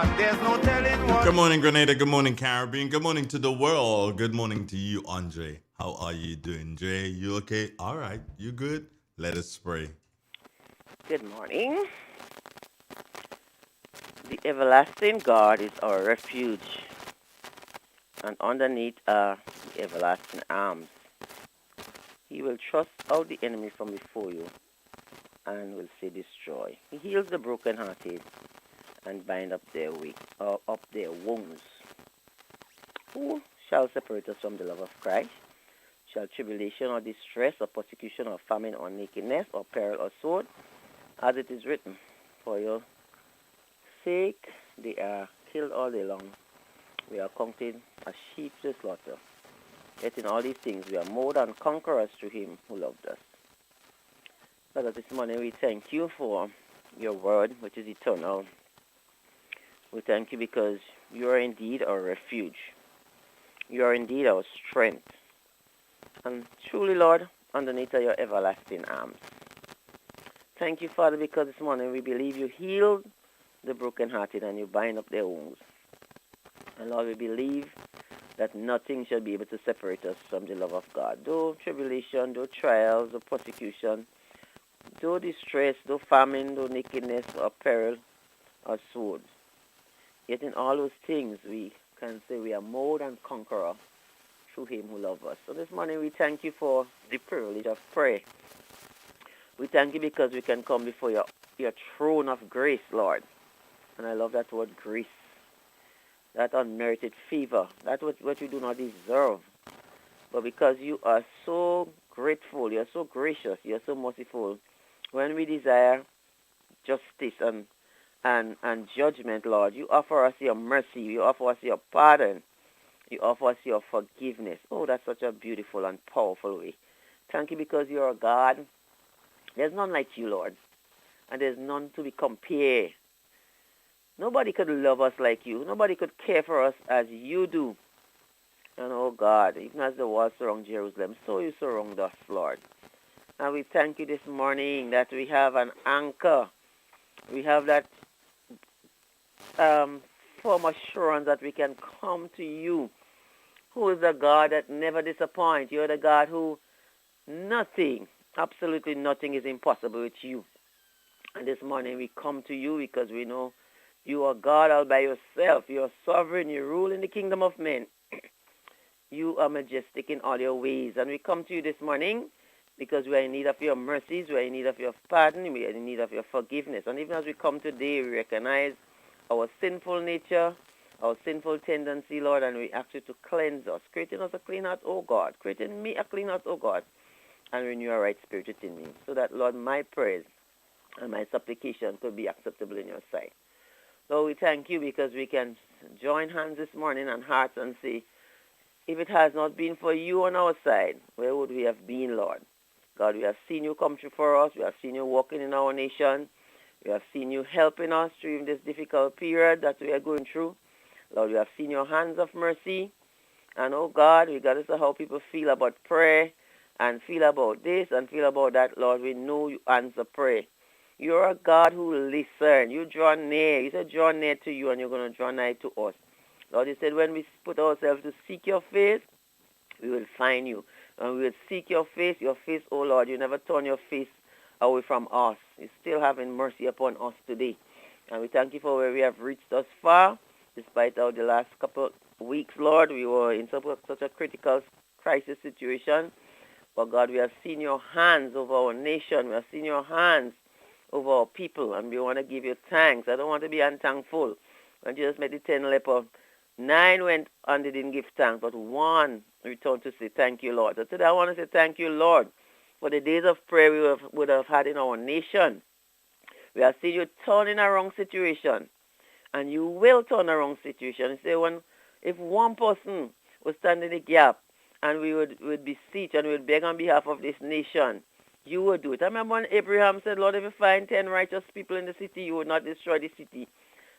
There's no telling what. Good morning, Grenada. Good morning, Caribbean. Good morning to the world. Good morning to you, Andre. How are you doing, Jay? You okay? All right. You good? Let us pray. Good morning. The everlasting God is our refuge, and underneath are the everlasting arms. He will thrust out the enemy from before you and will say, destroy. He heals the brokenhearted and bind up their wounds. Who shall separate us from the love of Christ? Shall tribulation or distress or persecution or famine or nakedness or peril or sword? As it is written, for your sake they are killed all day long. We are counted as sheep to slaughter. Yet in all these things we are more than conquerors through him who loved us. Father, this morning we thank you for your word, which is eternal. We thank you because you are indeed our refuge. You are indeed our strength. And truly, Lord, underneath are your everlasting arms. Thank you, Father, because this morning we believe you healed the brokenhearted and you bind up their wounds. And Lord, we believe that nothing shall be able to separate us from the love of God. Though tribulation, though trials, though persecution, though distress, though famine, though nakedness, or peril, or sword. Yet in all those things we can say we are more than conqueror through him who loves us. So this morning we thank you for the privilege of prayer. We thank you because we can come before your throne of grace, Lord. And I love that word, grace. That unmerited favor. That what you do not deserve. But because you are so grateful, you're so gracious, you're so merciful, when we desire justice and judgment, Lord, you offer us your mercy, you offer us your pardon, you offer us your forgiveness. Oh, that's such a beautiful and powerful way. Thank you because you're a God. There's none like you, Lord. And there's none to be compared. Nobody could love us like you. Nobody could care for us as you do. And oh God, even as the walls surround Jerusalem, so you surround us, Lord. And we thank you this morning that we have an anchor. We have that firm assurance that we can come to you, who is a God that never disappoints. You're the God who nothing, absolutely nothing is impossible with you. And this morning we come to you because we know you are God all by yourself. You are sovereign. You rule in the kingdom of men. You are majestic in all your ways. And we come to you this morning because we are in need of your mercies. We are in need of your pardon. We are in need of your forgiveness. And even as we come today, we recognize our sinful nature, our sinful tendency, Lord, and we ask you to cleanse us. Create in us a clean heart, O God. Create in me a clean heart, O God, and renew a right spirit within me. So that, Lord, my prayers and my supplication could be acceptable in your sight. Lord, we thank you because we can join hands this morning and hearts and say, if it has not been for you on our side, where would we have been, Lord? God, we have seen you come through for us. We have seen you walking in our nation. We have seen you helping us through this difficult period that we are going through. Lord, we have seen your hands of mercy. And, oh, God, regardless of how people feel about prayer and feel about this and feel about that, Lord, we know you answer prayer. You're a God who listens. You draw near. You said draw near to you and you're going to draw nigh to us. Lord, you said when we put ourselves to seek your face, we will find you. And we will seek your face, oh Lord. You never turn your face away from us. You're still having mercy upon us today. And we thank you for where we have reached thus far. Despite the last couple of weeks, Lord, we were in such a critical crisis situation. But God, we have seen your hands over our nation. We have seen your hands over our people. And we want to give you thanks. I don't want to be unthankful. When Jesus met the 10 lepers, 9 went and they didn't give thanks, but 1 returned to say, thank you, Lord. So today I want to say thank you, Lord, for the days of prayer we would have had in our nation. We have seen you turn in a wrong situation, and you will turn a wrong situation. You say, if one person would stand in the gap, and we would beseech and we would beg on behalf of this nation, you would do it. I remember when Abraham said, Lord, if you find 10 righteous people in the city, you would not destroy the city.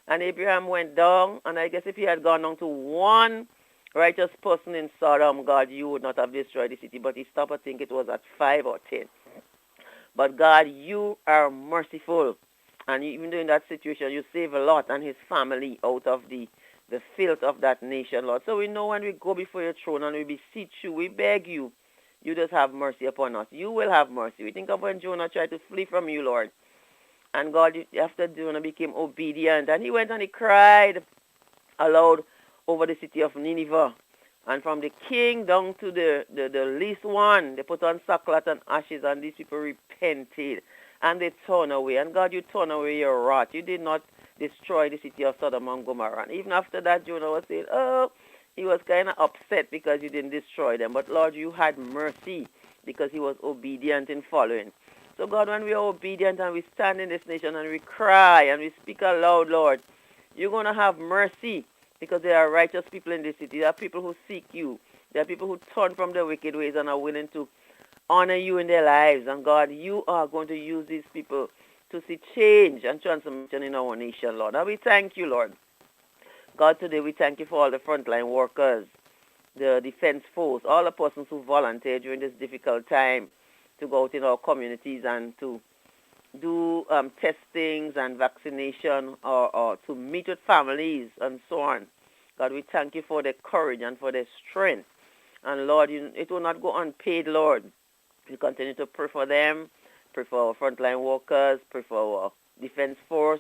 And Abraham went down, and I guess if he had gone down to 1 righteous person in Sodom, God, you would not have destroyed the city. But he stopped, I think it was at 5 or 10. But God, you are merciful. And even during that situation, you save a lot and his family out of the filth of that nation, Lord. So we know when we go before your throne and we beseech you, we beg you, you just have mercy upon us. You will have mercy. We think of when Jonah tried to flee from you, Lord. And God, after Jonah became obedient, and he went and he cried aloud over the city of Nineveh. And from the king down to the least one, they put on sackcloth and ashes, and these people repented. And they turned away. And God, you turned away your wrath. You did not destroy the city of Sodom and Gomorrah. And even after that, Jonah was saying, oh, he was kind of upset because you didn't destroy them. But Lord, you had mercy because he was obedient in following. So God, when we are obedient and we stand in this nation and we cry and we speak aloud, Lord, you're going to have mercy because there are righteous people in this city. There are people who seek you. There are people who turn from their wicked ways and are willing to honor you in their lives. And God, you are going to use these people to see change and transformation in our nation, Lord. And we thank you, Lord. God, today we thank you for all the frontline workers, the defense force, all the persons who volunteer during this difficult time to go out in our communities and to do testings and vaccination or to meet with families and so on. God, we thank you for their courage and for their strength. And Lord, it will not go unpaid, Lord. We continue to pray for them, pray for our frontline workers, pray for our defense force.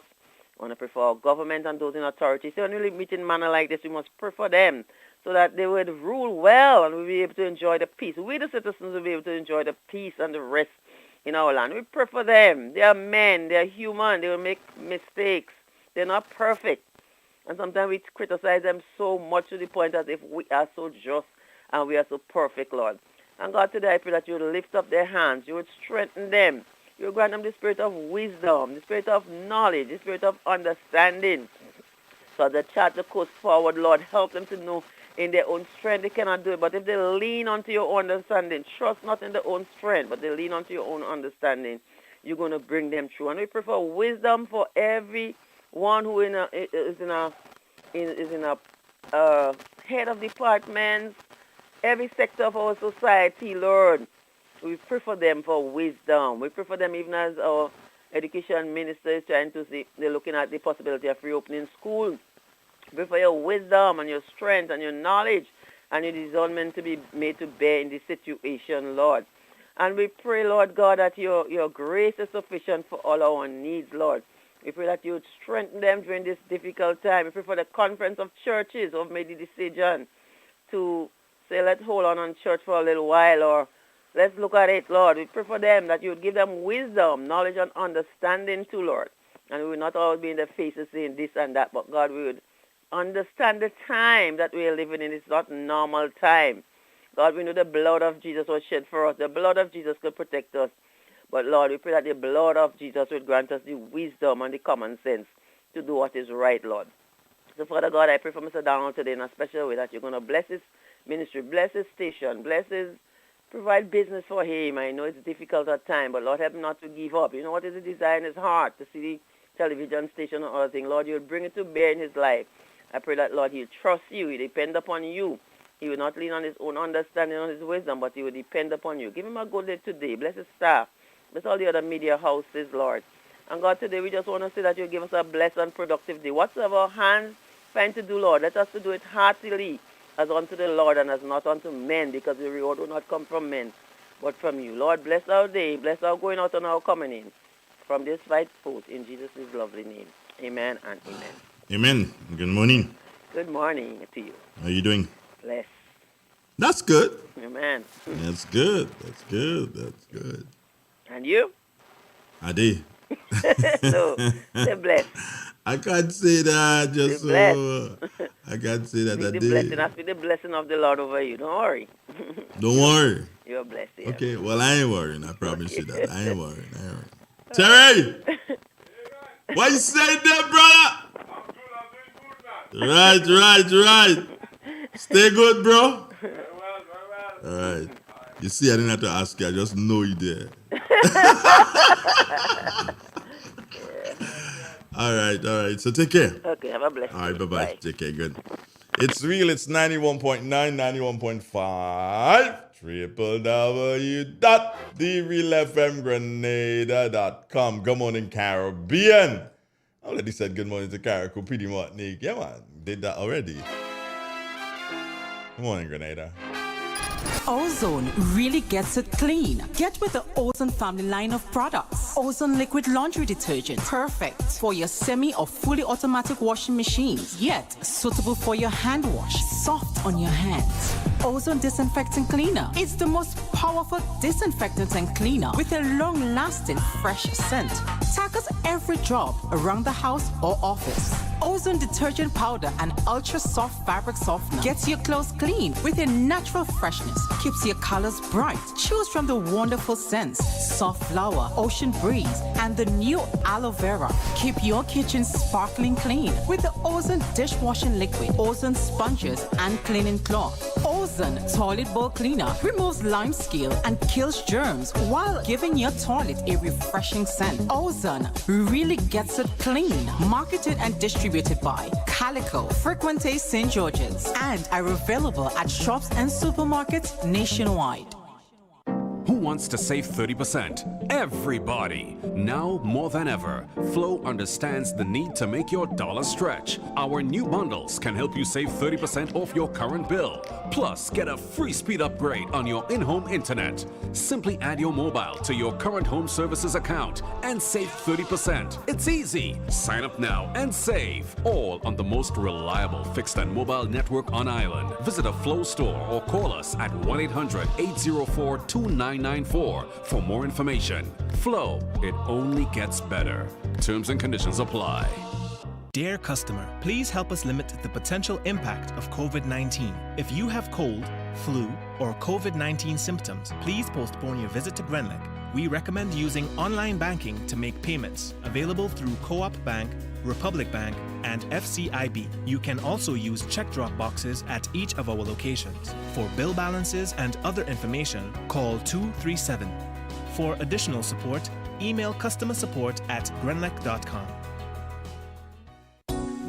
We want to pray for our government and those in authority. So when we meet in a manner like this, we must pray for them so that they would rule well and we'll be able to enjoy the peace. We, the citizens, will be able to enjoy the peace and the rest in our land. We pray for them. They are men. They are human. They will make mistakes. They're not perfect. And sometimes we criticize them so much to the point as if we are so just and we are so perfect, Lord. And God, today I pray that you would lift up their hands. You would strengthen them. You would grant them the spirit of wisdom, the spirit of knowledge, the spirit of understanding. So the chapter goes forward, Lord, help them to know in their own strength they cannot do it. But if they lean onto your understanding, trust not in their own strength, but they lean onto your own understanding, you're going to bring them through. And we pray for wisdom for everyone who is in a head of departments, every sector of our society, Lord. We pray for them for wisdom. We pray for them even as our education minister is trying to see, they're looking at the possibility of reopening schools. Pray for your wisdom and your strength and your knowledge and your discernment to be made to bear in this situation, Lord. And we pray, Lord God, that your grace is sufficient for all our needs, Lord. We pray that you would strengthen them during this difficult time. We pray for the conference of churches who have made the decision to say, let's hold on church for a little while, or let's look at it, Lord. We pray for them that you would give them wisdom, knowledge, and understanding too, Lord. And we would not always be in their faces saying this and that, but God, we would understand the time that we are living in. It's not normal time. God, we know the blood of Jesus was shed for us. The blood of Jesus could protect us. But Lord, we pray that the blood of Jesus would grant us the wisdom and the common sense to do what is right, Lord. So, Father God, I pray for Mr. Donald today in a special way that you're going to bless his ministry, bless his station, provide business for him. I know it's difficult at times, but Lord, help him not to give up. You know what is the desire in his heart? To see the television station or other thing. Lord, you'll bring it to bear in his life. I pray that, Lord, he'll trust you. He'll depend upon you. He will not lean on his own understanding, on his wisdom, but he will depend upon you. Give him a good day today. Bless his staff. Bless all the other media houses, Lord. And God, today we just want to say that you give us a blessed and productive day. Whatsoever our hands find to do, Lord, let us to do it heartily as unto the Lord and as not unto men, because the reward will not come from men, but from you. Lord, bless our day. Bless our going out and our coming in. From this fight forth, in Jesus' lovely name. Amen and amen. Amen. Good morning. Good morning to you. How are you doing? Bless. That's good. Amen. That's good. That's good. That's good. And you? I did. So, say bless. I can't say that just Say so. I can't say that I the did. blessing. I speak the blessing of the Lord over you. Don't worry. Don't worry. You're blessed. Yeah. Okay, well, I ain't worrying. I promise you that. I ain't worrying. Terry! What you saying there, brother? Right. Stay good, bro. All right. You see, I didn't have to ask you. I just know you there. All right. So take care. Okay, have a blessed day. All right, bye-bye. Bye. Take care. Good. It's real. It's 91.9, 91.5. www.therealfmgrenada.com. Good morning, Caribbean. I already said good morning to Caracol, pretty Martinique. Yeah, man. Did that already. Good morning, Grenada. Ozone really gets it clean. Get with the Ozone family line of products. Ozone liquid laundry detergent, perfect for your semi or fully automatic washing machines, yet suitable for your hand wash, soft on your hands. Ozone disinfecting cleaner. It's the most powerful disinfectant and cleaner with a long-lasting fresh scent. Tackles every job around the house or office. Ozone detergent powder and ultra soft fabric softener gets your clothes clean with a natural freshness, keeps your colors bright. Choose from the wonderful scents, soft flower, ocean breeze, and the new aloe vera. Keep your kitchen sparkling clean with the Ozone dishwashing liquid, Ozone sponges and cleaning cloth. Ozone toilet bowl cleaner removes lime scale and kills germs while giving your toilet a refreshing scent. Ozone really gets it clean. Marketed and distributed by Calico, Frequente St. George's, and are available at shops and supermarkets nationwide. Who wants to save 30%? Everybody! Now more than ever, Flow understands the need to make your dollar stretch. Our new bundles can help you save 30% off your current bill. Plus, get a free speed upgrade on your in-home internet. Simply add your mobile to your current home services account and save 30%. It's easy. Sign up now and save. All on the most reliable fixed and mobile network on island. Visit a Flow store or call us at 1-800-804-2994 for more information. Flow, it only gets better. Terms and conditions apply. Dear customer, please help us limit the potential impact of COVID-19. If you have cold, flu, or COVID-19 symptoms, please postpone your visit to Grenlec. We recommend using online banking to make payments, available through Co-op Bank, Republic Bank, and FCIB. You can also use check drop boxes at each of our locations. For bill balances and other information, call 237. For additional support, email customersupport@grenlec.com.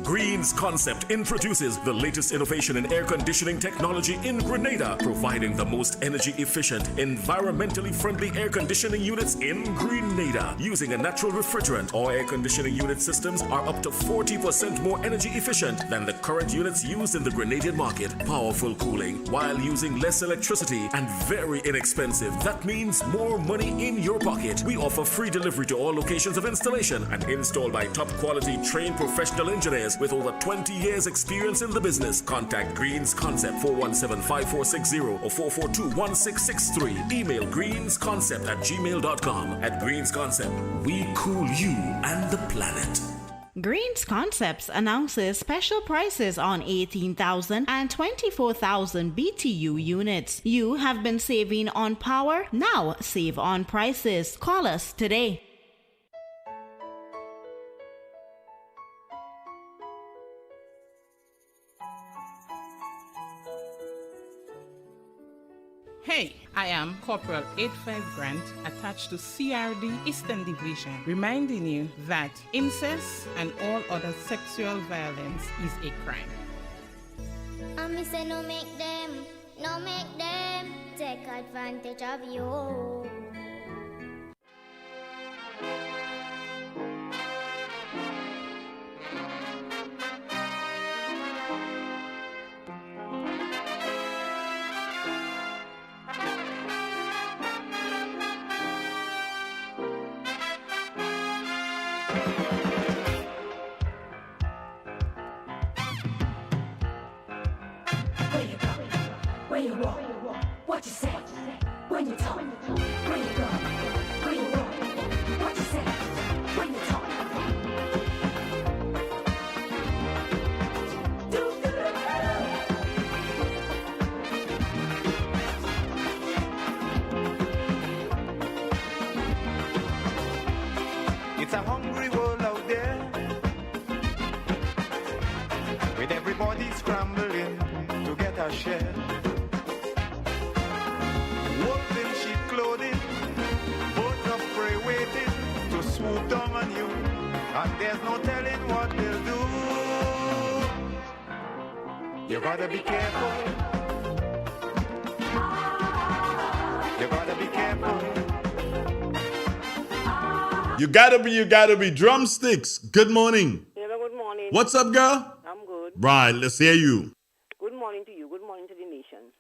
Green's Concept introduces the latest innovation in air conditioning technology in Grenada, providing the most energy efficient, environmentally friendly air conditioning units in Grenada. Using a natural refrigerant, all air conditioning unit systems are up to 40% more energy efficient than the current units used in the Grenadian market. Powerful cooling while using less electricity and very inexpensive. That means more money in your pocket. We offer free delivery to all locations of installation and installed by top quality trained professional engineers with over 20 years experience in the business. Contact Green's Concept 417-5460 or 442-1663. Email greensconcept@gmail.com. At Green's Concept, we cool you and the planet. Green's Concepts announces special prices on 18,000 and 24,000 BTU units. You have been saving on power, now save on prices. Call us today. Hey, I am Corporal 85 Grant, attached to CRD Eastern Division, reminding you that incest and all other sexual violence is a crime. Me say no make them take advantage of you. Where you walk, what you say, when you talk, where you go, where you walk, what you say, when you talk. It's a hungry world out there, with everybody scrambling to get a share. Wolves in sheep clothing, birds of prey waiting to swoop down on you, and there's no telling what they'll do. You gotta be careful. You gotta be. Drumsticks, good morning. Hello, good morning. What's up, girl? I'm good. Right, let's hear you. Good morning to you. Good morning to the nation.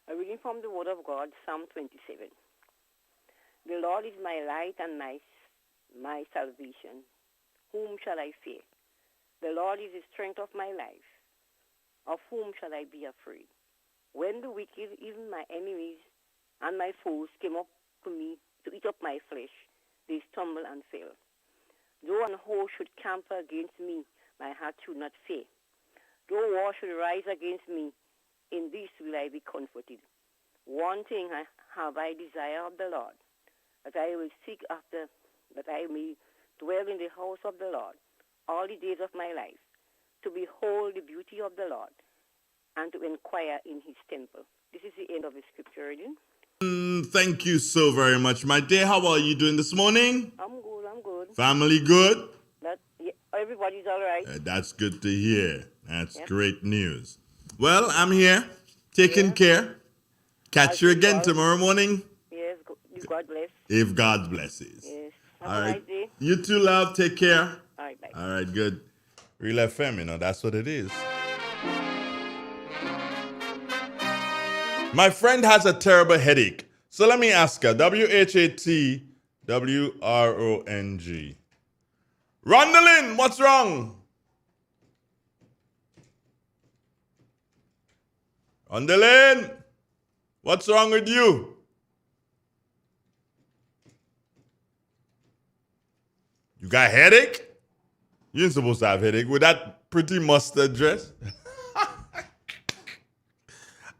A reading from the Word of God, Psalm 27. The Lord is my light and my salvation. Whom shall I fear? The Lord is the strength of my life. Of whom shall I be afraid? When the wicked, even my enemies and my foes, came up to me to eat up my flesh, they stumbled and fell. Though an host should camp against me, my heart should not fear. Though war should rise against me, in this will I be comforted. One thing have I desire of the Lord, that I will seek after, that I may dwell in the house of the Lord all the days of my life, to behold the beauty of the Lord, and to inquire in his temple. This is the end of the scripture reading. Thank you so very much, my dear. How are you doing this morning? I'm good. Family good? Everybody's all right. That's good to hear. That's great news. Well, I'm here, taking care. Catch you again tomorrow morning. Yes, God bless. If God blesses. Yes. All right. You too, love. Take care. All right, bye. All right, good. Real FM, that's what it is. My friend has a terrible headache. So let me ask her. WHATWRONG. Rondalyn, what's wrong? Rondalyn, what's wrong with you? You got a headache? You ain't supposed to have a headache with that pretty mustard dress.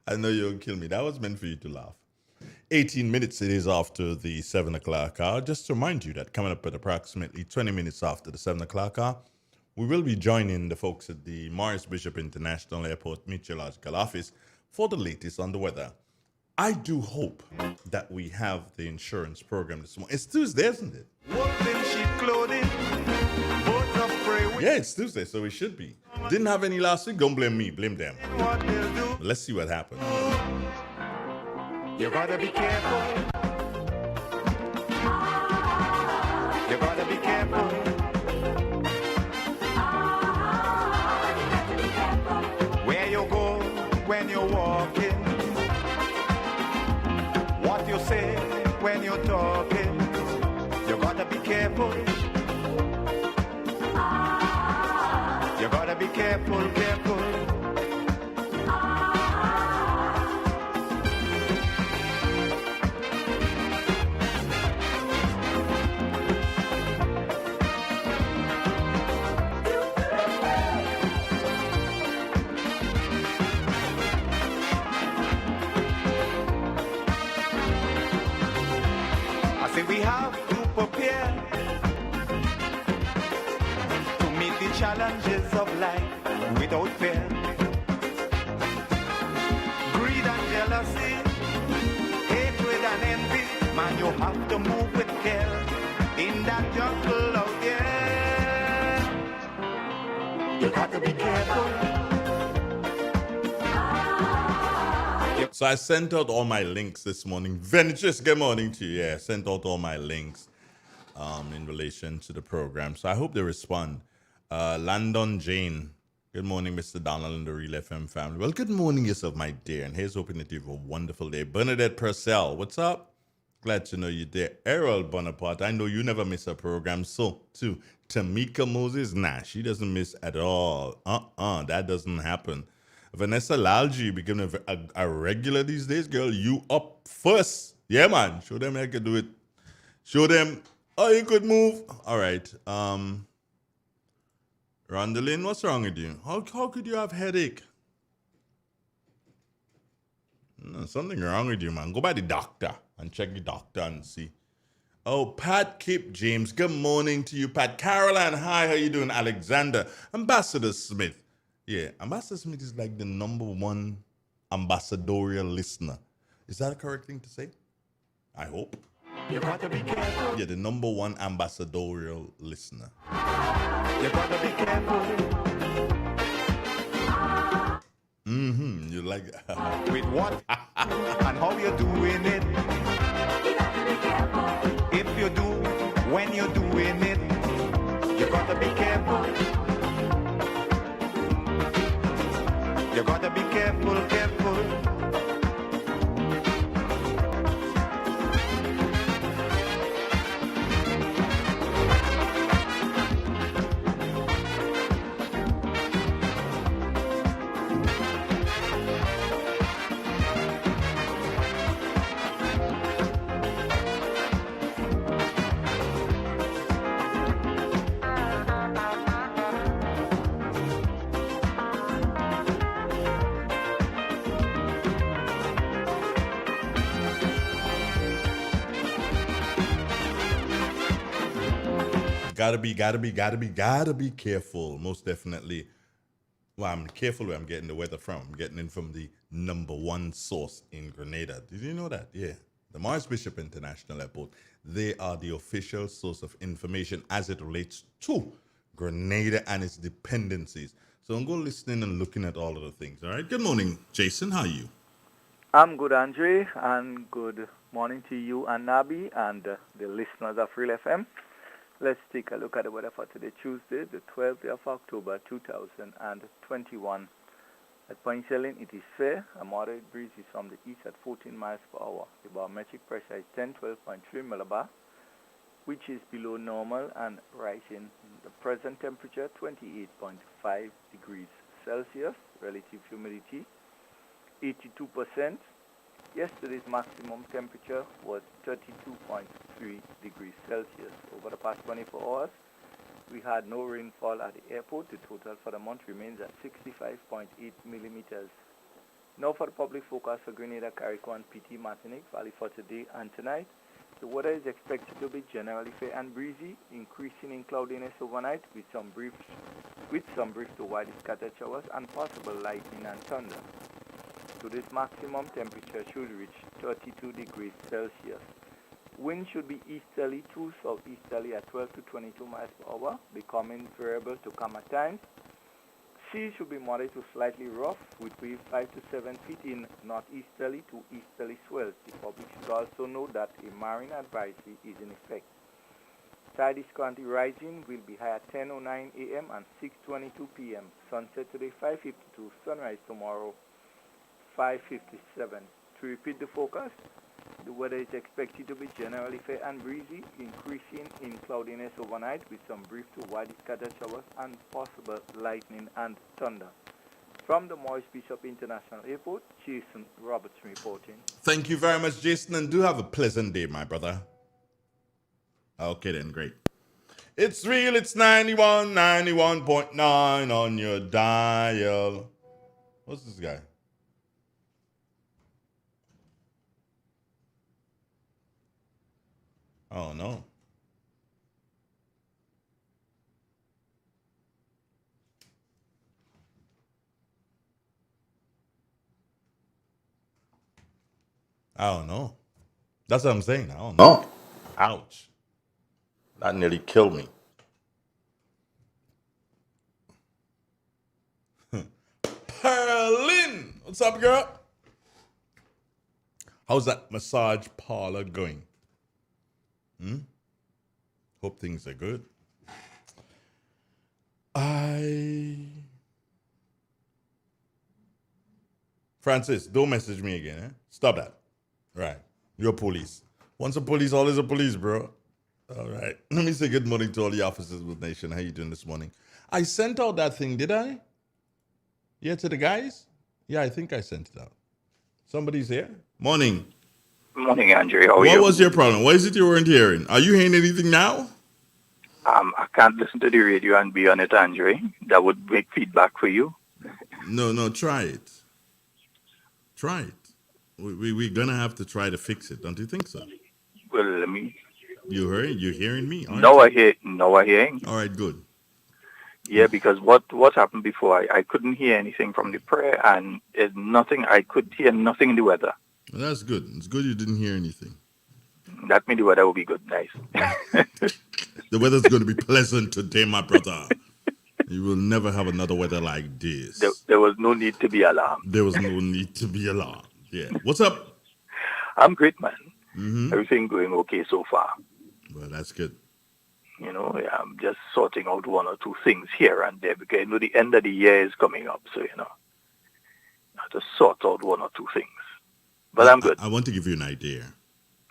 I know you'll kill me. That was meant for you to laugh. 18 minutes it is after the 7 o'clock hour. Just to remind you that coming up at approximately 20 minutes after the 7 o'clock hour, we will be joining the folks at the Morris Bishop International Airport Meteorological Office for the latest on the weather. I do hope that we have the insurance program this morning. It's Tuesday, isn't it? Yeah, it's Tuesday, so it should be. Didn't have any last week, don't blame me, blame them. Let's see what happens. You gotta be careful. You gotta be careful. Where you go when you're walking. What you say when you're talking. You gotta be careful. You gotta be careful, careful. I say we have to prepare to meet the challenges of life without fear. Greed and jealousy, hatred and envy, man, you have to move with care in that jungle out there. You got to be careful. So I sent out all my links this morning. Venice, good morning to you. Yeah, I sent out all my links in relation to the program. So I hope they respond. Landon Jane. Good morning, Mr. Donald and the Real FM family. Well, good morning yourself, my dear. And here's hoping that you have a wonderful day. Bernadette Purcell, what's up? Glad to know you're there. Errol Bonaparte, I know you never miss a program. So, too, Tamika Moses, nah, she doesn't miss at all. That doesn't happen. Vanessa Lalji becoming a regular these days, girl. You up first. Yeah, man. Show them I can do it. Show them, you could move. All right. Rondalyn, what's wrong with you? How could you have headache? No, something wrong with you, man. Go by the doctor and check the doctor and see. Oh, Pat Kip James. Good morning to you, Pat. Caroline, hi. How you doing? Alexander. Ambassador Smith. Yeah, Ambassador Smith is like the #1 ambassadorial listener. Is that a correct thing to say? I hope. You gotta be careful. Yeah, the #1 ambassadorial listener. You gotta be careful. You like with what and how you're doing it. You gotta be careful. If you do, when you do You gotta be careful, careful. Gotta be careful. Most definitely. Well, I'm careful where I'm getting the weather from. I'm getting it from the #1 source in Grenada. Did you know that? Yeah. The Morris Bishop International Airport. They are the official source of information as it relates to Grenada and its dependencies. So I'm going listening and looking at all of the things. All right. Good morning, Jason. How are you? I'm good, Andre, and good morning to you and Nabi and the listeners of Real FM. Let's take a look at the weather for today, Tuesday, the 12th of October, 2021. At Point Selling, it is fair. A moderate breeze is from the east at 14 miles per hour. The barometric pressure is 1012.3 millibar, which is below normal and rising. The present temperature, 28.5 degrees Celsius. Relative humidity, 82%. Yesterday's maximum temperature was 32.3 degrees Celsius. Over the past 24 hours, we had no rainfall at the airport. The total for the month remains at 65.8 millimeters. Now for the public forecast for Grenada, Carriacou, PT, Martinique Valley for today and tonight. The weather is expected to be generally fair and breezy, increasing in cloudiness overnight with some brief to widely scattered showers and possible lightning and thunder. Today's maximum temperature should reach 32 degrees Celsius. Wind should be easterly to southeasterly at 12 to 22 miles per hour, becoming variable to calm at times. Sea should be moderate to slightly rough, with waves 5 to 7 feet in northeasterly to easterly swells. The public should also know that a marine advisory is in effect. Tide is currently rising, will be high at 10:09 a.m. and 6:22 p.m. Sunset today 5:52, sunrise tomorrow 5:57. To repeat the forecast, the weather is expected to be generally fair and breezy, increasing in cloudiness overnight with some brief to widely scattered showers and possible lightning and thunder. From the Morris Bishop International Airport, Jason Roberts reporting. Thank you very much, Jason, and do have a pleasant day, my brother. Okay then, great. It's real, it's 91.9 on your dial. What's this guy? Oh, no. I don't know. That's what I'm saying. I don't know. Ouch. That nearly killed me. Perlin! What's up, girl? How's that massage parlor going? Hope things are good. Francis, don't message me again, eh? Stop that. Right. You're police. Once a police, always a police, bro. All right. Let me say good morning to all the officers with Nation. How you doing this morning? I sent out that thing, did I? Yeah, to the guys? Yeah, I think I sent it out. Somebody's here? Morning. Morning, Andre. How are you? What was your problem? What is it you weren't hearing? Are you hearing anything now? I can't listen to the radio and be on it, Andre. That would make feedback for you. No, try it. Try it. We're going to have to try to fix it. Don't you think so? Well, let me... You're hearing me? No, I hear. All right, good. Yeah, because what happened before, I couldn't hear anything from the prayer and I could hear nothing in the weather. Well, that's good. It's good you didn't hear anything. That means the weather will be good. Nice. The weather's going to be pleasant today, my brother. You will never have another weather like this. There was no need to be alarmed. There was no need to be alarmed. Yeah. What's up? I'm great, man. Mm-hmm. Everything going okay so far. Well, that's good. I'm just sorting out one or two things here and there because the end of the year is coming up. So, to sort out one or two things. But I'm good. I want to give you an idea.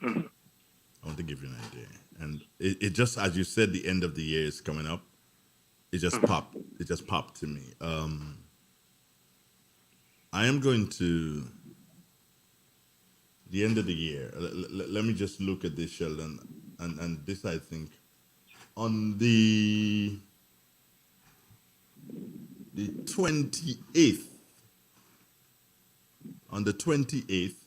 Mhm. I want to give you an idea. And it just, as you said, the end of the year is coming up. It just popped. It just popped to me. I am going to, the end of the year, let me just look at this, Sheldon. And this, I think, on the 28th, on the 28th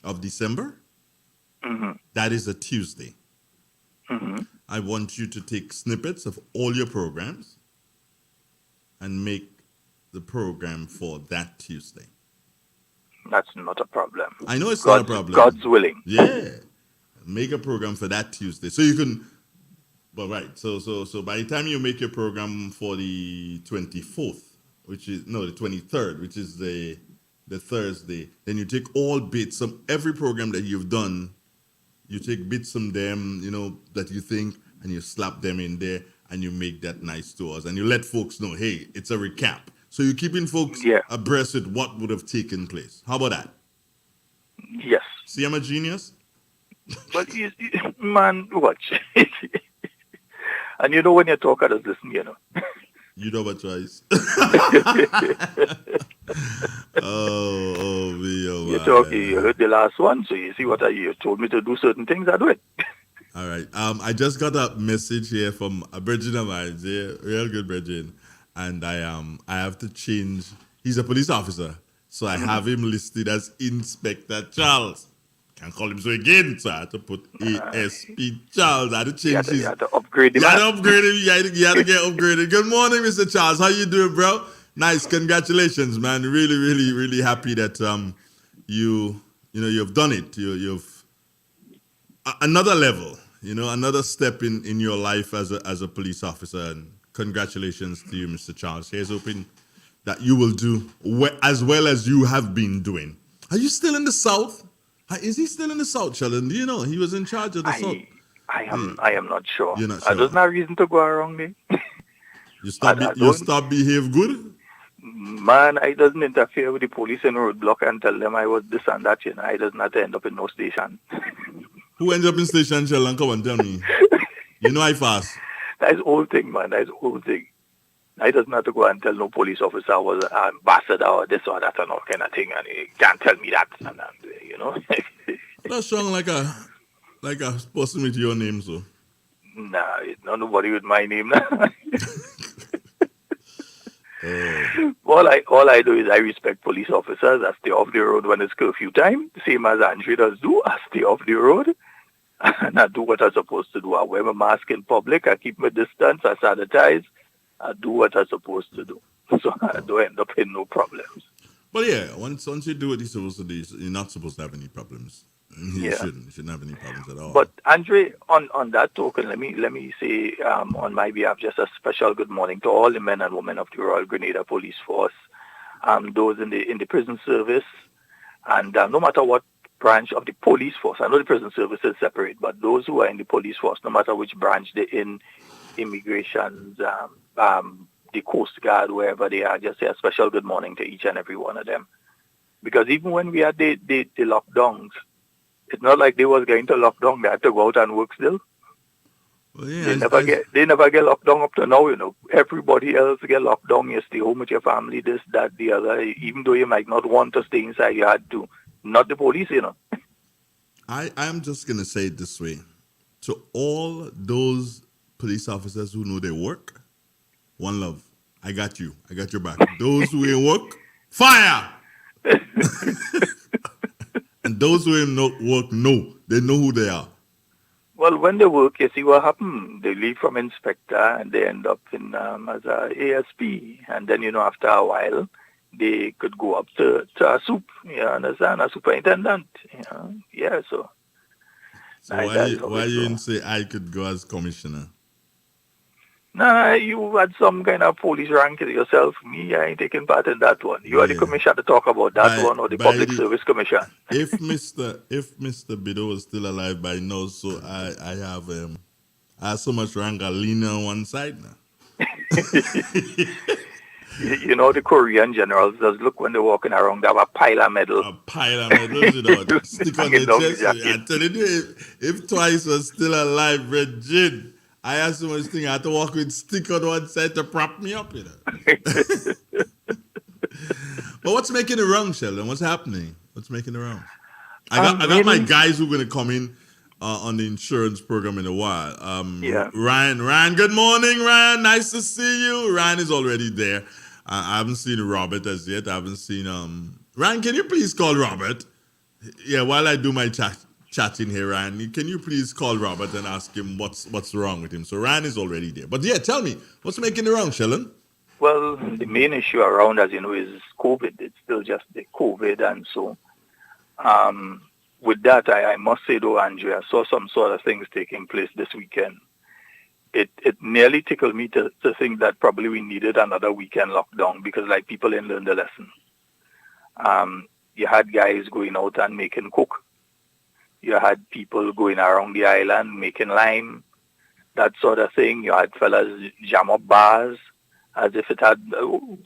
of December, that is a Tuesday. I want you to take snippets of all your programs and make the program for that Tuesday. That's not a problem. I know it's not a problem. God's willing. Yeah. Make a program for that Tuesday. So you can, but right. So by the time you make your program for the 24th, which is, no, the 23rd, which is the Thursday, then you take all bits of every program that you've done. You take bits from them, that you think, and you slap them in there, and you make that nice to us. And you let folks know, hey, it's a recap. So you're keeping folks abreast with what would have taken place. How about that? Yes. See, I'm a genius? But, man, watch. And when you talk, others listen, You know what choice. oh, you heard the last one, so you see what you told me to do certain things, I do it. All right. I just got a message here from a Virgin of mine, real good Virgin, and I have to change. He's a police officer, so I have him listed as Inspector Charles. Can't call him so again, so I had to put ASP Charles. I had to change You had to upgrade him. You had to upgrade him. You had to get upgraded. Good morning, Mr. Charles. How you doing, bro? Nice. Congratulations, man. Really, really, really happy that you've done it. You've another level. Another step in your life as a police officer. And congratulations to you, Mr. Charles. Here's hoping that you will do as well as you have been doing. Are you still in the South? Is he still in the South, Sheldon? Do you know he was in charge of the South? I am not sure. You're not sure. There's no reason to go around there. You stop behave good? Man, I doesn't interfere with the police in roadblock and tell them I was this and that. I does not end up in no station. Who ends up in station, Sheldon? Come on, tell me. I fast. That's the whole thing, man. That's the whole thing. I doesn't have to go and tell no police officer I was an ambassador or this or that and all kind of thing, and he can't tell me that. And That sound like a person with your name, so. Nah, it's not nobody with my name now. All I do is I respect police officers. I stay off the road when it's curfew time, same as Andre does do. I stay off the road and I do what I'm supposed to do. I wear my mask in public. I keep my distance. I sanitize. I do what I'm supposed to do. So I don't end up in no problems. But yeah, once you do what you're supposed to do, you're not supposed to have any problems. You shouldn't have any problems at all. But Andre, on that token, let me say on my behalf just a special good morning to all the men and women of the Royal Grenada Police Force, those in the prison service, and no matter what branch of the police force, I know the prison service is separate, but those who are in the police force, no matter which branch they're in, immigrations, the Coast Guard, wherever they are, just say a special good morning to each and every one of them. Because even when we had the lockdowns, it's not like they was going to lockdown. They had to go out and work still. Well, yeah, they never get locked down up to now. Everybody else get locked down. You stay home with your family, this, that, the other. Even though you might not want to stay inside, you had to. Not the police, I'm just going to say it this way. To all those police officers who know their work, one love. I got you. I got your back. Those who ain't work, fire! And those who ain't work, they know who they are. Well, when they work, you see what happens. They leave from inspector and they end up in as a ASP. And then, after a while, they could go up to a soup, you understand, a superintendent. Yeah, so. So why you didn't say I could go as commissioner? Nah, you had some kind of police rank yourself. Me, I ain't taking part in that one. You are the commissioner to talk about that one, or the Public Service Commission. If Mr. Bido was still alive by now, so I have so much rank I lean on one side now. You know, the Korean generals just look when they're walking around, they have a pile of medals. A pile of medals, stick on Hanging their down the chest. jacket. I'm telling you, if Twice was still alive, Regine, I had so much thing I had to walk with stick on one side to prop me up, But what's making it wrong, Sheldon? What's happening? What's making it wrong? I got my guys who are gonna come in on the insurance program in a while. Yeah. Ryan, good morning, Ryan. Nice to see you. Ryan is already there. I haven't seen Robert as yet. I haven't seen Ryan. Can you please call Robert? Yeah, while I do my chatting here, Ryan, can you please call Robert and ask him what's wrong with him? So Ryan is already there. But yeah, tell me what's making it wrong, Sheldon? Well, the main issue around, as you know, is COVID. It's still just the COVID, and so with that, I must say though, Andrea, I saw some sort of things taking place this weekend. It nearly tickled me to think that probably we needed another weekend lockdown because like people didn't learn the lesson. You had guys going out and making coke. You had people going around the island making lime, that sort of thing. You had fellas jam up bars as if it had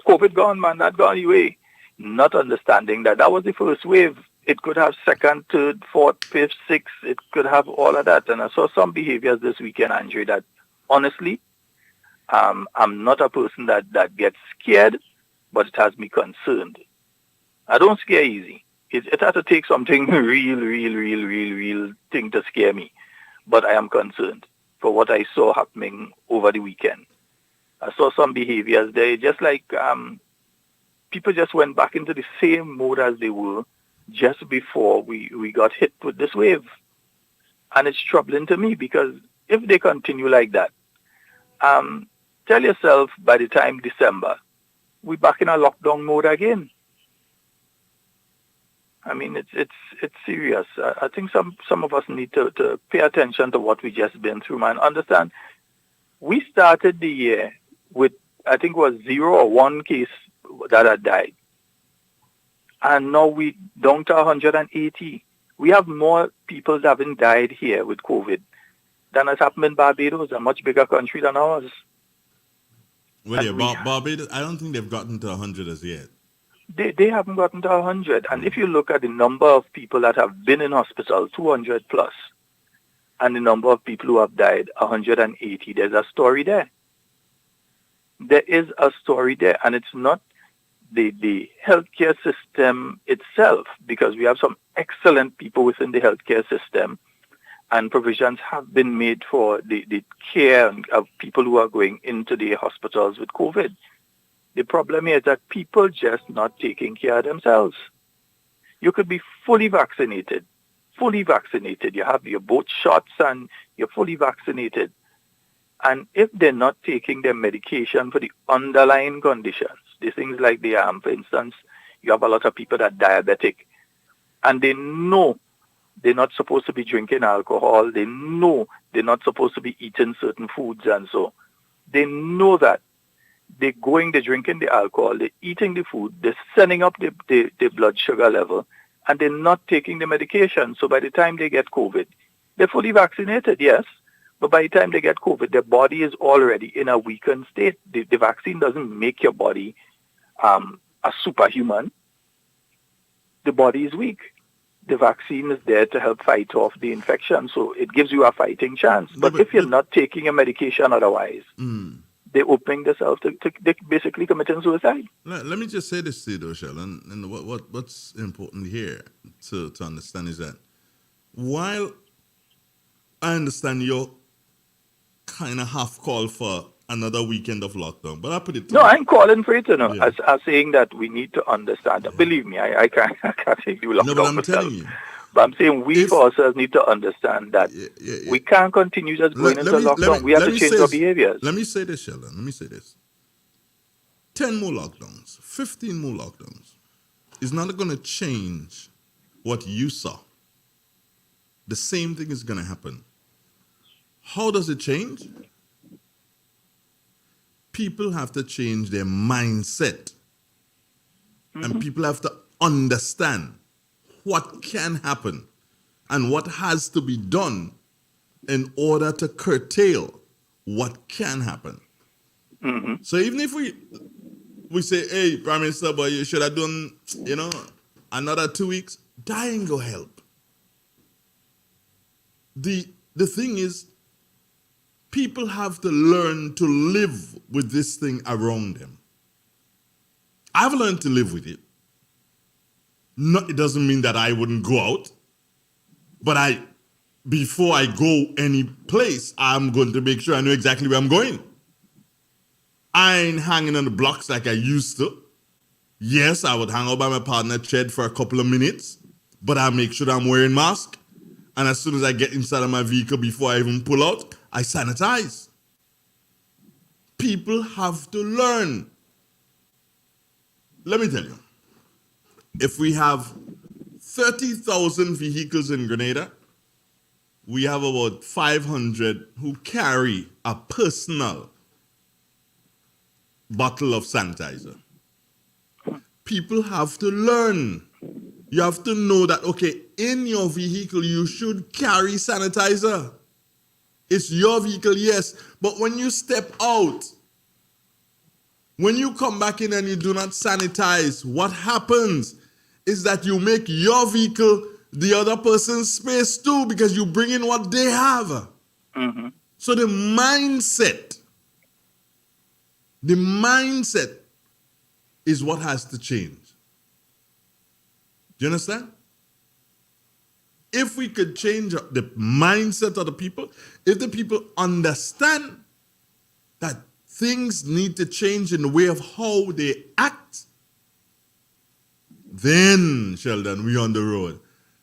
COVID gone, man, that gone away. Not understanding that was the first wave. It could have second, third, fourth, fifth, sixth. It could have all of that. And I saw some behaviors this weekend, Andre, that honestly, I'm not a person that gets scared, but it has me concerned. I don't scare easy. It has to take something real thing to scare me. But I am concerned for what I saw happening over the weekend. I saw some behaviors there, just like people just went back into the same mode as they were just before we got hit with this wave. And it's troubling to me because if they continue like that, tell yourself by the time December, we're back in a lockdown mode again. I mean, it's serious. I think some of us need to pay attention to what we just been through, man. Understand, we started the year with, I think it was 0 or 1 case that had died. And now we down to 180. We have more people that haven't died here with COVID than has happened in Barbados, a much bigger country than ours. Well, yeah, Barbados, I don't think they've gotten to 100 as yet. They haven't gotten to 100. And if you look at the number of people that have been in hospital, 200 plus, and the number of people who have died, 180, there's a story there. There is a story there, and it's not the healthcare system itself, because we have some excellent people within the healthcare system, and provisions have been made for the care of people who are going into the hospitals with COVID. The problem is that people just not taking care of themselves. You could be fully vaccinated. You have your both shots and you're fully vaccinated. And if they're not taking their medication for the underlying conditions, the things like for instance, you have a lot of people that are diabetic, and they know they're not supposed to be drinking alcohol. They know they're not supposed to be eating certain foods, and so they know that. They're drinking the alcohol, they're eating the food, they're sending up the blood sugar level, and they're not taking the medication. So by the time they get COVID, they're fully vaccinated, yes, but by the time they get COVID, their body is already in a weakened state. The vaccine doesn't make your body a superhuman. The body is weak. The vaccine is there to help fight off the infection, so it gives you a fighting chance. But if you're not taking your medication otherwise, they're opening themselves to basically committing suicide. Let me just say this to you, though, Sheldon, and what's important here to understand is that while I understand your kind of half call for another weekend of lockdown, but I put it. No, I'm calling for it, as saying that we need to understand. Yeah. Believe me, I can't take you lockdown. No, but I'm telling you. But I'm saying we ourselves need to understand that we can't continue just going into lockdown. We have to change our behaviors. Let me say this, Sheldon. Let me say this. 10 more lockdowns, 15 more lockdowns is not going to change what you saw. The same thing is going to happen. How does it change? People have to change their mindset. And people have to understand what can happen and what has to be done in order to curtail what can happen. Mm-hmm. So even if we say, hey, Prime Minister, but you should have done, another 2 weeks, that ain't gonna help. The thing is, people have to learn to live with this thing around them. I've learned to live with it. No, it doesn't mean that I wouldn't go out, but before I go any place, I'm going to make sure I know exactly where I'm going. I ain't hanging on the blocks like I used to. Yes, I would hang out by my partner Ched for a couple of minutes, but I make sure that I'm wearing mask. And as soon as I get inside of my vehicle, before I even pull out, I sanitize. People have to learn. Let me tell you, if we have 30,000 vehicles in Grenada, we have about 500 who carry a personal bottle of sanitizer. People have to learn. You have to know that, okay, in your vehicle, you should carry sanitizer. It's your vehicle, yes. But when you step out, when you come back in and you do not sanitize, what happens is that you make your vehicle the other person's space too, because you bring in what they have. Mm-hmm. So the mindset is what has to change. Do you understand? If we could change the mindset of the people, if the people understand that things need to change in the way of how they act, then, Sheldon, we on the road.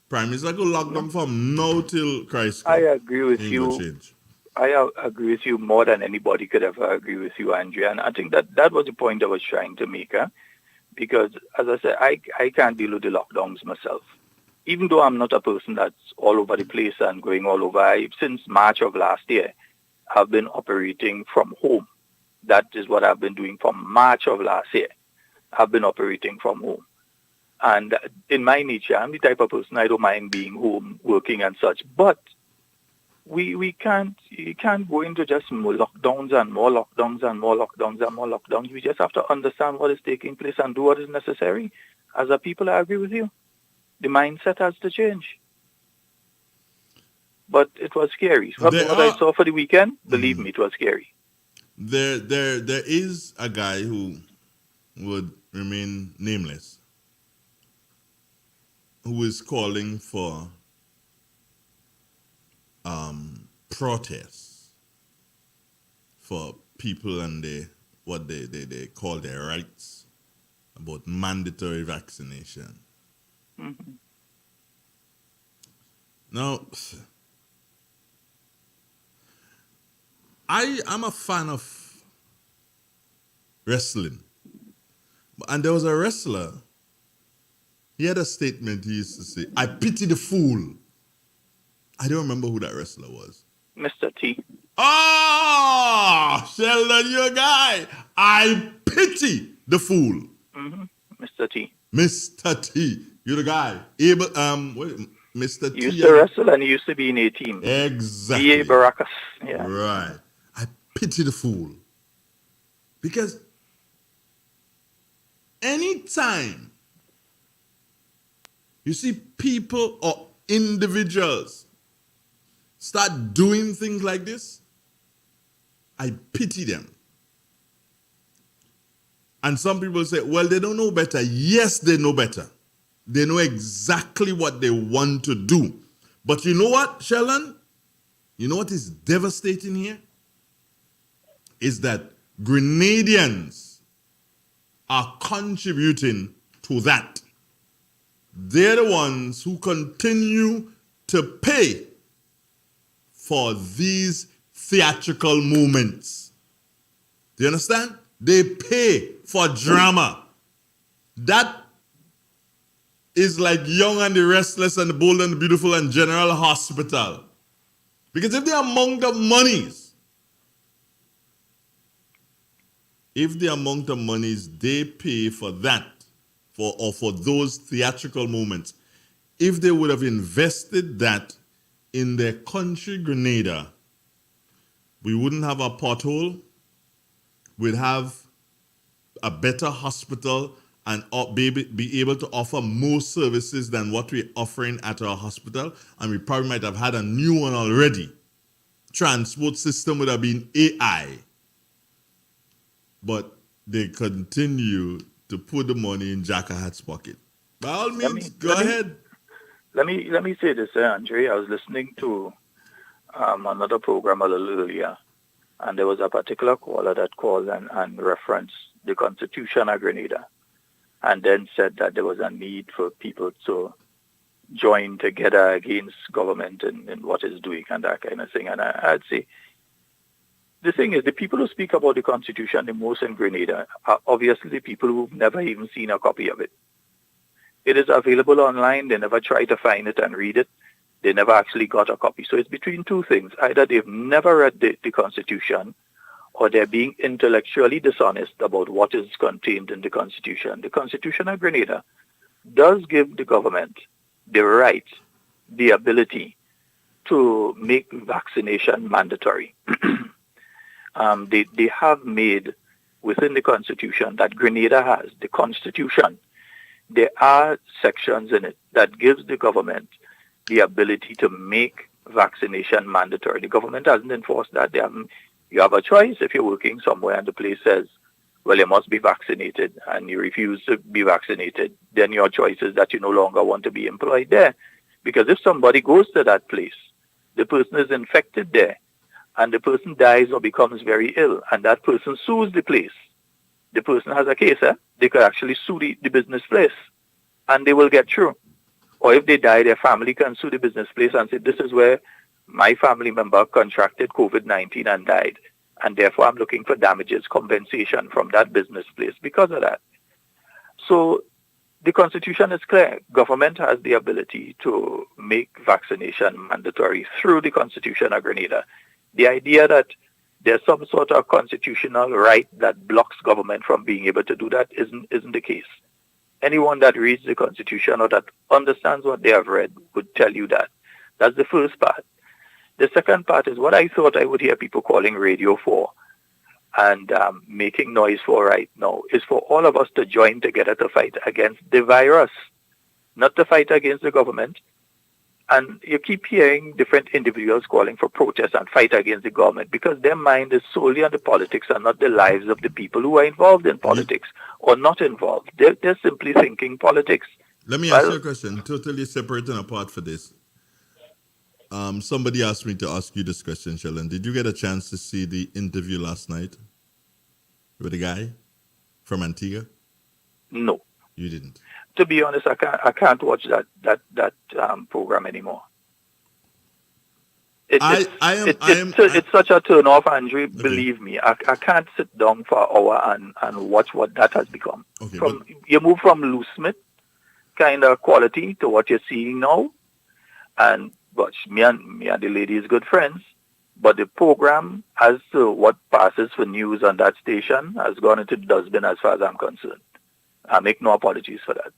Prime Minister go lock down from now till Christ comes. I agree with Ain't you. gonna change. I agree with you more than anybody could ever agree with you, Andrea. And I think that was the point I was trying to make. Because, as I said, I can't deal with the lockdowns myself. Even though I'm not a person that's all over the place and going all over, since March of last year, I've been operating from home. That is what I've been doing from March of last year. I've been operating from home. And in my nature, I'm the type of person, I don't mind being home, working and such. But you can't go into just more lockdowns and more lockdowns and more lockdowns and more lockdowns. We just have to understand what is taking place and do what is necessary. As a people, I agree with you. The mindset has to change. But it was scary. What I saw for the weekend, believe me, it was scary. There is a guy who would remain nameless, who is calling for protests for people and what they call their rights about mandatory vaccination. Mm-hmm. Now, I'm a fan of wrestling. And there was a wrestler, he had a statement he used to say, I pity the fool. I don't remember who that wrestler was. Mr. T. Oh, Sheldon, you're a guy. I pity the fool. Mm-hmm. Mr. T. Mr. T. You're the guy. Mr. T. He used to wrestle and he used to be in a team. Exactly. B.A. Baracus. Yeah. Right. I pity the fool. Because anytime you see people or individuals start doing things like this, I pity them. And some people say, well, they don't know better. Yes, they know better. They know exactly what they want to do. But you know what, Sheldon? You know what is devastating here? Is that Grenadians are contributing to that. They're the ones who continue to pay for these theatrical moments. Do you understand? They pay for drama. That is like Young and the Restless and the Bold and the Beautiful and General Hospital. Because if the amount of monies they pay for that, for those theatrical moments, if they would have invested that in their country, Grenada, we wouldn't have a pothole, we'd have a better hospital and be able to offer more services than what we're offering at our hospital. And we probably might have had a new one already. Transport system would have been AI. But they continue to put the money in Jacka Hat's pocket. By all means, go ahead. Let me say this, Andre. I was listening to another program a little earlier, and there was a particular caller that called and referenced the Constitution of Grenada, and then said that there was a need for people to join together against government and what it's doing and that kind of thing. And I'd say, the thing is, the people who speak about the Constitution the most in Grenada are obviously the people who've never even seen a copy of it. It is available online. They never try to find it and read it. They never actually got a copy. So it's between two things. Either they've never read the Constitution, or they're being intellectually dishonest about what is contained in the Constitution. The Constitution of Grenada does give the government the right, the ability to make vaccination mandatory. They have made within the Constitution that Grenada has, the Constitution, there are sections in it that gives the government the ability to make vaccination mandatory. The government hasn't enforced that. You have a choice if you're working somewhere and the place says, well, you must be vaccinated, and you refuse to be vaccinated, then your choice is that you no longer want to be employed there. Because if somebody goes to that place, the person is infected there, and the person dies or becomes very ill, and that person sues the place. The person has a case, they could actually sue the business place, and they will get through. Or if they die, their family can sue the business place and say, this is where my family member contracted COVID-19 and died, and therefore I'm looking for damages, compensation from that business place because of that. So the Constitution is clear. Government has the ability to make vaccination mandatory through the Constitution of Grenada. The idea that there's some sort of constitutional right that blocks government from being able to do that isn't the case. Anyone that reads the Constitution or that understands what they have read would tell you that. That's the first part. The second part is what I thought I would hear people calling radio for and making noise for right now is for all of us to join together to fight against the virus, not to fight against the government. And you keep hearing different individuals calling for protest and fight against the government because their mind is solely on the politics and not the lives of the people who are involved in politics or not involved. They're simply thinking politics. Let me ask you a question, totally separate and apart for this. Somebody asked me to ask you this question, Sheldon. Did you get a chance to see the interview last night with the guy from Antigua? No. You didn't? To be honest, I can't watch that program anymore. It's such a turn off, Andre. Okay. Believe me, I can't sit down for an hour and watch what that has become. Okay, you move from Lou Smith kind of quality to what you're seeing now, and but me and the lady is good friends. But the program, as to what passes for news on that station, has gone into the dustbin as far as I'm concerned. I make no apologies for that.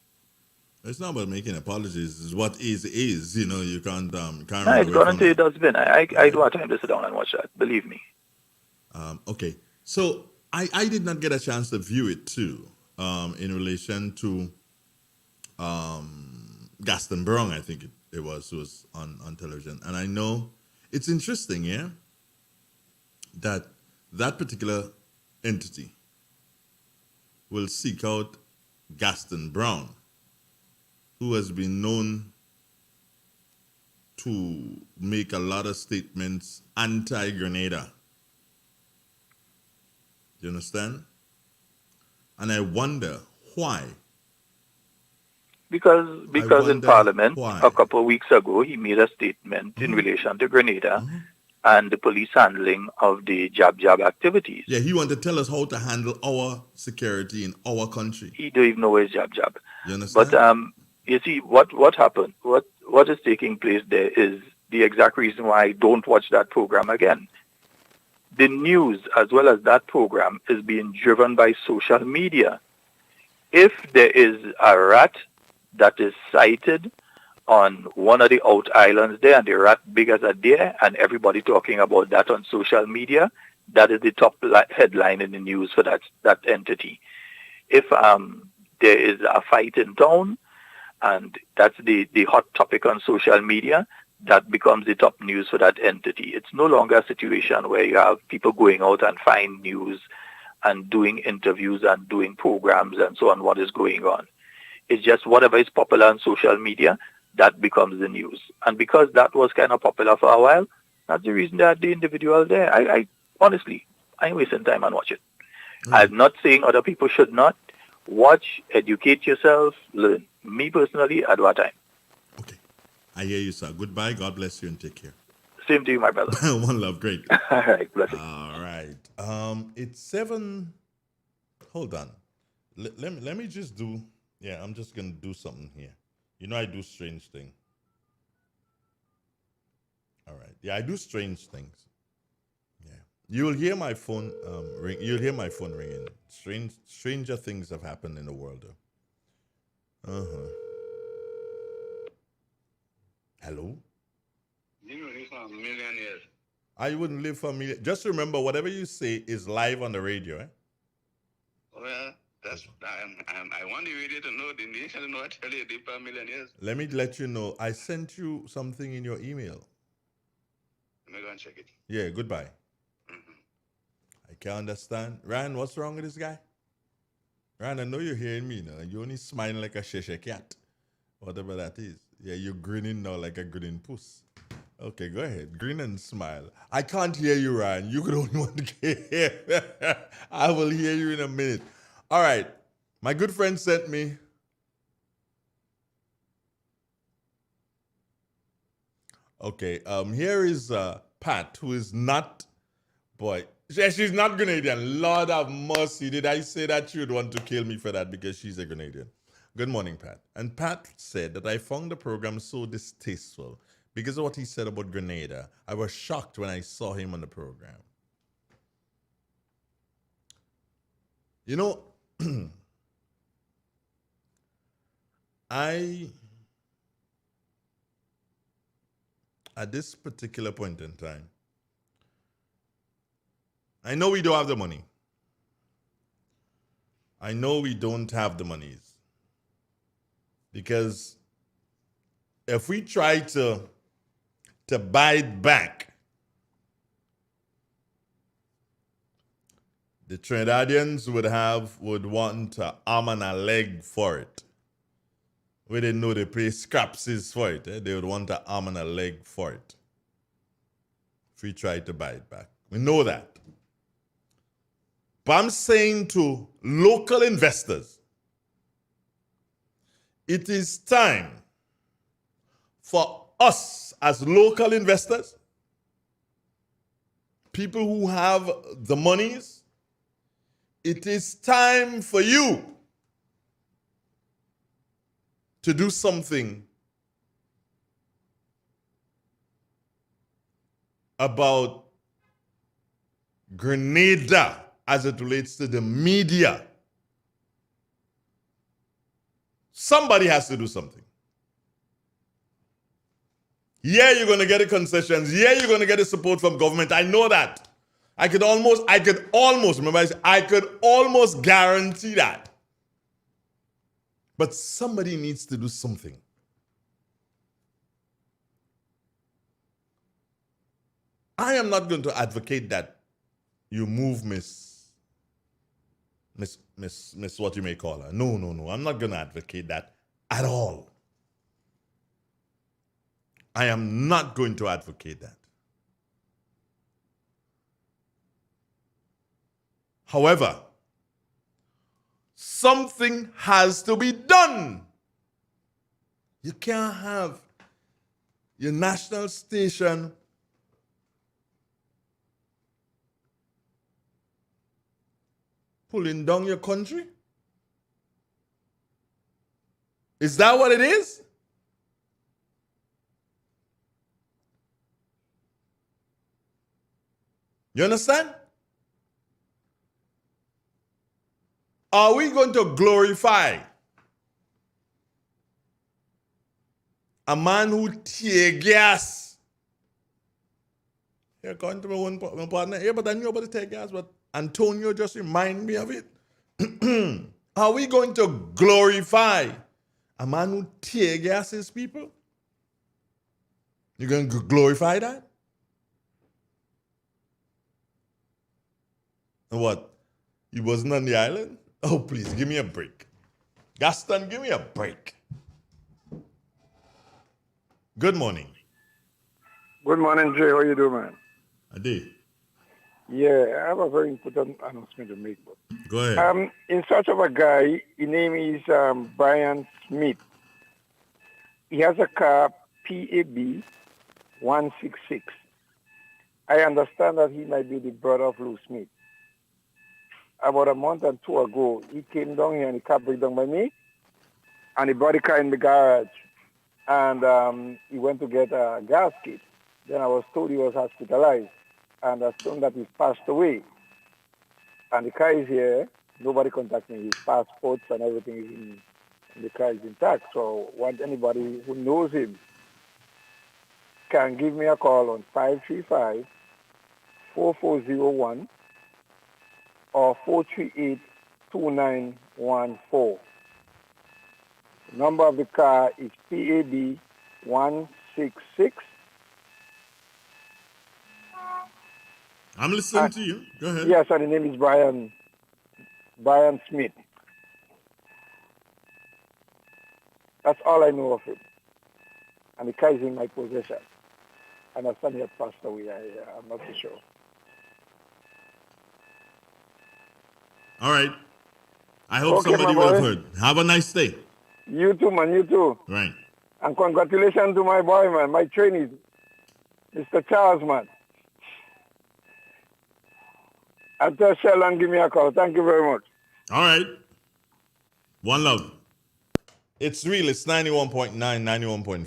It's not about making apologies. It's what is. You know, you can't. No, it's gone into the dustbin. I don't have time to sit down and watch that. Believe me. Okay. So I did not get a chance to view it too. In relation to Gaston Brown, I think it was on television. And I know it's interesting, yeah, that particular entity will seek out Gaston Brown, who has been known to make a lot of statements anti-Grenada. Do you understand? And I wonder why. Because in Parliament a couple of weeks ago, he made a statement in relation to Grenada and the police handling of the jab activities. Yeah, he wanted to tell us how to handle our security in our country. He don't even know where jab. You understand? But you see, what happened, what is taking place there is the exact reason why I don't watch that program again. The news, as well as that program, is being driven by social media. If there is a rat that is sighted on one of the out islands there, and the rat big as a deer, and everybody talking about that on social media, that is the top headline in the news for that entity. If there is a fight in town, and that's the hot topic on social media, that becomes the top news for that entity. It's no longer a situation where you have people going out and find news and doing interviews and doing programs and so on, what is going on. It's just whatever is popular on social media, that becomes the news. And because that was kind of popular for a while, that's the reason that the individual there. I honestly, I ain't wasting time and watch it. I'm not saying other people should not. Watch, educate yourself, learn. Me personally, I do a time. I hear you, sir. Goodbye. God bless you and take care. Same to you, my brother. One love. Great. All right. Blessings. All right. It's 7. Hold on. Let me just do. Yeah, I'm just going to do something here. You know I do strange things. All right. Yeah, I do strange things. Yeah. You'll hear my phone ring. You'll hear my phone ringing. Stranger things have happened in the world, though. Uh-huh. Hello? You will live for a million years. I wouldn't live for a million. Just remember, whatever you say is live on the radio, eh? Well, I want the radio to know, the nation to know I tell you live for a million years. Let me let you know. I sent you something in your email. Let me go and check it. Yeah, goodbye. I can't understand. Ryan, what's wrong with this guy? Ryan, I know you're hearing me now. You're only smiling like a sheshe cat. Whatever that is. Yeah, you're grinning now like a grinning puss. Okay, go ahead. Grin and smile. I can't hear you, Ryan. You could only want to hear. I will hear you in a minute. All right. My good friend sent me. Okay, here is Pat, who is not, boy, she's not Grenadian. Lord have mercy. Did I say that you would want to kill me for that because she's a Grenadian? Good morning, Pat. And Pat said that I found the program so distasteful because of what he said about Grenada. I was shocked when I saw him on the program. You know, at this particular point in time, I know we don't have the money. I know we don't have the monies. Because if we try to bite back, the Trinidadians would want an arm and a leg for it. We didn't know they pay scrapsies for it. They would want an arm and a leg for it. If we try to bite back. We know that. But I'm saying to local investors, it is time for us as local investors, people who have the monies, it is time for you to do something about Grenada as it relates to the media. Somebody has to do something. Yeah, you're going to get the concessions. Yeah, you're going to get the support from government. I know that. I could almost, remember I said, I could almost guarantee that. But somebody needs to do something. I am not going to advocate that you move Miss what you may call her. No. I'm not going to advocate that at all. I am not going to advocate that. However, something has to be done. You can't have your national station pulling down your country. Is that what it is? You understand? Are we going to glorify a man who tear gas Yeah, according to my partner, yeah, but I knew about the tear gas, but Antonio just remind me of it. Are we going to glorify a man who tear gases people? You're going to glorify that? And what? He wasn't on the island? Oh, please, give me a break. Gaston, give me a break. Good morning. Good morning, Jay. How you doing, man? I did. Yeah, I have a very important announcement to make. Go ahead. I'm in search of a guy. His name is Brian Smith. He has a car PAB 166. I understand that he might be the brother of Lou Smith. About a month or two ago, he came down here and the car broke down by me, and he brought the car in the garage, and he went to get a gas kit. Then I was told he was hospitalized, and I told him that he passed away. And the car is here. Nobody contacted me. His passports and everything is in the car is intact. So I want anybody who knows him can give me a call on 535-4401 or 438-2914. The number of the car is PAB 166. I'm listening to you. Go ahead. Yes, and the name is Brian Smith. That's all I know of him. And the car is in my possession. And I he had passed away. I'm not too sure. All right. I hope Okay, somebody my will have boy. heard. Have a nice day. You too, man. You too. Right. And congratulations to my boy, man. My trainee, Mr. Charles, man. I'll tell Sheldon, give me a call. Thank you very much. All right. One love. It's real. It's 91.9, 91.5,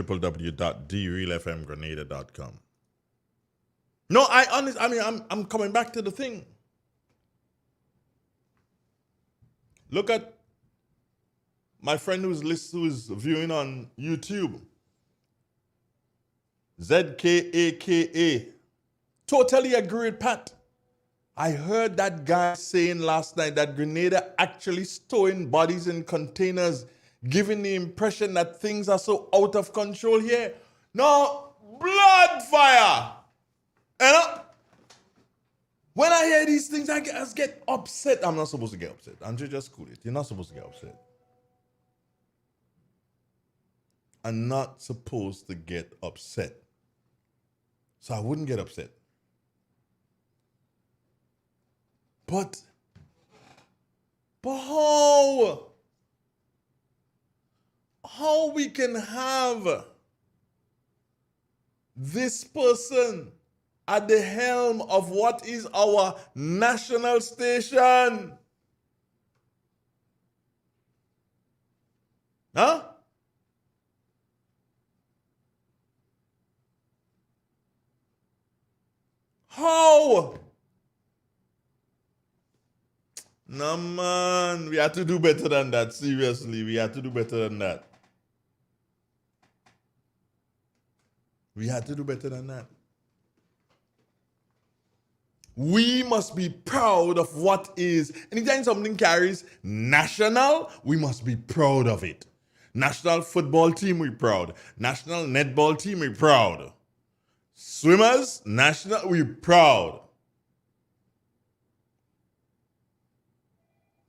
www.drealfmgrenada.com. No, I'm coming back to the thing. Look at my friend who's viewing on YouTube. ZKAKA. Totally agree with Pat. I heard that guy saying last night that Grenada actually storing bodies in containers, giving the impression that things are so out of control here. No, blood fire. And when I hear these things, I get upset. I'm not supposed to get upset. Andrew, just cool it. You're not supposed to get upset. I'm not supposed to get upset. So I wouldn't get upset. But how we can have this person at the helm of what is our national station? Huh? How? No, man. We have to do better than that. Seriously, we have to do better than that. We have to do better than that. We must be proud of what is. Anytime something carries national, we must be proud of it. National football team, we're proud. National netball team, we're proud. Swimmers, national, we're proud.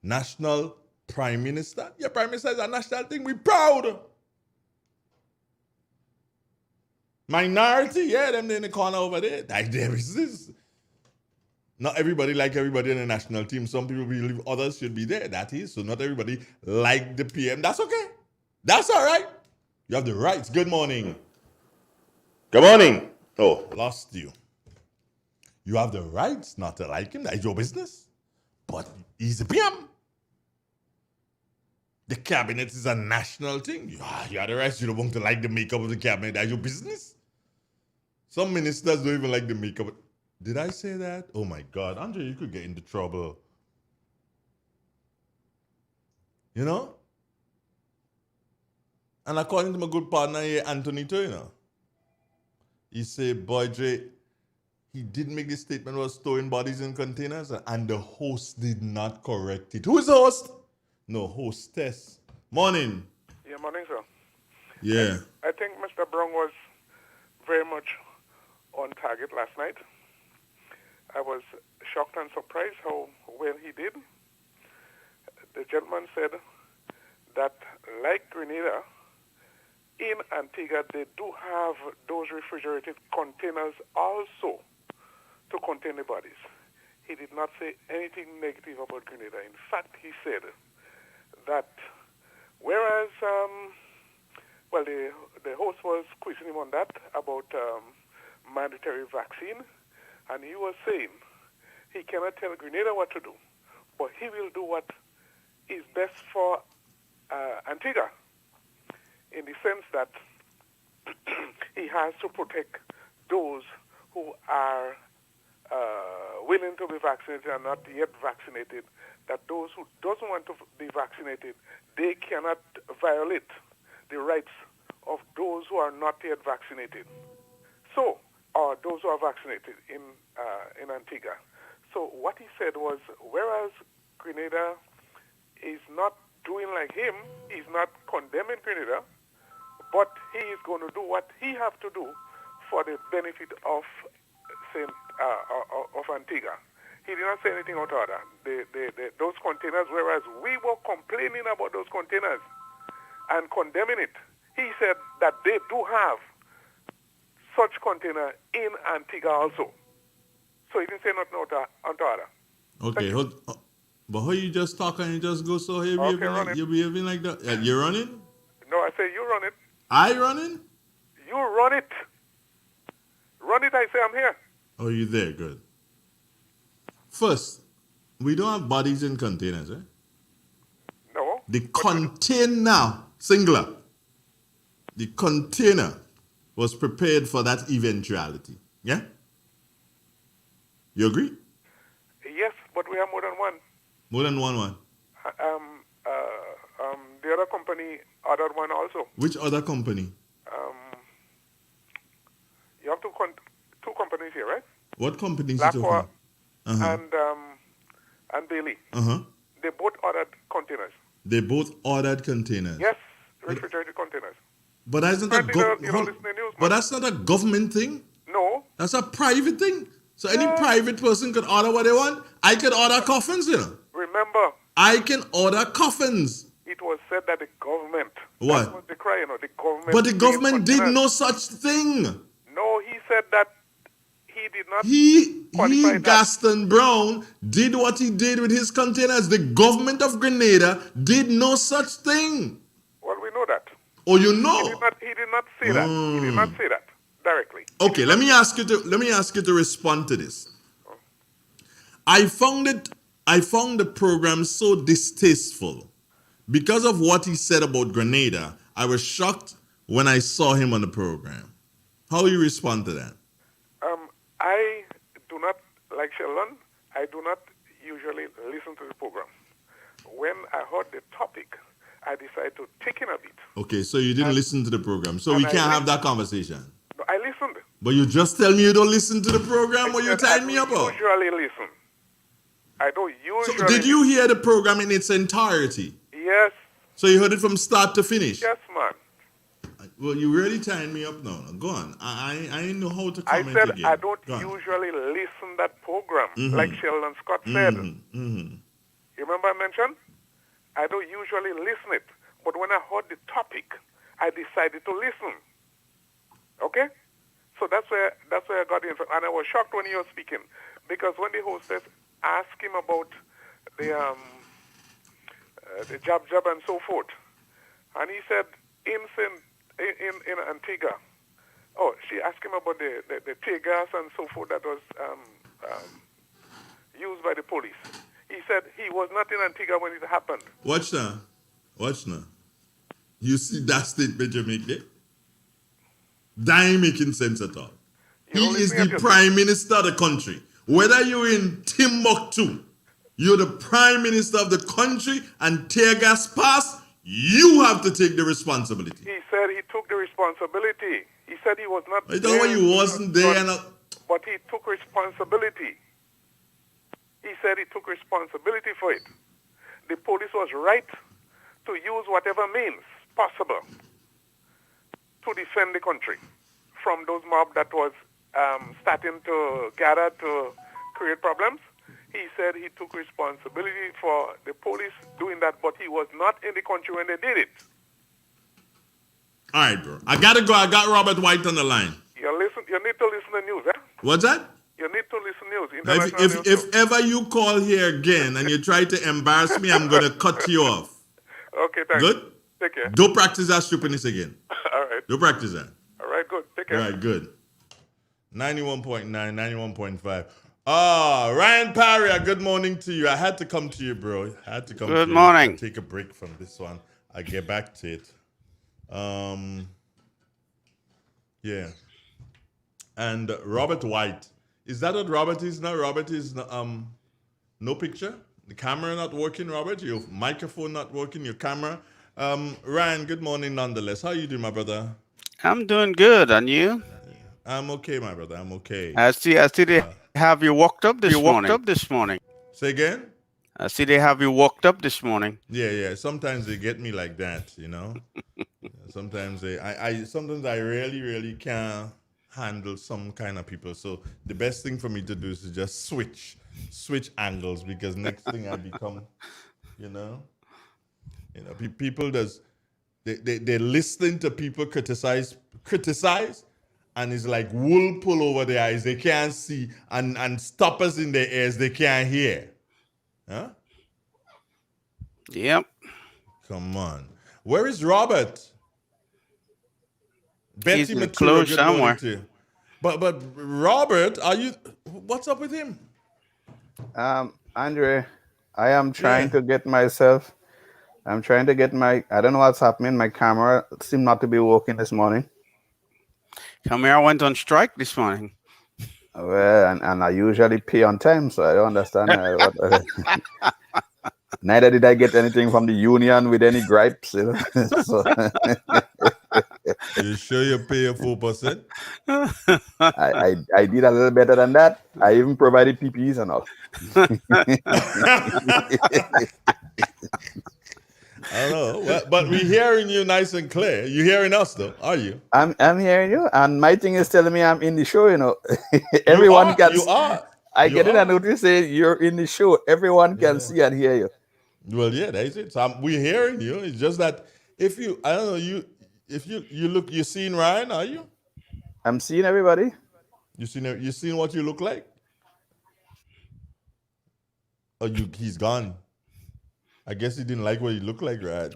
National Prime Minister. Your Prime Minister is a national thing. We're proud. Minority, yeah, them in the corner over there. Like there is this. Not everybody like everybody in the national team. Some people believe others should be there. That is. So not everybody like the PM. That's okay. That's all right. You have the rights. Good morning. Good morning. Oh, lost you. You have the rights not to like him. That's your business. But he's the PM. The cabinet is a national thing. You have the rights. You don't want to like the makeup of the cabinet. That's your business. Some ministers don't even like the makeup. Did I say that? Oh my God. Andre, you could get into trouble. You know? And according to my good partner here, Anthony Turner, he said, boy, Dre, he did make the statement was storing bodies in containers, and the host did not correct it. Who is the host? No, hostess. Morning. Yeah, morning, sir. Yeah. I think Mr. Brown was very much on target last night. I was shocked and surprised how well he did. The gentleman said that, like Grenada, in Antigua, they do have those refrigerated containers also to contain the bodies. He did not say anything negative about Grenada. In fact, he said that whereas, the host was quizzing him on that about mandatory vaccine, and he was saying he cannot tell Grenada what to do, but he will do what is best for Antigua, in the sense that he has to protect those who are willing to be vaccinated and not yet vaccinated, that those who doesn't want to be vaccinated, they cannot violate the rights of those who are not yet vaccinated. So, or those who are vaccinated in Antigua. So what he said was, whereas Grenada is not doing like him, he's not condemning Grenada, but he is going to do what he have to do for the benefit of of Antigua. He did not say anything out of order. Those containers, whereas we were complaining about those containers and condemning it, he said that they do have such container in Antigua also. So he didn't say nothing out of order. Okay, but how you just talk and you just go so heavy? Okay, you're behaving like that. You're running? No, I say you run it. I running? You run it. Run it, I say I'm here. Oh, you there? Good. First, we don't have bodies in containers, eh? No. The container, singular. The container was prepared for that eventuality. Yeah? You agree? Yes, but we have more than one. More than one? The other company ordered one also. Which other company? You have two companies here, right? What companies Blackwa you talking about? and Bailey. Uh-huh. They both ordered containers. They both ordered containers. Yes, refrigerated containers. But that's not but that's not a government thing. No. That's a private thing. So any private person could order what they want. I could order coffins, you know. Remember. I can order coffins. It was said that the government. What? That was the cry, you know, the government. But the government did no such thing. No, he said that he did not. He Gaston Brown, did what he did with his containers. The government of Grenada did no such thing. Well, we know that. Oh, you know? He did not say that. He did not say that directly. Okay, let me ask you to respond to this. I found the program so distasteful because of what he said about Grenada. I was shocked when I saw him on the program. How do you respond to that? I do not, like Sheldon, I do not usually listen to the program. When I heard the topic, I decided to take in a bit. Okay, so you didn't listen to the program. So we can't have that conversation. No, I listened. But you just tell me you don't listen to the program, or you tied me up? I usually listen. I don't usually. So did you hear the program in its entirety? Yes. So you heard it from start to finish? Yes, man. Well, you really tying me up now. Go on. I know how to comment I said again. I don't usually listen that program, like Sheldon Scott said. You remember I mentioned? I don't usually listen it. But when I heard the topic, I decided to listen. Okay? So that's where I got the info. And I was shocked when you were speaking. Because when the hostess asked him about the jab and so forth, and he said in Antigua, she asked him about the tear gas and so forth that was used by the police. He said he was not in Antigua when it happened. Watch now. You see that statement you make there? That ain't making sense at all. He is the prime minister of the country. Whether you're in Timbuktu, you're the prime minister of the country, and tear gas pass, you have to take the responsibility. He said he took the responsibility. He said he was not I thought when you wasn't there. but he took responsibility. He said he took responsibility for it. The police was right to use whatever means possible to defend the country from those mobs that was starting to gather to create problems. He said he took responsibility for the police doing that, but he was not in the country when they did it. All right, bro. I gotta go. I got Robert White on the line. You need to listen to news, eh? What's that? You need to listen to news. Now, International news. if ever you call here again and you try to embarrass me, I'm gonna cut you off. Okay, thanks. Good? Take care. Don't practice that stupidness again. All right. Don't practice that. All right, good. Take care. All right, good. 91.9, 91.5. Ryan Parrier, good morning to you. I had to come to you, bro. I had to come to you. Good morning. I'll take a break from this one. I'll get back to it. Yeah. And Robert White. Is that what Robert is now? Robert is no picture? The camera not working, Robert? Your microphone not working, your camera? Ryan, good morning nonetheless. How you doing, my brother? I'm doing good, and you? I'm okay, my brother. I'm okay. I see they have you walked up this morning. Say again? I see they have you walked up this morning. Yeah. Sometimes they get me like that, you know. Sometimes sometimes I really can't handle some kind of people. So the best thing for me to do is to just switch angles, because next thing I become, people they're listening to people criticize, and it's like wool pull over their eyes. They can't see, and stoppers in their ears. They can't hear. Huh? Yep. Come on. Where is Robert? He's Betty in the Matura, clothes good morning somewhere. to you. But Robert, what's up with him? Andre, I am trying to get myself. I'm trying to get I don't know what's happening. My camera seemed not to be working this morning. Camera went on strike this morning. Well, and I usually pay on time, so I don't understand. Neither did I get anything from the union with any gripes. So. You sure you pay your 4%? I did a little better than that. I even provided PPEs and all. I don't know, but we're hearing you nice and clear. You hearing us though? Are you? I'm hearing you, and my thing is telling me I'm in the show. Everyone can. You are. I get it a notice saying you're in the show. Everyone can see and hear you. Well, yeah, that's it. So we're hearing you. It's just that if you look, you seen Ryan? Are you? I'm seeing everybody. You seen what you look like? Oh, he's gone. I guess he didn't like what he looked like, right?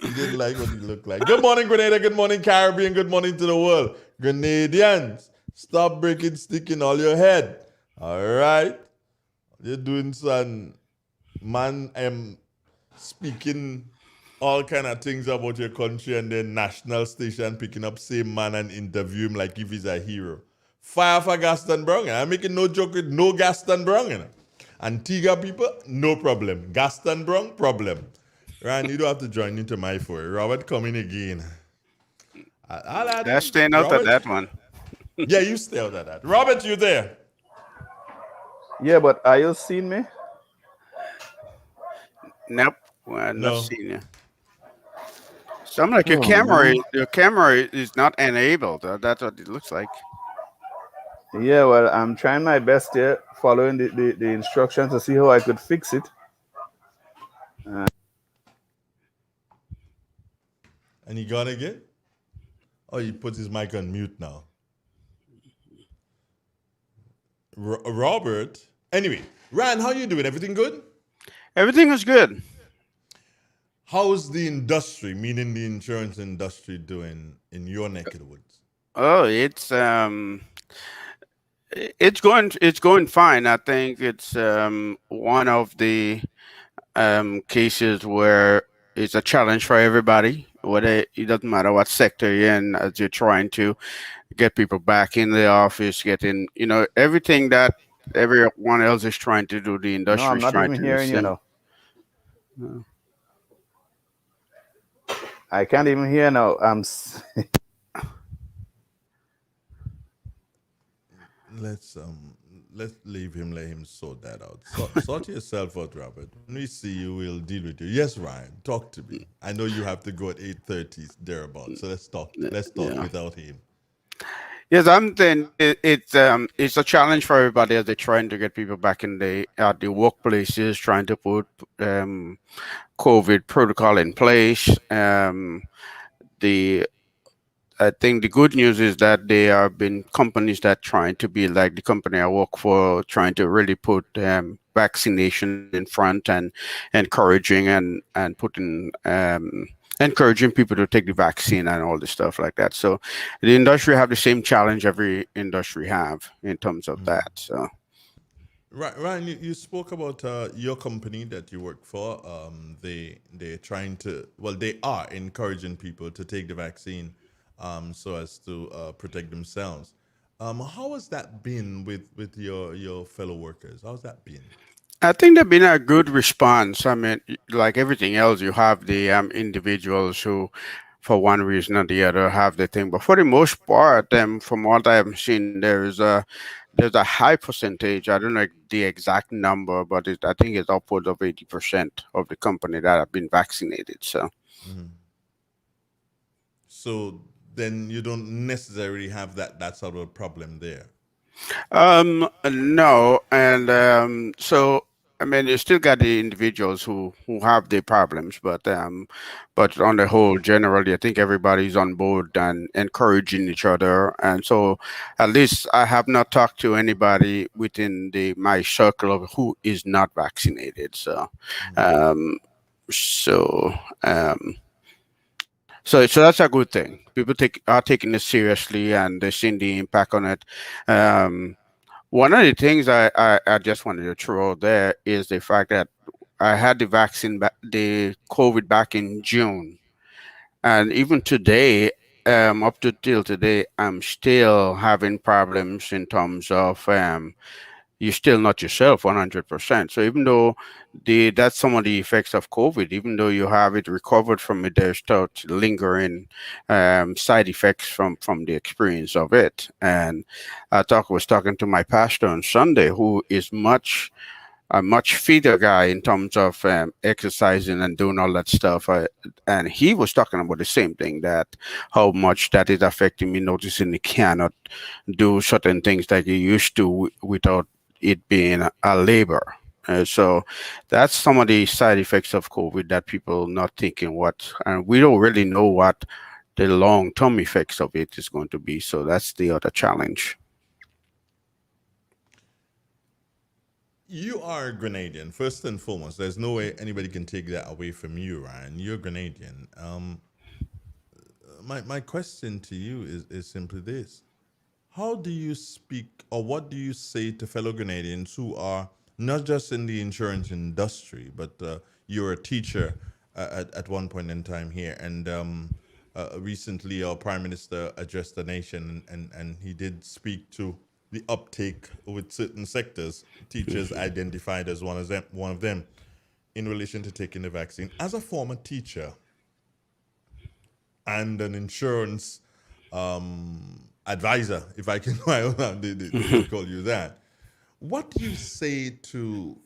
He didn't like what he looked like. Good morning, Grenada. Good morning, Caribbean. Good morning to the world. Grenadians, stop breaking stick in all your head. All right? You're doing some man speaking all kind of things about your country, and then national station picking up same man and interview him like if he's a hero. Fire for Gaston Brown. I'm making no joke with no Gaston Brown. Antigua people, no problem. Gaston Brown, problem. Ryan, you don't have to join into my foray. Robert coming again. That's staying out of that one. Yeah, you stay out of that. Robert, you there? Yeah, but are you seeing me? Nope. Well, I'm No. not seeing you. Sound like your camera is not enabled. That's what it looks like. Yeah, well, I'm trying my best here, following the instructions to see how I could fix it. And he gone again? Oh, he put his mic on mute now. Robert. Anyway, Ryan, how you doing? Everything good? Everything is good. How's the industry, meaning the insurance industry, doing in your neck of the woods? Oh, it's going fine. I think it's one of the cases where it's a challenge for everybody. It doesn't matter what sector you're in, as you're trying to get people back in the office, getting everything that everyone else is trying to do. The industry I'm is not trying even to hearing you do. now. I can't even hear now. let's let's leave him. Let him sort that out. Sort yourself out, Robert. When we see you, we'll deal with you. Yes, Ryan, talk to me. I know you have to go at 8:30 thereabouts. So let's talk. Let's talk Yeah. without him. Yes, I'm saying it's a challenge for everybody as they're trying to get people back in the at the workplaces, trying to put um, COVID protocol in place. The I think the good news is that there have been companies that trying to be like the company I work for, trying to really put vaccination in front and encouraging and putting encouraging people to take the vaccine and all the stuff like that. So the industry have the same challenge every industry have in terms of that. So. Right, Ryan, you spoke about your company that you work for. They're trying to, well, they are encouraging people to take the vaccine, so as to protect themselves. How has that been with your fellow workers? How's that been? I think there's been a good response. I mean, like everything else, you have the individuals who, for one reason or the other, have the thing. But for the most part, from what I've seen, there's a high percentage. I don't know the exact number, but I think it's upwards of 80% of the company that have been vaccinated. So. Mhm. So then you don't necessarily have that sort of a problem there. No, and so I mean, you still got the individuals who have their problems, but on the whole, generally, I think everybody's on board and encouraging each other, and so at least I have not talked to anybody within the my circle of who is not vaccinated. So, um, so um, so that's a good thing. People are taking this seriously, and they're seeing the impact on it. Um, One of the things I just wanted to throw out there is the fact that I had the vaccine, the COVID back in June. And even today, up to till today, I'm still having problems in terms of you're still not yourself 100%. So even though that's some of the effects of COVID, even though you have it recovered from it, there's still lingering side effects from the experience of it. And was talking to my pastor on Sunday, who is a much fitter guy in terms of exercising and doing all that stuff. And he was talking about the same thing, that how much that is affecting me, noticing he cannot do certain things that he used to without it being a labor. So that's some of the side effects of COVID that people not thinking what, and we don't really know what the long-term effects of it is going to be. So that's the other challenge. You are a Grenadian, first and foremost. There's no way anybody can take that away from you, Ryan. You're Grenadian. My question to you is simply this. How do you speak, or what do you say to fellow Grenadians who are not just in the insurance industry, but you're a teacher at one point in time here, and recently our Prime Minister addressed the nation, and he did speak to the uptake with certain sectors, teachers identified as one of them, in relation to taking the vaccine. As a former teacher and an insurance advisor, if I can, they call you that. What do you say to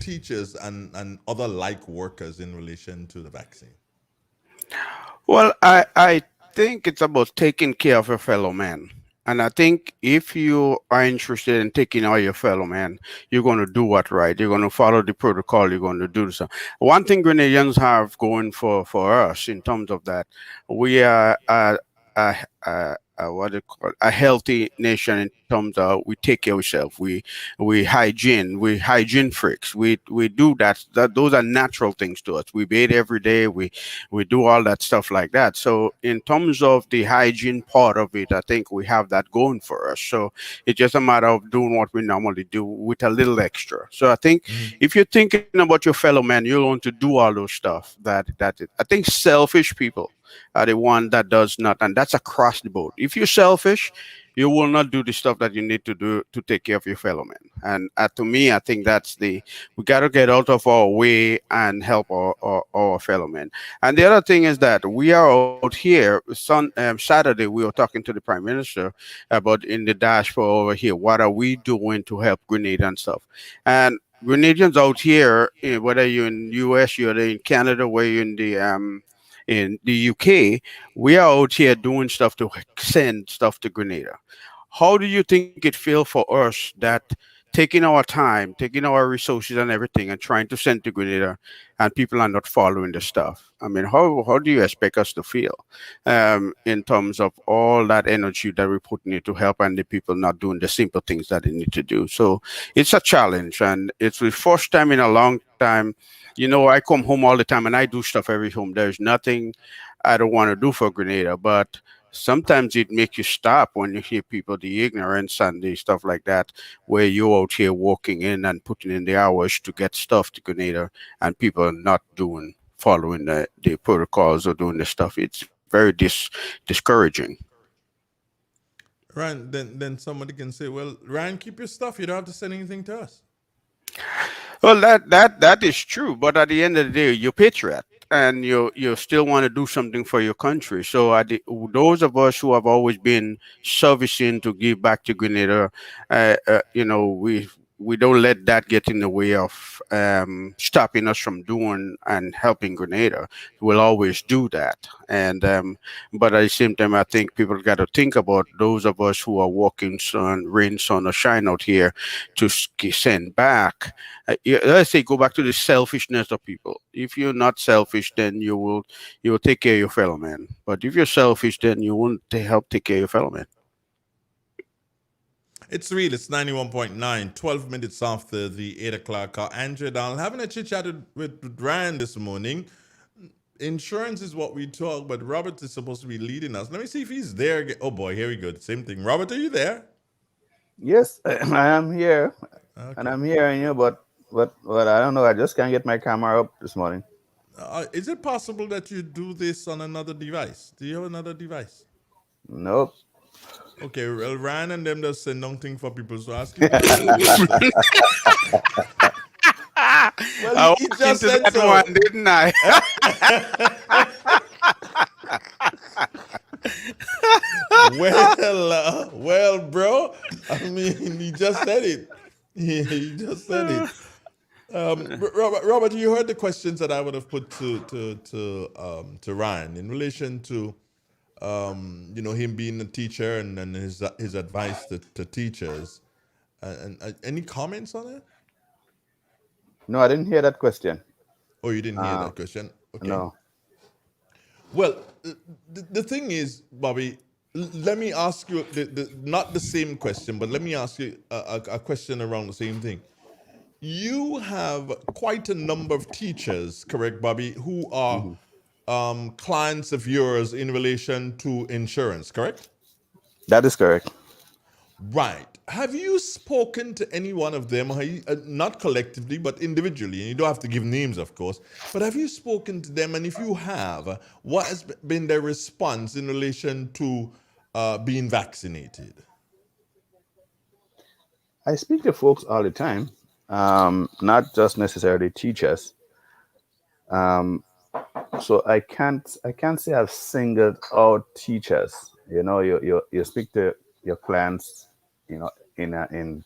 teachers and other like workers in relation to the vaccine? Well, I think it's about taking care of your fellow man. And I think if you are interested in taking care of your fellow man, you're going to do what right. You're going to follow the protocol. You're going to do so. One thing Grenadians have going for us in terms of that, we are what do you call it? A healthy nation in terms of we take care of ourselves. We hygiene freaks. We do that. Those are natural things to us. We bathe every day. We do all that stuff like that. So in terms of the hygiene part of it, I think we have that going for us. So it's just a matter of doing what we normally do with a little extra. So I think if you're thinking about your fellow man, you're going to do all those stuff. I think selfish people are the one that does not, and that's across the board. If you're selfish, you will not do the stuff that you need to do to take care of your fellow man. And to me, I think that's we got to get out of our way and help our fellow men. And the other thing is that we are out here. Saturday, we were talking to the prime minister about in the dashboard over here. What are we doing to help Grenada and stuff? And Grenadians out here, whether you're in US, you're in Canada, where you're in the UK, we are out here doing stuff to send stuff to Grenada. How do you think it feels for us that taking our time, taking our resources and everything, and trying to send to Grenada, and people are not following the stuff? I mean, how do you expect us to feel in terms of all that energy that we're putting into help and the people not doing the simple things that they need to do? So it's a challenge, and it's the first time in a long time. I come home all the time and I do stuff every home. There's nothing I don't want to do for Grenada, but sometimes it makes you stop when you hear people the ignorance and the stuff like that, where you're out here walking in and putting in the hours to get stuff to Grenada, and people are not doing following the protocols or doing the stuff. It's very discouraging. Ryan, then somebody can say, well, Ryan, keep your stuff. You don't have to send anything to us. Well, that is true, but at the end of the day, you're patriot, and you still want to do something for your country. So, those of us who have always been servicing to give back to Grenada, we don't let that get in the way of stopping us from doing and helping Grenada. We'll always do that, and but at the same time, I think people got to think about those of us who are walking sun, rain, sun, or shine out here to send back. Let's say go back to the selfishness of people. If you're not selfish, then you will take care of your fellow man. But if you're selfish, then you won't help take care of your fellow man. It's real. It's 91.9, 12 minutes after the 8 o'clock hour. Andrea Donald having a chit chat with Ryan this morning. Insurance is what we talk, but Robert is supposed to be leading us. Let me see if he's there. Oh boy, here we go. Same thing. Robert, are you there? Yes, I am here, and I'm hearing you, but I don't know. I just can't get my camera up this morning. Is it possible that you do this on another device? Do you have another device? Nope. Okay, well, Ryan and them just send nothing for people, so ask him. Well, he just said that so. one, didn't I? Well, bro. I mean, he just said it. He just said it. Robert, you heard the questions that I would have put to Ryan in relation to him being a teacher and his advice to teachers. And any comments on it? No, I didn't hear that question. Oh, you didn't hear that question? Okay. No. Well, the thing is, Bobby, let me ask you not the same question, but let me ask you a question around the same thing. You have quite a number of teachers, correct, Bobby, who are clients of yours in relation to insurance, correct? That is correct. Right. Have you spoken to any one of them, not collectively, but individually? And you don't have to give names, of course. But have you spoken to them? And if you have, what has been their response in relation to being vaccinated? I speak to folks all the time, not just necessarily teachers. So I can't say I've singled out teachers. You speak to your clients, in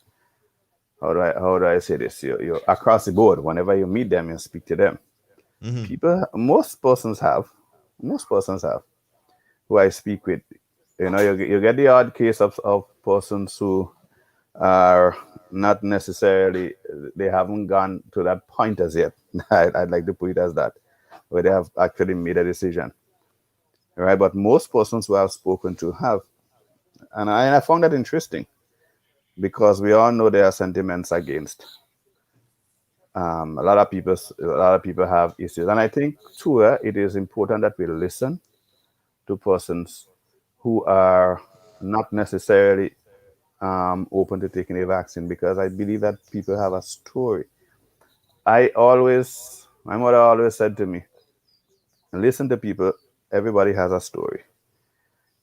how do I say this? You're across the board. Whenever you meet them, you speak to them. Most persons have who I speak with. You get the odd case of persons who are not necessarily, they haven't gone to that point as yet. I'd like to put it as that, where they have actually made a decision, right? But most persons who I've spoken to have, and I found that interesting, because we all know there are sentiments against. A lot of people have issues, and I think too, it is important that we listen to persons who are not necessarily open to taking a vaccine, because I believe that people have a story. My mother always said to me, listen to people, everybody has a story,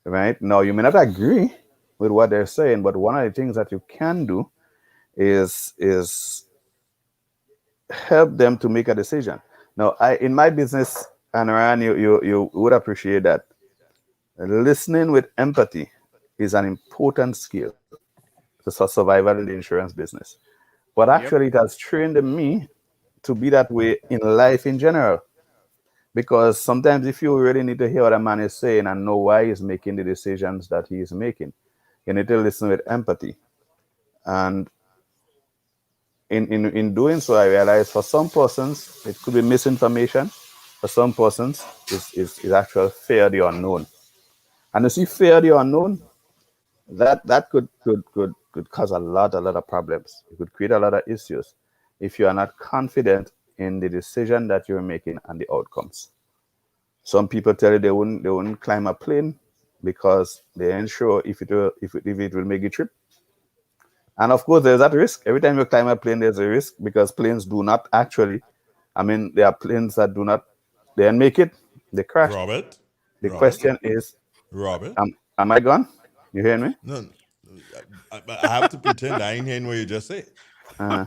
right? Now, you may not agree, with what they're saying. But one of the things that you can do is help them to make a decision. Now, in my business, and Ryan, you would appreciate that listening with empathy is an important skill for survival in the insurance business. But Yep. actually, it has trained me to be that way in life in general. Because sometimes, if you really need to hear what a man is saying and know why he's making the decisions that he is making, you need to listen with empathy. And in doing so, I realized for some persons, it could be misinformation. For some persons, is actual fear the unknown. And you see, fear the unknown, that could cause a lot of problems. It could create a lot of issues if you are not confident in the decision that you're making and the outcomes. Some people tell you they wouldn't climb a plane because they ain't sure if it will make the trip. And of course, there's that risk. Every time you climb a plane, there's a risk because planes do not actually. I mean, there are planes that do not. They don't make it. They crash. Robert, The Robert, question is, Robert. am I gone? You hearing me? No, I have to pretend I ain't hearing what you just said. Uh,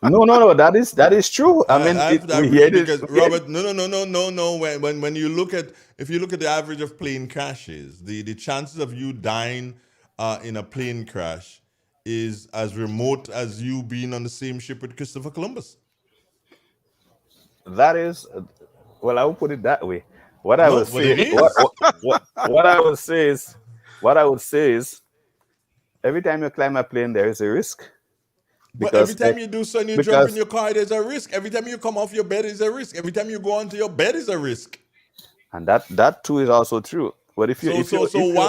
no. That is true. I mean, I have to we agree hear it. because Robert, no. When you look at if you look at the average of plane crashes, the chances of you dying in a plane crash is as remote as you being on the same ship with Christopher Columbus. That is, well, I will put it that way. What I No, would but say, it is. what I would say is, every time you climb a plane, there is a risk But every because time you do so and you jump in because your car, there's a risk. Every time you come off your bed, is a risk. Every time you go onto your bed, is a risk. and that too is also true. But if you So if so you so if you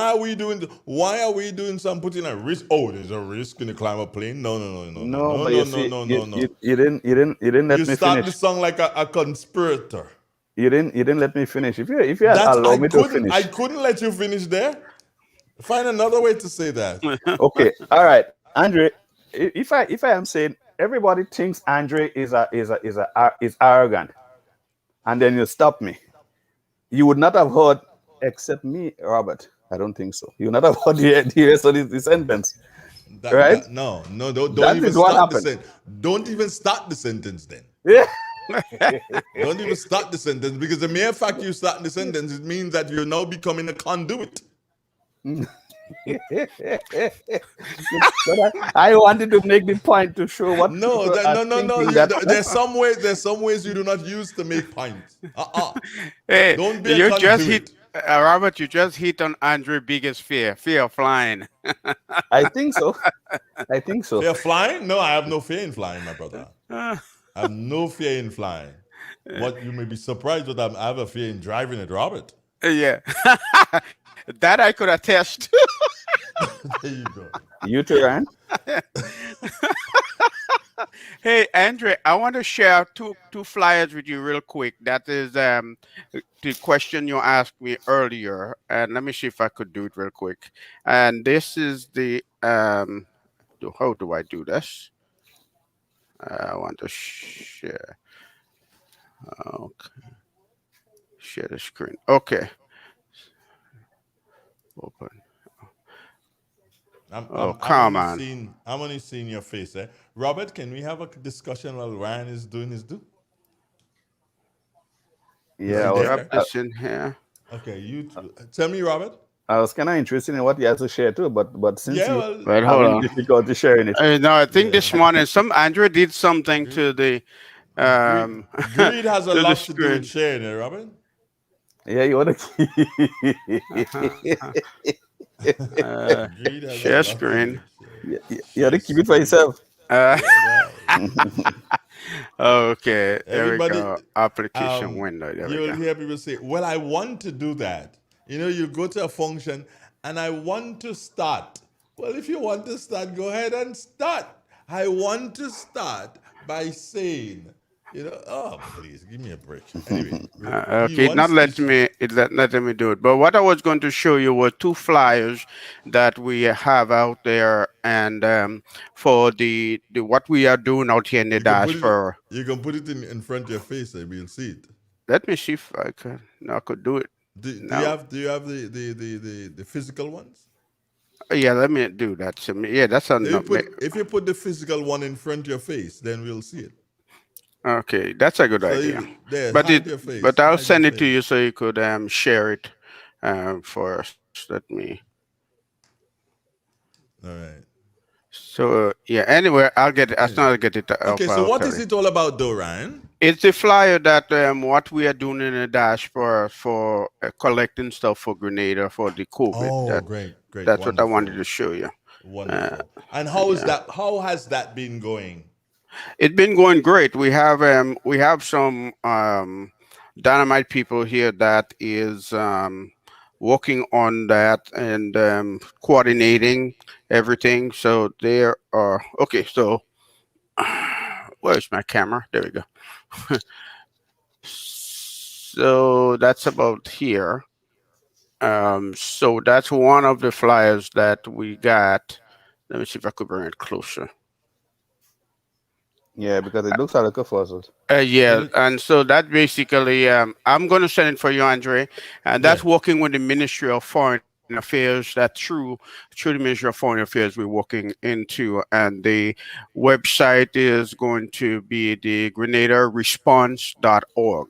why are we doing some putting a risk? Oh, there's a risk in the climb a plane. no, No but no you no see, no you, no you, no. you didn't You let me start the finish. song like a conspirator. You didn't let me finish. If you had That's allowed me to I finish, couldn't let you finish there. Find another way to say that. okay, all right, Andre. If I am saying everybody thinks Andre is arrogant, and then you stop me, you would not have heard except me, Robert. I don't think so. You would not have heard the rest of the sentence, right? No, don't That even is what start the happened. sentence. Don't even start the sentence then. Yeah. Don't even start the sentence because the mere fact you start the sentence, it means that you're now becoming a conduit. But I wanted to make the point to show what No, people are no. thinking that. There's some ways you do not use to make points. Hey, Don't be a you just conduit. hit Robert. You just hit on Andrew's biggest fear of flying. I think so. I think so. Fear of flying? No, I have no fear in flying, my brother. I have no fear in flying. What you may be surprised with, I have a fear in driving it, Robert. Yeah, that I could attest. There you go. You too, Ryan. Hey, Andre, I want to share two flyers with you real quick. That is the question you asked me earlier, and let me see if I could do it real quick. And this is the how do I do this? I want to share. Okay, share the screen. Okay, open. I'm Come only on. seeing your face, eh? Robert, can we have a discussion while Ryan is doing his do? Is Yeah, he Drop there? this in here. Okay, tell me, Robert. I was kind of interested in what he has to share too, but since Yeah, he well, Wait, hold having on. difficulty sharing it, No, I think this morning some Andrew did something to the greed has a to the lot to do with screen. sharing, eh, Robert? yeah, you want to. Greed has a Share lot to do screen. with sharing. You want to Share keep it for screen. yourself. Yeah, Okay, there we everybody, go. Application window. There we you'll go. hear people say, well, I want to do that. You know, you go to a function and I want to start. Well, if you want to start, go ahead and start. I want to start by saying, oh, please, give me a break. Anyway, he Okay, not wants to. letting me letting me do it. But what I was going to show you were two flyers that we have out there, and for the what we are doing out here in the diaspora. You can put it in front of your face and we'll see it. Let me see if I can. No, I could do it. Do you No. have the physical ones? Yeah, let me do that. Yeah, that's a no, If you put the physical one in front of your face, then we'll see it. okay. That's a good So idea. you there, But hide your face, I'll hide your send it to face. you so you could share it for us. Let me. All right. So yeah. Anyway, I'll get it as soon as I get it up. Okay, so I'll what tell is you. it all about, though, Ryan? It's a flyer that what we are doing in the dash for collecting stuff for Grenada for the COVID. Oh, great, great, That's what I wanted wonderful, to show you. Uh, wonderful. And how is yeah. that? How has that been going? It's been going great. We have some dynamite people here that is working on that and coordinating everything. So there are okay. So where's my camera? There we go. So that's about here. So that's one of the flyers that we got. Let me see if I could bring it closer. Yeah, because it looks like a fossil. It Yeah, look, and so that basically, I'm going to send it for you, Andre, and yeah. that's working with the Ministry of Foreign Affairs. That through the Ministry of Foreign Affairs we're working into, and the website is going to be the GrenadaResponse.org.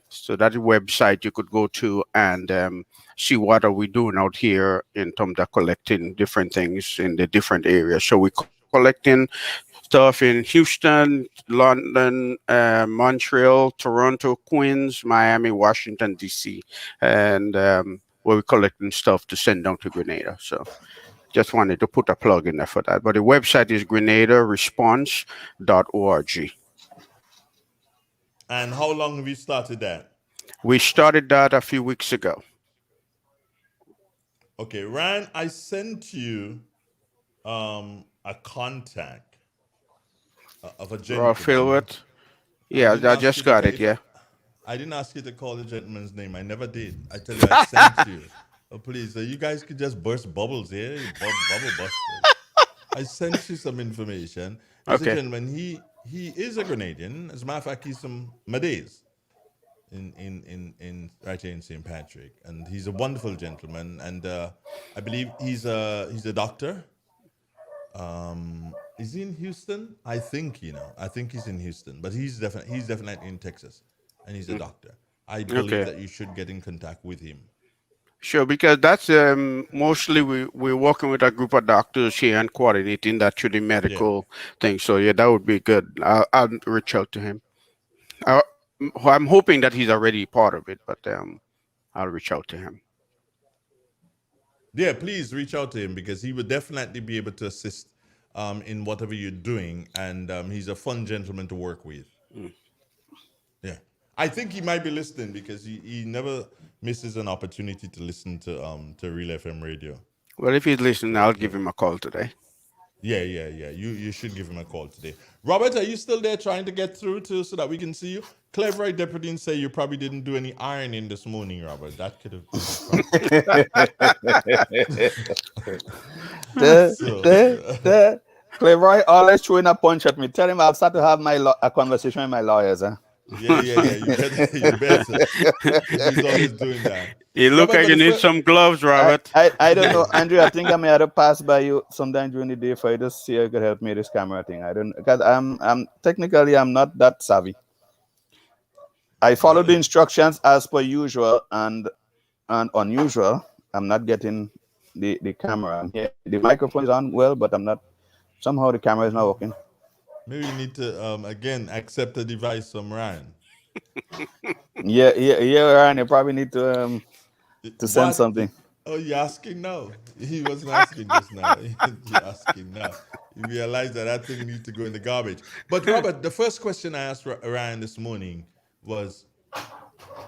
So that website you could go to and see what are we doing out here in terms of collecting different things in the different areas. So we're collecting stuff in Houston, London, Montreal, Toronto, Queens, Miami, Washington D.C., and where we're collecting stuff to send down to Grenada. So just wanted to put a plug in there for that. But the website is GrenadaResponse.org. And how long have you started that? We started that a few weeks ago. Okay, Ryan, I sent you a contact of a Raw gentleman. Philwood. I Yeah, didn't I ask just you to got call it. if Yeah. I didn't ask you to call the gentleman's name. I never did. I tell you, I sent you. Oh, please, you guys could just burst bubbles here, you bubble busters. I sent you some information. It's a Okay. gentleman. He is a Grenadian. As a matter of fact, he's from Madays in right here in St. Patrick, and he's a wonderful gentleman. And I believe he's a doctor. Is he in Houston? I think I think he's in Houston, but he's definitely in Texas, and he's a doctor. I believe Okay. that you should get in contact with him. Sure, because that's mostly we're working with a group of doctors here and coordinating that through the Yeah. medical thing. So yeah, that would be good. I'll reach out to him. I, I'm hoping that he's already part of it, but I'll reach out to him. Yeah, please reach out to him because he would definitely be able to assist in whatever you're doing, and he's a fun gentleman to work with. Mm. Yeah, I think he might be listening because he never misses an opportunity to listen to Real FM radio. Well, if he's listening, So I'll yeah, give him a call today. yeah. You should give him a call today. Robert, are you still there trying to get through to so that we can see you? Clever Eye Deputy say you probably didn't do any ironing this morning, Robert. That could have been a problem. So Clever always throwing a punch at me. Tell him I'll start to have a conversation with my lawyers. Huh? yeah. You better, you better, because he's always doing that. You look Robert, like but you the need first, some gloves, Robert. I don't know, Andrew. I think I may have to pass by you sometime during the day for you to see if you could help me with this camera thing. I don't because I'm technically I'm not that savvy. I follow the instructions as per usual and unusual. I'm not getting the camera. I'm here. The microphone is on well, but I'm not. Somehow the camera is not working. maybe you need to again accept a device from Ryan. Yeah, Ryan. You probably need to send What? something. Oh, you're asking now. He wasn't asking just now. You're asking now. You realize that thing needs to go in the garbage. But Robert, the first question I asked Ryan this morning was,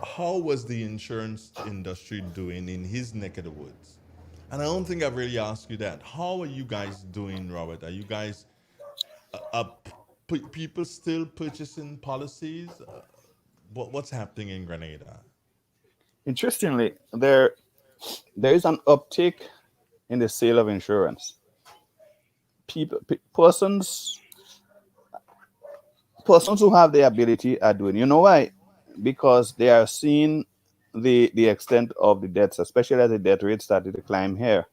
how was the insurance industry doing in his neck of the woods? And I don't think I've really asked you that. How are you guys doing, Robert? Are you guys people still purchasing policies? What's happening in Grenada? Interestingly, there is an uptick in the sale of insurance. Persons who have the ability are doing. You know why? Because they are seeing the extent of the deaths, especially as the death rate started to climb here.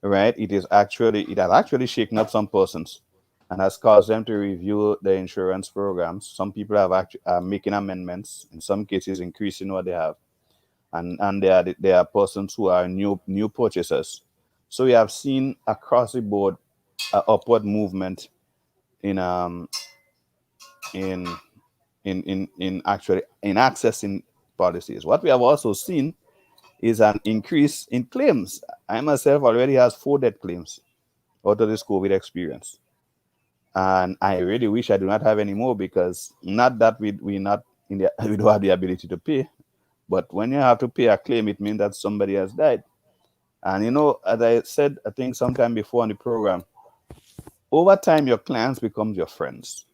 right? It has actually shaken up some persons and has caused them to review the insurance programs. Some people have actually are making amendments, in some cases increasing what they have, and there are persons who are new purchasers. So we have seen across the board a upward movement in in actually in accessing policies. What we have also seen is an increase in claims. I myself already has 4 death claims out of this COVID experience. And I really wish I do not have any more, because not that we not in the we don't have the ability to pay, but when you have to pay a claim, it means that somebody has died. And as I said, I think sometime before on the program, over time your clients becomes your friends.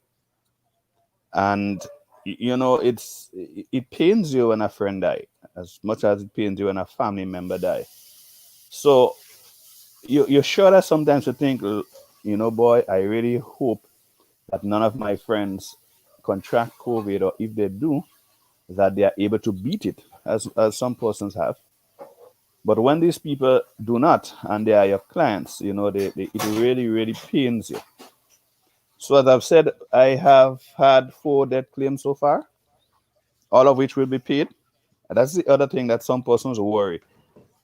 And it pains you when a friend die as much as it pains you when a family member die. So you're sure that sometimes you think, boy, I really hope that none of my friends contract COVID, or if they do, that they are able to beat it, as some persons have. But when these people do not, and they are your clients, it really, really pains you. So as I've said, I have had 4 death claims so far, all of which will be paid. And that's the other thing that some persons worry.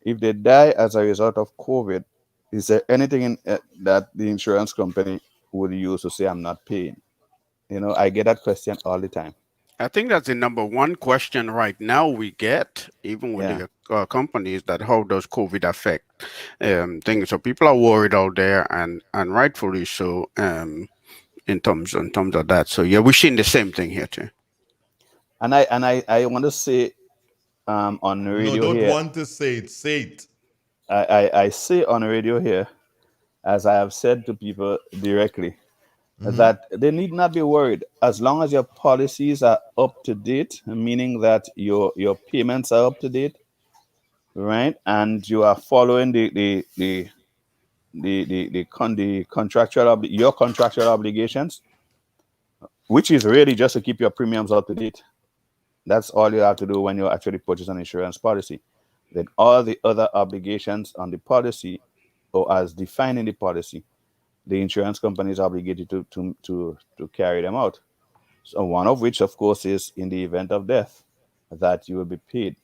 If they die as a result of COVID, is there anything that the insurance company would use to say I'm not paying? I get that question all the time. I think that's the number one question right now we get, even with Yeah. the companies, that how does COVID affect things? So people are worried out there, and rightfully so, in terms of that. So yeah, we're seeing the same thing here too. And I want to say on the No, radio don't here. want to say it. Say it. I say on the radio here, as I have said to people directly, that they need not be worried as long as your policies are up to date, meaning that your payments are up to date, right, and you are following the your contractual obligations, which is really just to keep your premiums up to date. That's all you have to do when you actually purchase an insurance policy. Then all the other obligations on the policy, or as defined in the policy, the insurance company is obligated to carry them out. So one of which, of course, is in the event of death, that you will be paid.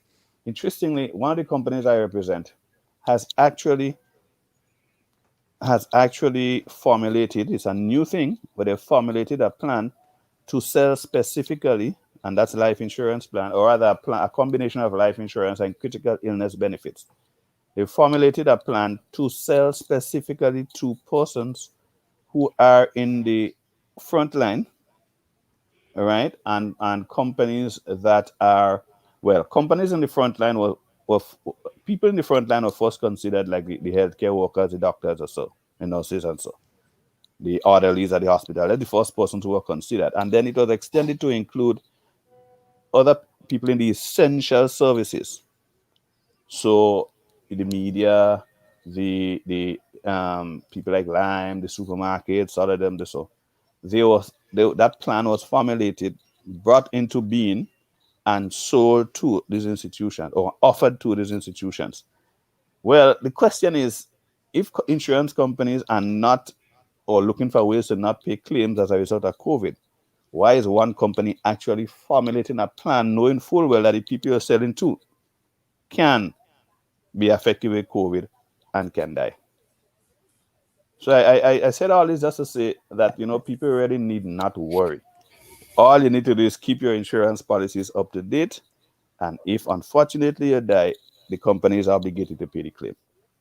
Interestingly, one of the companies I represent has actually formulated, it's a new thing, but they've formulated a plan to sell specifically, and that's life insurance plan, or rather a combination of life insurance and critical illness benefits. They formulated a plan to sell specifically to persons who are in the front line, right? And companies that are, well, companies in the front line were people in the front line were first considered like the healthcare workers, the doctors or so, the nurses and so, the orderlies at the hospital. They're the first persons who were considered. And then it was extended to include other people in the essential services. So the media, the people like Lime, the supermarkets, all of them. So that plan was formulated, brought into being, and sold to these institutions, or offered to these institutions. Well, the question is, if insurance companies are not, or looking for ways to not pay claims as a result of COVID, why is one company actually formulating a plan knowing full well that the people you're selling to can be affected with COVID and can die? So I said all this just to say that, people really need not worry. All you need to do is keep your insurance policies up to date. And if unfortunately you die, the company is obligated to pay the claim.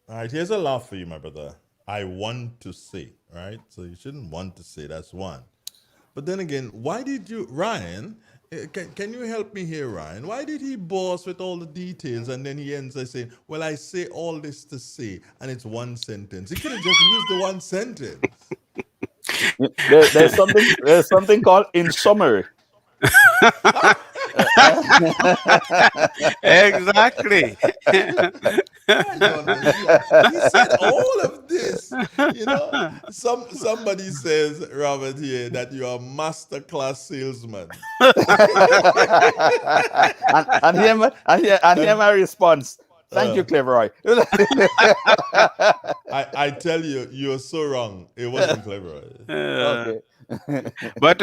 All right, here's a laugh for you, my brother. I want to say, right? So you shouldn't want to say, that's one. But then again, why did you, Ryan, can you help me here, Ryan? Why did he boss with all the details and then he ends by saying, well, I say all this to say, and it's one sentence? He could have just used the one sentence. There's something called in summary. Exactly. He said all of this. Somebody says, Robert, here, that you are a masterclass salesman. and here my response. Thank you, Uh, Clever Roy. I tell you, you're so wrong. It wasn't clever. Uh, Okay. but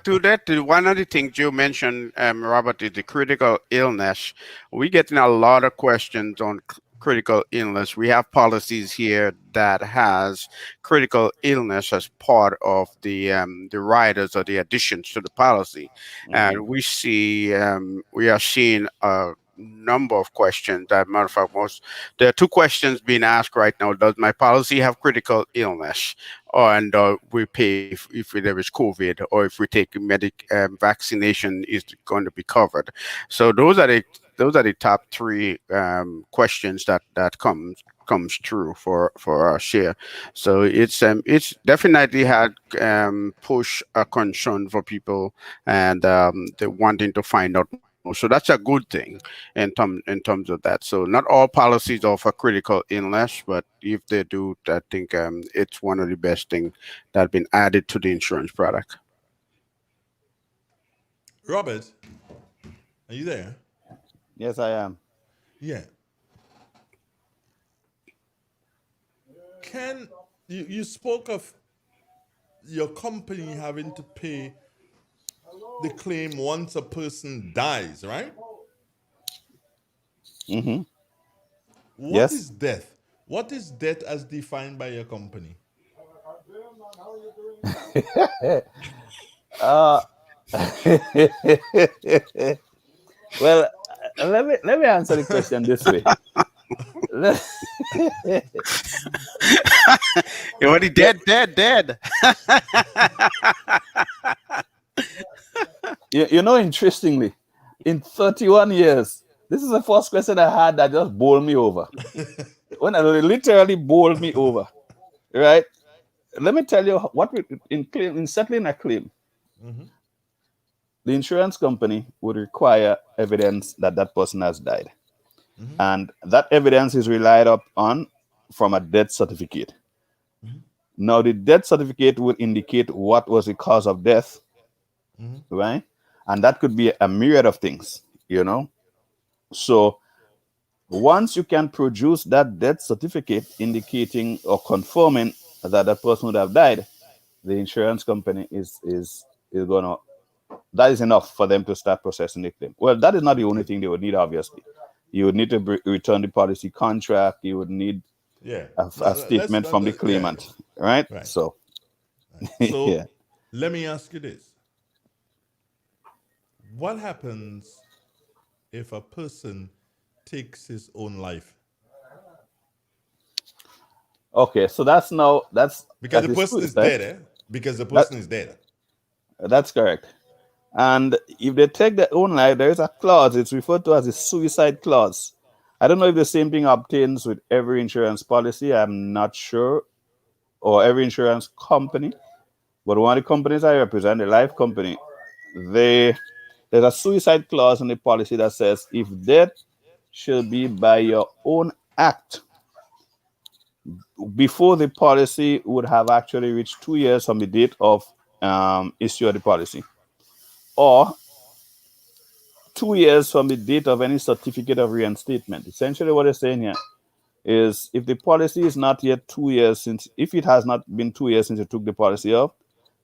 to that, one of the things you mentioned, Robert, is the critical illness. We're getting a lot of questions on critical illness. We have policies here that has critical illness as part of the riders or the additions to the policy, and we are seeing a number of questions. That matter of fact, there are two questions being asked right now. Does my policy have critical illness? And we pay if there is COVID, or if we take vaccination is going to be covered. So those are the top three questions that comes true for our share. So it's definitely had push a concern for people, and they're wanting to find out more. So that's a good thing in terms of that. So not all policies offer critical illness, but if they do, I think it's one of the best things that been added to the insurance product. Robert, are you there? Yes, I am. Yeah. Can you spoke of your company having to pay the claim once a person dies, right? Mm-hmm. What Yes. is death? What is death as defined by your company? uh, well, let me answer the question this way. Let- You already dead. Interestingly, in 31 years, this is the first question I had that just bowled me over. When it literally bowled me over, right? Let me tell you what in settling a claim, Mhm. the insurance company would require evidence that that person has died, and that evidence is relied upon from a death certificate. Now, the death certificate will indicate what was the cause of death, right? And that could be a myriad of things. So once you can produce that death certificate indicating or confirming that that person would have died, the insurance company is gonna that is enough for them to start processing the claim. Well, that is not the only thing they would need. Obviously, you would need to return the policy contract. You would need Yeah. a statement from the Yeah. claimant, right? Right. So, So yeah. let me ask you this. What happens if a person takes his own life? Okay, so that's Because that the is person is suicide. dead, eh? Because the That person is dead. that's correct. And if they take their own life, there is a clause. It's referred to as a suicide clause. I don't know if the same thing obtains with every insurance policy. I'm not sure, or every insurance company. But one of the companies I represent, the life company, there's a suicide clause in the policy that says if death should be by your own act before the policy would have actually reached 2 years from the date of issue of the policy, or 2 years from the date of any certificate of reinstatement. Essentially, what they're saying here is if the policy is not yet 2 years since, if it has not been 2 years since you took the policy up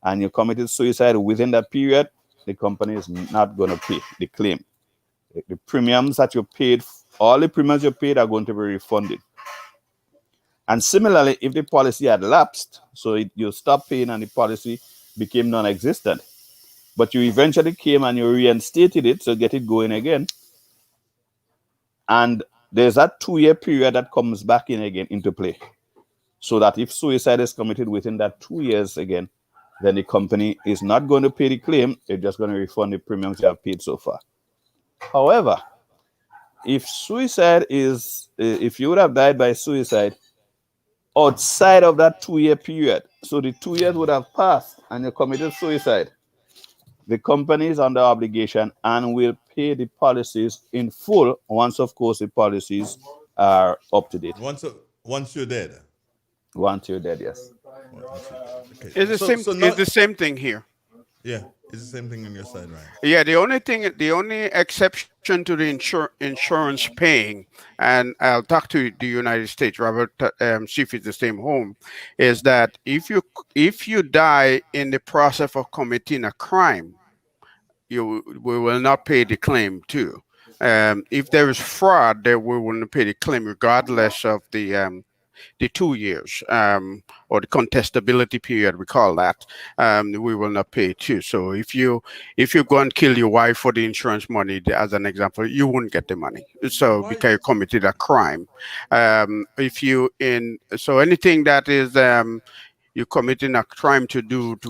and you committed suicide within that period, the company is not going to pay the claim. The premiums that you paid, all the premiums you paid are going to be refunded. And similarly, if the policy had lapsed, so you stopped paying and the policy became non-existent, but you eventually came and you reinstated it to get it going again, and there's that 2 year period that comes back in again into play. So that if suicide is committed within that 2 years again, then the company is not going to pay the claim, they're just going to refund the premiums you have paid so far. However, if you would have died by suicide outside of that 2 year period, so the 2 years would have passed and you committed suicide, the company is under obligation and will pay the policies in full once, of course, the policies are up to date. Once you're dead. Once you're dead, yes. Okay. It's the same. So It's not. the same thing here. Yeah. It's the same thing on your side, Ryan. Yeah, the only exception to the insurance paying, and I'll talk to the United States, Robert, see if it's the same home, is that if you die in the process of committing a crime, we will not pay the claim too. If there is fraud, then we will not pay the claim regardless of the 2 years, or the contestability period, we call that. We will not pay too. So if you go and kill your wife for the insurance money, as an example, you wouldn't get the money. So because you committed a crime, if you in so anything that is you committing a crime to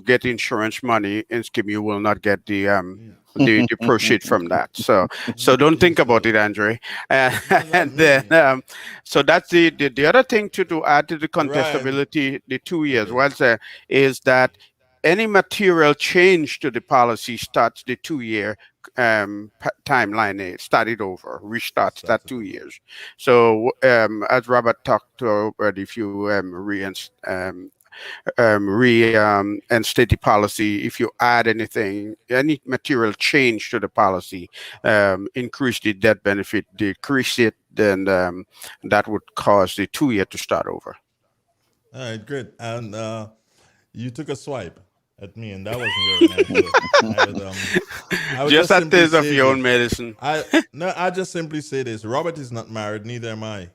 get insurance money in scheme, you will not get the proceed from that. So don't think about it, Andre. And then so that's the other thing to add to the contestability, the 2 years is that any material change to the policy starts the 2 year timeline. It started over, restarts that 2 years. So as Robert talked already, if you reinstate the policy, if you add anything, any material change to the policy, increase the death benefit, decrease it, then that would cause the 2 year to start over. All right, great. And you took a swipe at me, and that wasn't very nice. I would just a taste of your own this. medicine. I just simply say this: Robert is not married, neither am I.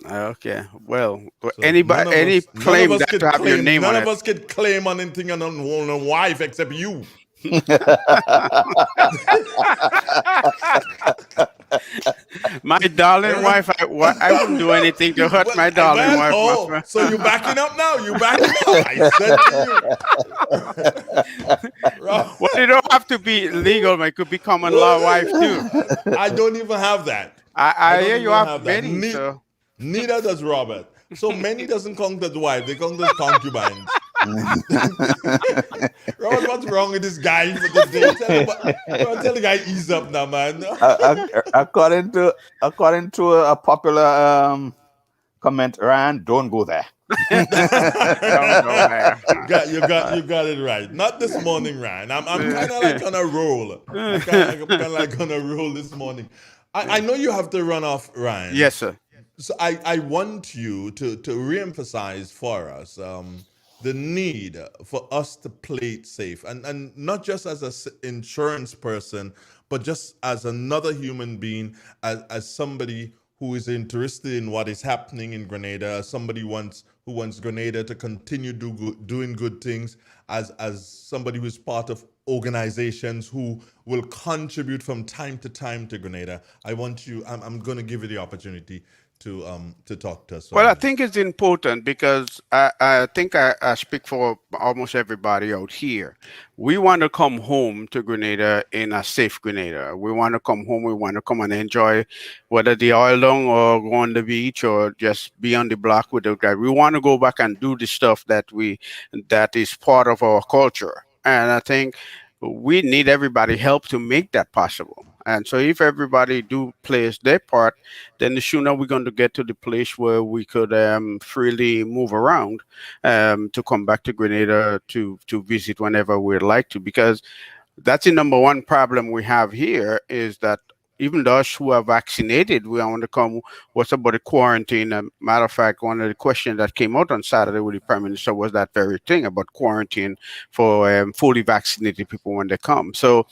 Okay. Well, so any claim that to have your name on it. None of us could claim on anything on a wife except you. My darling wife, I wouldn't do anything to hurt my darling wife. Oh, so you backing up now? You backing up? I said to you. Well, it don't have to be legal. It could be common law wife too. I don't even have that. I hear you have many. Neither does Robert. So many doesn't count as wife. They count as concubines. Robert, what's wrong with this guy for the day? Tell the guy ease up now, man. According to a popular comment, Ryan, don't go there. You got it right. Not this morning, Ryan. I'm kind of like on a roll. I'm kind of like on a roll this morning. I know you have to run off, Ryan. Yes, sir. So I want you to reemphasize for us the need for us to play it safe, and not just as an insurance person, but just as another human being, as somebody who is interested in what is happening in Grenada, as somebody who wants Grenada to continue doing good things, as somebody who is part of organizations who will contribute from time to time to Grenada. I'm going to give you the opportunity to talk to us. Well, I think it's important because I think I speak for almost everybody out here. We want to come home to Grenada in a safe Grenada. We want to come home. We want to come and enjoy whether the oil down or go on the beach or just be on the block with the guy. We want to go back and do the stuff that is part of our culture. And I think we need everybody help to make that possible. And so if everybody do plays their part, then the sooner we're going to get to the place where we could freely move around to come back to Grenada to visit whenever we'd like to. Because that's the number one problem we have here is that even those who are vaccinated, we want to come. What's about the quarantine? Matter of fact, one of the questions that came out on Saturday with the Prime Minister was that very thing about quarantine for fully vaccinated people when they come. So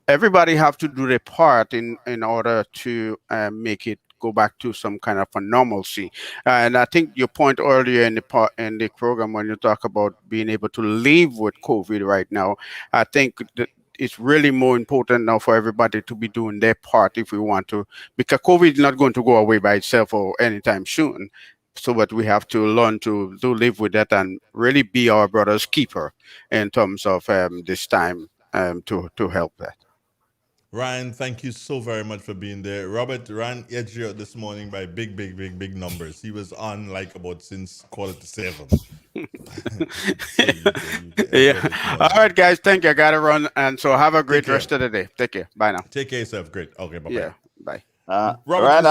everybody have to do their part in order to make it go back to some kind of a normalcy. And I think your point earlier in the program when you talk about being able to live with COVID right now, I think that it's really more important now for everybody to be doing their part if we want to, because COVID is not going to go away by itself or anytime soon. So, but we have to learn to live with that and really be our brother's keeper in terms of this time to help that. Ryan, thank you so very much for being there. Robert, Ryan edged you out this morning by big numbers. He was on like about since 6:45. Yeah. All right, guys. Thank you. I got to run. And so have a great rest of the day. Take care. Bye now. Take care yourself. Great. Okay. Bye-bye. Yeah. Bye. Robert, Ryan,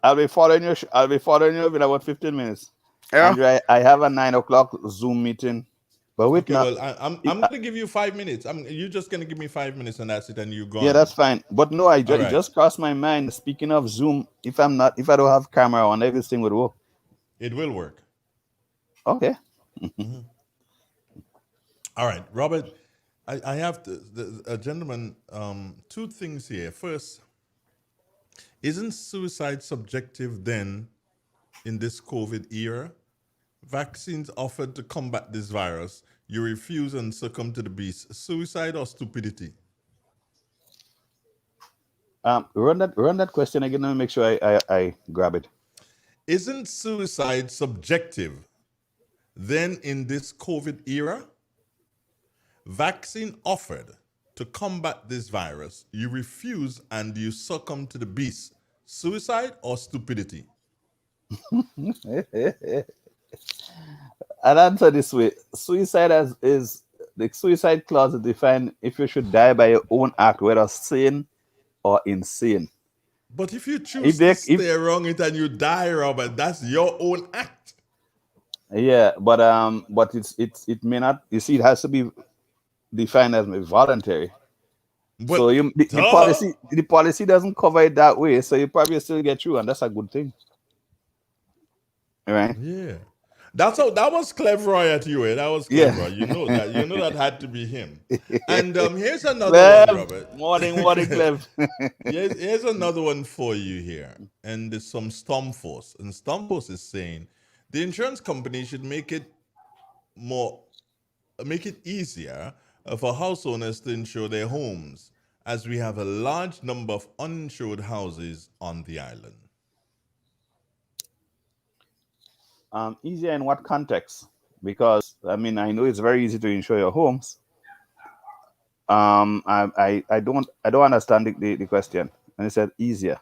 I'll be following you. I'll be following you in about 15 minutes. Yeah. Andrew, I have a 9 o'clock Zoom meeting But with Okay, not, well, I'm gonna give you 5 minutes. You're just gonna give me 5 minutes, and that's it, and you're yeah, gone. that's fine. But no, All it right, just crossed my mind. Speaking of Zoom, if I don't have camera on, everything would work. it will work. Okay. Mhm. All right, Robert. I have a gentleman. Two things here. First, isn't suicide subjective then in this COVID era? Vaccines offered to combat this virus, you refuse and succumb to the beast. Suicide or stupidity? Run that question again. Let me make sure I grab it. Isn't suicide subjective then in this COVID era? Vaccine offered to combat this virus, you refuse and you succumb to the beast. Suicide or stupidity? I'll answer this way. Is the suicide clause is defined if you should die by your own act, whether sane or insane. But if you If choose to they if stay around it and you die, Robert, that's your own act. Yeah, but it may not. You see, it has to be defined as voluntary. So But you duh. the policy doesn't cover it that way. So you probably still get through, and that's a good thing, right? Yeah. That was clever at you, eh? That was Yeah. clever. You know that. You know that had to be him. And here's another one, Clem, Robert. morning, Clem. Here's another one for you here. And there's some Storm Force. And Storm Force is saying the insurance company should more make it easier for house owners to insure their homes, as we have a large number of uninsured houses on the island. Easier in what context? Because I mean, I know it's very easy to insure your homes. I don't understand the question. And it said easier.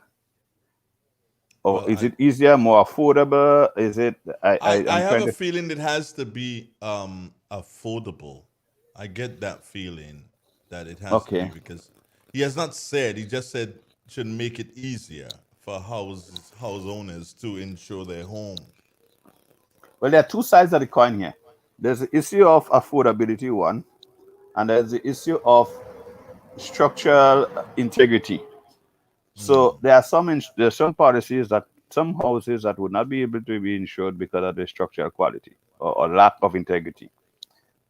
Or Well, is it easier, more affordable? Is it? I I'm have trying a to. feeling it has to be affordable. I get that feeling that it has to be Okay. because he has not said, he just said should make it easier for house owners to insure their home. Well, there are two sides of the coin here. There's the issue of affordability, one, and there's the issue of structural integrity. So there are some policies that some houses that would not be able to be insured because of the structural quality or lack of integrity.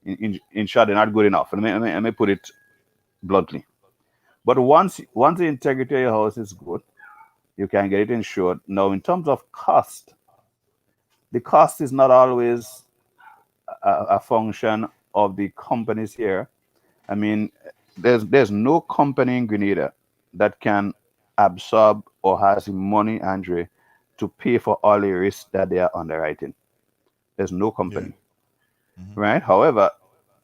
In short, they're not good enough. Let me put it bluntly. But once the integrity of your house is good, you can get it insured. Now, in terms of cost, the cost is not always a function of the companies here. I mean, there's no company in Grenada that can absorb or has the money, Andre, to pay for all the risks that they are underwriting. There's no Yeah. company, right? However,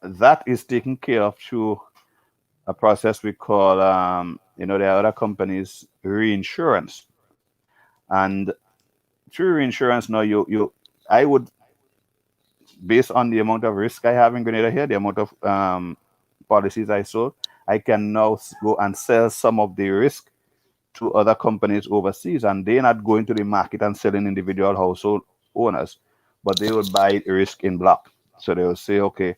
that is taken care of through a process we call, there are other companies, reinsurance, and through reinsurance now I would, based on the amount of risk I have in Grenada here, the amount of policies I sold, I can now go and sell some of the risk to other companies overseas, and they're not going to the market and selling individual household owners, but they will buy risk in block. So they will say, okay,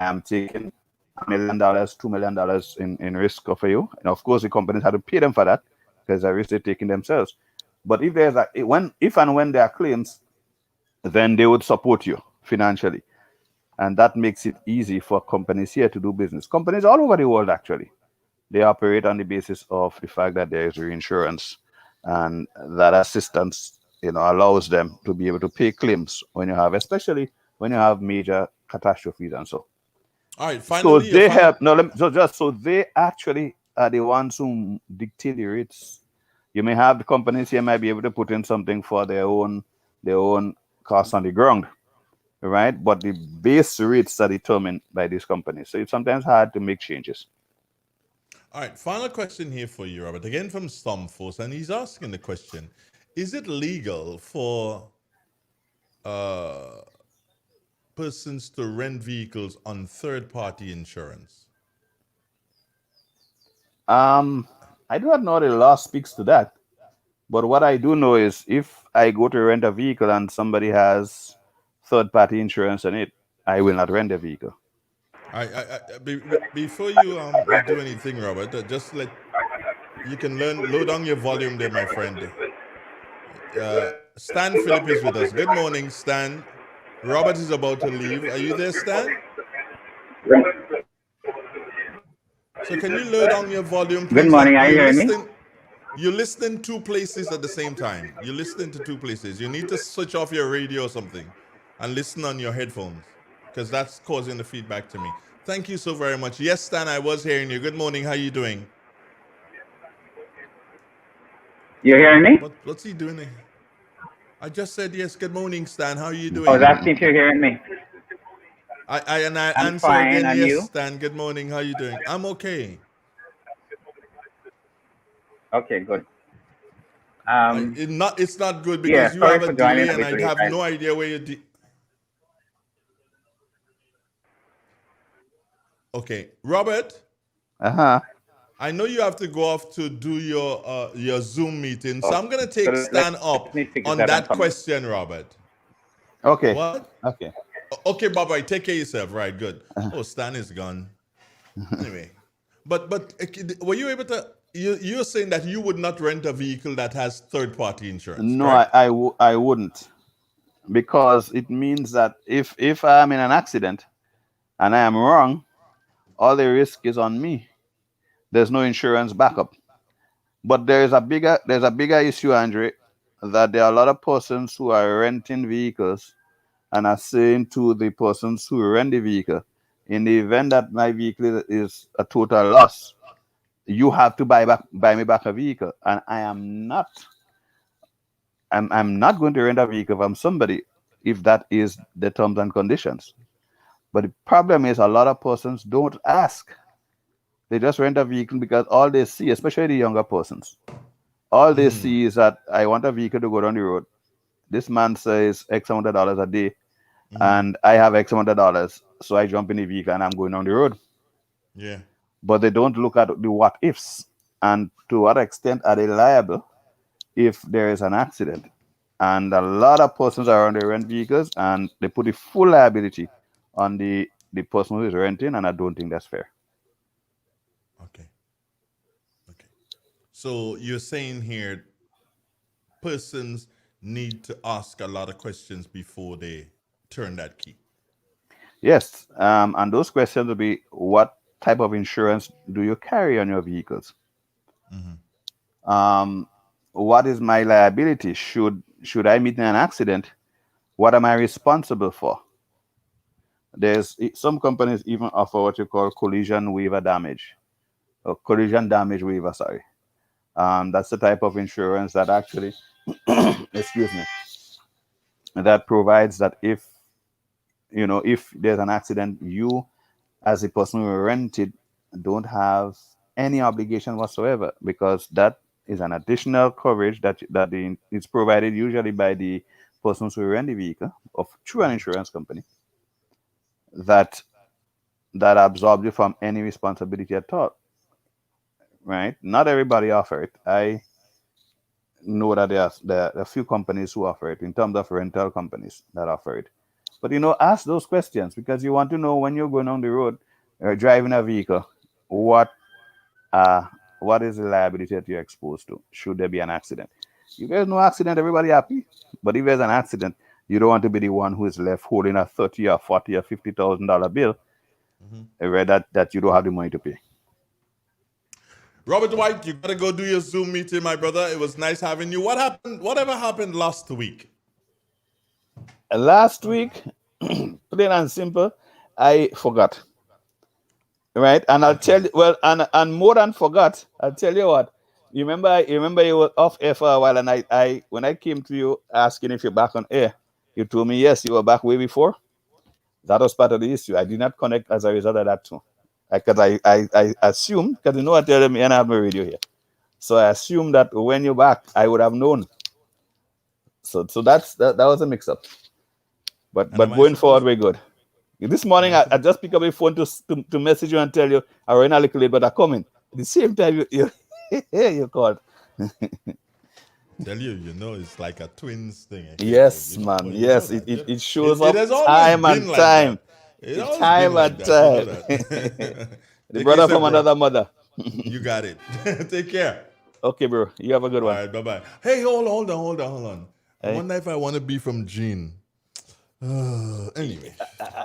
I am taking $1 million, $2 million in risk for you, and of course the companies have to pay them for that because the risk they're taking themselves. But if and when there are claims, then they would support you financially. And that makes it easy for companies here to do business. Companies all over the world, actually, they operate on the basis of the fact that there is reinsurance, and that assistance, allows them to be able to pay claims especially when you have major catastrophes and so. All right, So finally, your they final. help. No, so they actually are the ones who dictate the rates. You may have the companies here might be able to put in something for their own costs on the ground, right? But the base rates are determined by these companies. So it's sometimes hard to make changes. All right, final question here for you, Robert. Again from Stormforce, and he's asking the question: is it legal for uh, persons to rent vehicles on third-party insurance? I do not know the law speaks to that, but what I do know is if I go to rent a vehicle and somebody has third party insurance on it, I will not rent the vehicle. Before you do anything, Robert, just let you can low down your volume there, my friend. Stan Phillip is with us. Good morning, Stan. Robert is about to leave. Are you there, Stan? So can you low down your volume, Good please? morning. And Are you you're hearing me? listening. You're listening two places at the same time. You're listening to two places. You need to switch off your radio or something and listen on your headphones because that's causing the feedback to me. Thank you so very much. Yes, Stan, I was hearing you. Good morning. How are you doing? You're hearing me? What's he doing there? I just said yes. Good morning, Stan. How are you I was doing? asking if you're hearing me. I I'm answer fine, again. and Yes, you? Stan. Good morning. How are you doing? I'm okay. Okay, good. It's not good Yeah, because you sorry have a for joining delay a and bit I'd late. have no idea where you're. Okay, Robert. I know you have to go off to do your Zoom meeting, so I'm gonna take Stan up on that question, Robert. Okay. What? Okay. Okay, bye-bye. Take care of yourself. Right, good. Oh, Stan is gone. Anyway, but were you able to? You're saying that you would not rent a vehicle that has third-party insurance, No, correct? I wouldn't, because it means that if I am in an accident and I am wrong, all the risk is on me. There's no insurance backup. But there's a bigger issue, Andre, that there are a lot of persons who are renting vehicles and are saying to the persons who rent the vehicle, in the event that my vehicle is a total loss, you have to buy me back a vehicle. And I'm not going to rent a vehicle from somebody if that is the terms and conditions. But the problem is a lot of persons don't ask. They just rent a vehicle because all they see, especially the younger persons, all they see is that I want a vehicle to go down the road. This man says X amount of dollars a day, and I have X amount of dollars, so I jump in the vehicle and I'm going down the road. Yeah. But they don't look at the what ifs and to what extent are they liable if there is an accident. And a lot of persons are on the rent vehicles and they put the full liability on the person who is renting, and I don't think that's fair. So you're saying here, persons need to ask a lot of questions before they turn that key. Yes, and those questions will be: what type of insurance do you carry on your vehicles? What is my liability? Should I meet in an accident? What am I responsible for? There's some companies even offer what you call collision waiver damage, or collision damage waiver. Sorry, that's the type of insurance that actually, excuse me, that provides that if there's an accident, you as a person who rented don't have any obligation whatsoever, because that is an additional coverage that is provided usually by the persons who rent the vehicle through an insurance company that absorbs you from any responsibility at all. Right? Not everybody offer it. I know that there are a few companies who offer it in terms of rental companies that offer it. But ask those questions, because you want to know when you're going on the road or driving a vehicle, what what is the liability that you're exposed to should there be an accident. If there's no accident, everybody happy. But if there's an accident, you don't want to be the one who is left holding a 30 or 40 or $50,000 bill, that you don't have the money to pay. Robert White, you gotta go do your Zoom meeting, my brother. It was nice having you. What happened? Whatever happened last week? Last week, plain and simple, I forgot. Right, and I'll tell you. Well, and more than forgot, I'll tell you what. You remember you were off air for a while, and I when I came to you asking if you're back on air, you told me yes, you were back way before. That was part of the issue. I did not connect as a result of that too, because I assumed, because I tell me and I have my radio here, so I assumed that when you're back, I would have known. So that was a mix up. But going forward, we're good. This morning, I just pick up my phone to message you and tell you I ran a little late, but I'm coming. At the same time, you called. Tell you, it's like a twins thing. Yes, man. Yes, it shows It up has always time been and like time. that. It always Time been like and that. You know time. that. The Take brother care, from bro. another mother. You got it. Take care. Okay, bro. You have a good All one. right, bye bye. Hey, hold on. I Hey. wonder if I want to be from Gene. Anyway.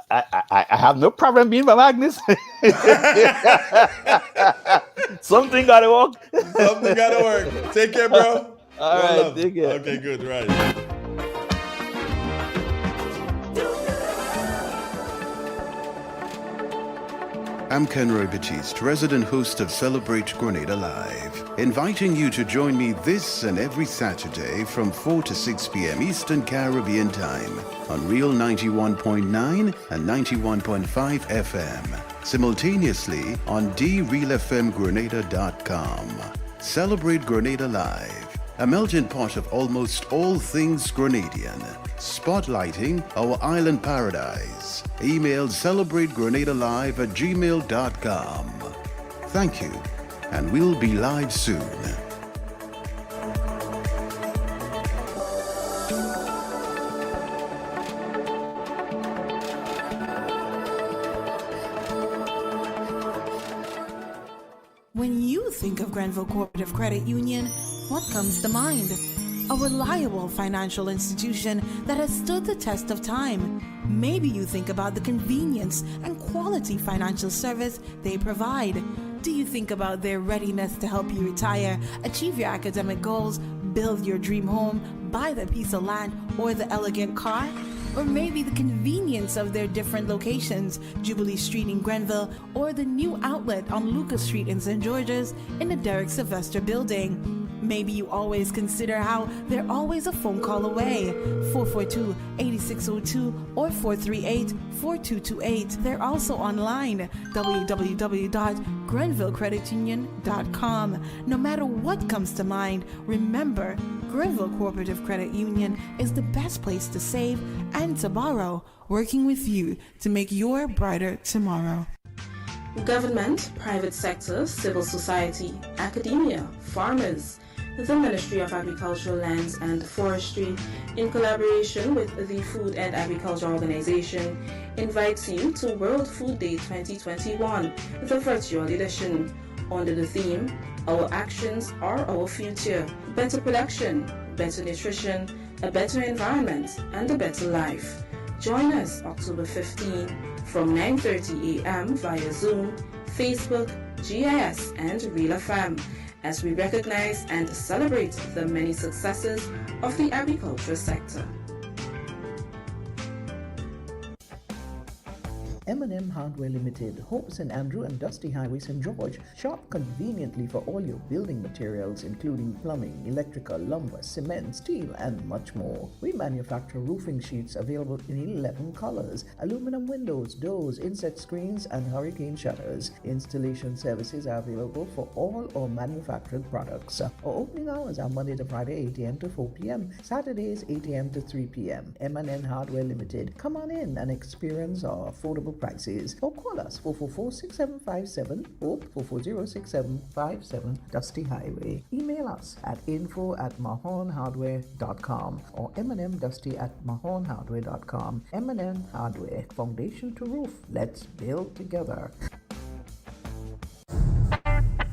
I have no problem being by Magnus. Something gotta work. Something gotta work. Take care, bro. All One right, love. take care. Okay, good. Right. I'm Ken Roy Batiste, resident host of Celebrate Grenada Live, inviting you to join me this and every Saturday from 4 to 6 p.m. Eastern Caribbean Time on Real 91.9 and 91.5 FM, simultaneously on drealfmgrenada.com. Celebrate Grenada Live, a melting pot of almost all things Grenadian, spotlighting our island paradise. Email celebrategrenadalive@gmail.com. Thank you, and we'll be live soon. When you think of Grenville Cooperative Credit Union, what comes to mind? A reliable financial institution that has stood the test of time. Maybe you think about the convenience and quality financial service they provide. Do you think about their readiness to help you retire, achieve your academic goals, build your dream home, buy the piece of land, or the elegant car? Or maybe the convenience of their different locations, Jubilee Street in Grenville, or the new outlet on Lucas Street in St. George's in the Derek Sylvester building. Maybe you always consider how they're always a phone call away, 442-8602 or 438-4228. They're also online, www.grenvillecreditunion.com. No matter what comes to mind, remember, Grenville Cooperative Credit Union is the best place to save and to borrow, working with you to make your brighter tomorrow. Government, private sector, civil society, academia, farmers, the Ministry of Agricultural Lands and Forestry, in collaboration with the Food and Agriculture Organization, invites you to World Food Day 2021, the virtual edition, under the theme, Our Actions Are Our Future, Better Production, Better Nutrition, a Better Environment, and a Better Life. Join us October 15 from 9:30 a.m. via Zoom, Facebook, GIS, and Real FM, as we recognize and celebrate the many successes of the agriculture sector. M&M Hardware Limited, Hope St. Andrew and Dusty Highway St. George. Shop conveniently for all your building materials including plumbing, electrical, lumber, cement, steel and much more. We manufacture roofing sheets available in 11 colors, aluminum windows, doors, inset screens and hurricane shutters. Installation services are available for all our manufactured products. Our opening hours are Monday to Friday 8 a.m. to 4 p.m., Saturdays 8 a.m. to 3 p.m. M&M Hardware Limited. Come on in and experience our affordable prices, or call us 444-6757 or 440-6757 Dusty Highway. Email us at info@mahonhardware.com or mnmdusty@mahonhardware.com. M&M Hardware, foundation to roof. Let's build together.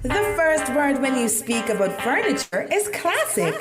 The first word when you speak about furniture is classic.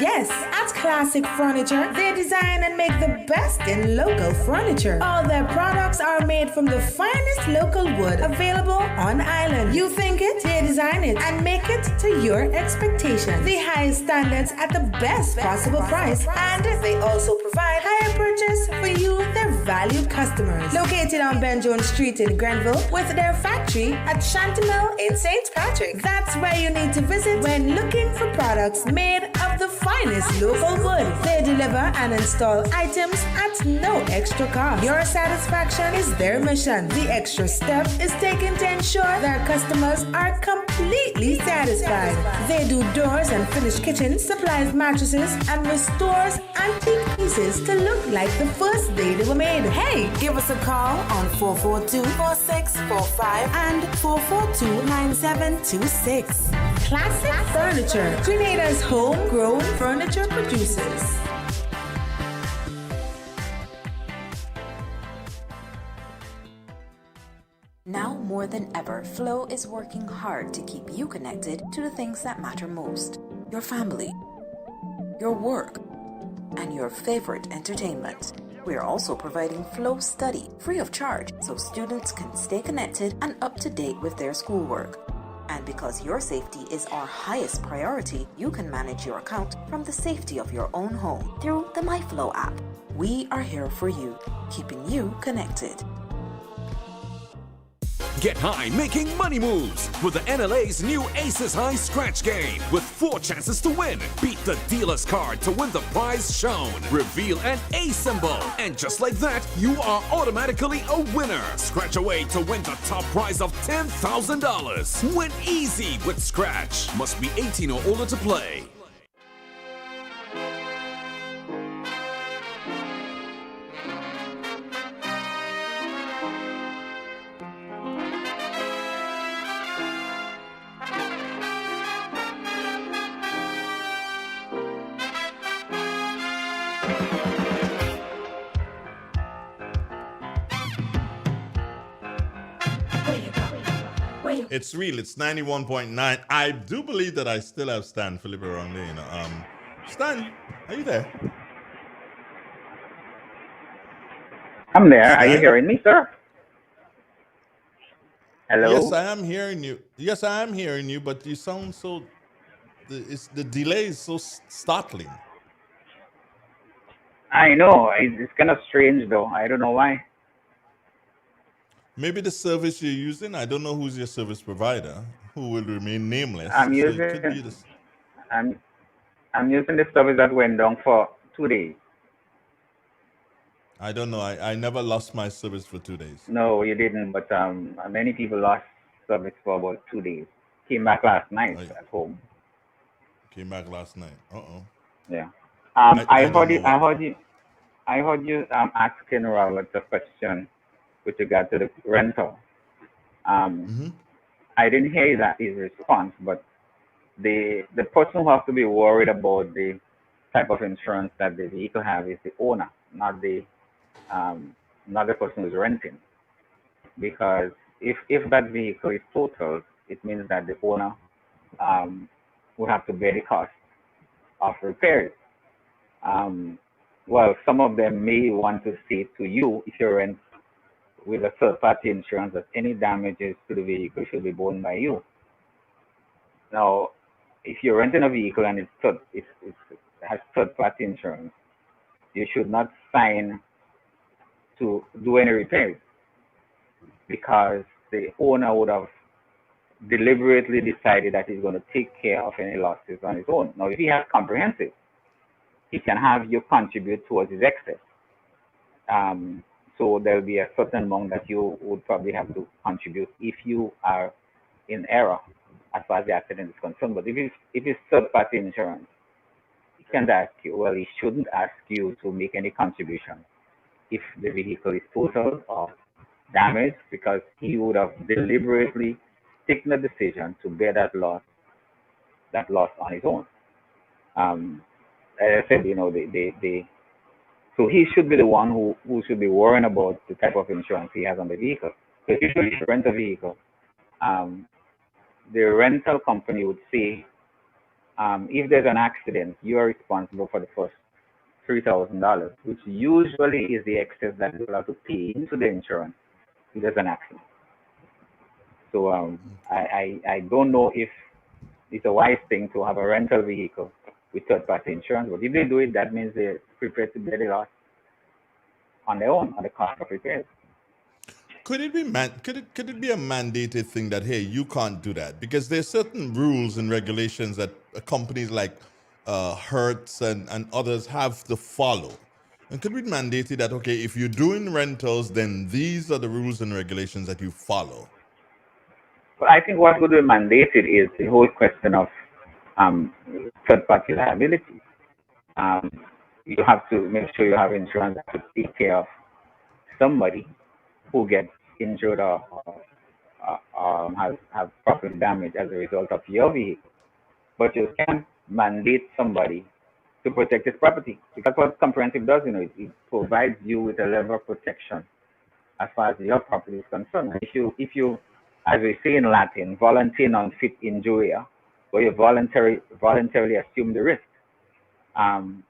Yes, at Classic Furniture, they design and make the best in local furniture. All their products are made from the finest local wood available on island. You think it, they design it and make it to your expectations. The highest standards at the best possible price, and they also provide higher purchase for you, their valued customers. Located on Ben Jones Street in Grenville, with their factory at Chantimel in St. Patrick. That's where you need to visit when looking for products made of the finest local wood. They deliver and install items at no extra cost. Your satisfaction is their mission. The extra step is taken to ensure their customers are completely satisfied. They do doors and finished kitchens, supplies mattresses, and restores antique pieces to look like the first day they were made. Hey, give us a call on 442-4645 and 442-9726. Classic Furniture, Grenada's homegrown furniture producers. more than ever, Flow is working hard to keep you connected to the things that matter most: your family, your work, and your favorite entertainment. We are also providing Flow Study free of charge so students can stay connected and up to date with their schoolwork. And because your safety is our highest priority, you can manage your account from the safety of your own home through the MyFlow app. We are here for you, keeping you connected. Get high making money moves with the NLA's new Aces High Scratch game with 4 chances to win. Beat the dealer's card to win the prize shown. Reveal an A symbol. And just like that, you are automatically a winner. Scratch away to win the top prize of $10,000. Win easy with Scratch. Must be 18 or older to play. It's real. It's 91.9. I do believe that I still have Stan Philip around there. Stan, are you there? I'm there. Are you Stan? hearing me, sir? Hello? Yes, I am hearing you. Yes, I am hearing you, but you sound so... The delay is so startling. I know. It's kind of strange, though. I don't know why. Maybe the service you're using, I don't know who's your service provider, who will remain nameless. I'm so using it could be this. I'm using the service that went down for 2 days. I don't know. I never lost my service for 2 days. No, you didn't. But many people lost service for about 2 days. Came back last night at home. Came back last night. Uh-oh. Yeah. I don't know I heard you asking Robert a question with regard to the rental. I didn't hear his response, but the person who has to be worried about the type of insurance that the vehicle has is the owner, not the person who's renting. Because if that vehicle is totaled, it means that the owner will have to bear the cost of repairs. Well, some of them may want to say to you, if you rent with a third-party insurance, that any damages to the vehicle should be borne by you. Now, if you're renting a vehicle and it has third-party insurance, you should not sign to do any repairs because the owner would have deliberately decided that he's going to take care of any losses on his own. Now, if he has comprehensive, he can have you contribute towards his excess. So there'll be a certain amount that you would probably have to contribute if you are in error as far as the accident is concerned. But if it's third-party insurance, he can ask you. Well, he shouldn't ask you to make any contribution if the vehicle is totaled or damaged, because he would have deliberately taken the decision to bear that loss on his own. As I said, so he should be the one who should be worrying about the type of insurance he has on the vehicle. So if you rent a vehicle, the rental company would say, if there's an accident, you are responsible for the first $3,000, which usually is the excess that you will have to pay into the insurance if there's an accident. So I don't know if it's a wise thing to have a rental vehicle with third-party insurance, but if they do it, that means they're prepared to bear the loss on their own, on the cost of repairs. Could it be could it be a mandated thing that, hey, you can't do that? Because there's certain rules and regulations that companies like Hertz and others have to follow. And could we mandate it that, okay, if you're doing rentals, then these are the rules and regulations that you follow? But I think what would be mandated is the whole question of third-party liability. You have to make sure you have insurance to take care of somebody who gets injured or has property damage as a result of your vehicle. But you can't mandate somebody to protect his property, because what comprehensive does, it provides you with a level of protection as far as your property is concerned. If you as we say in Latin, volunteer non fit injuria, where you voluntarily assume the risk,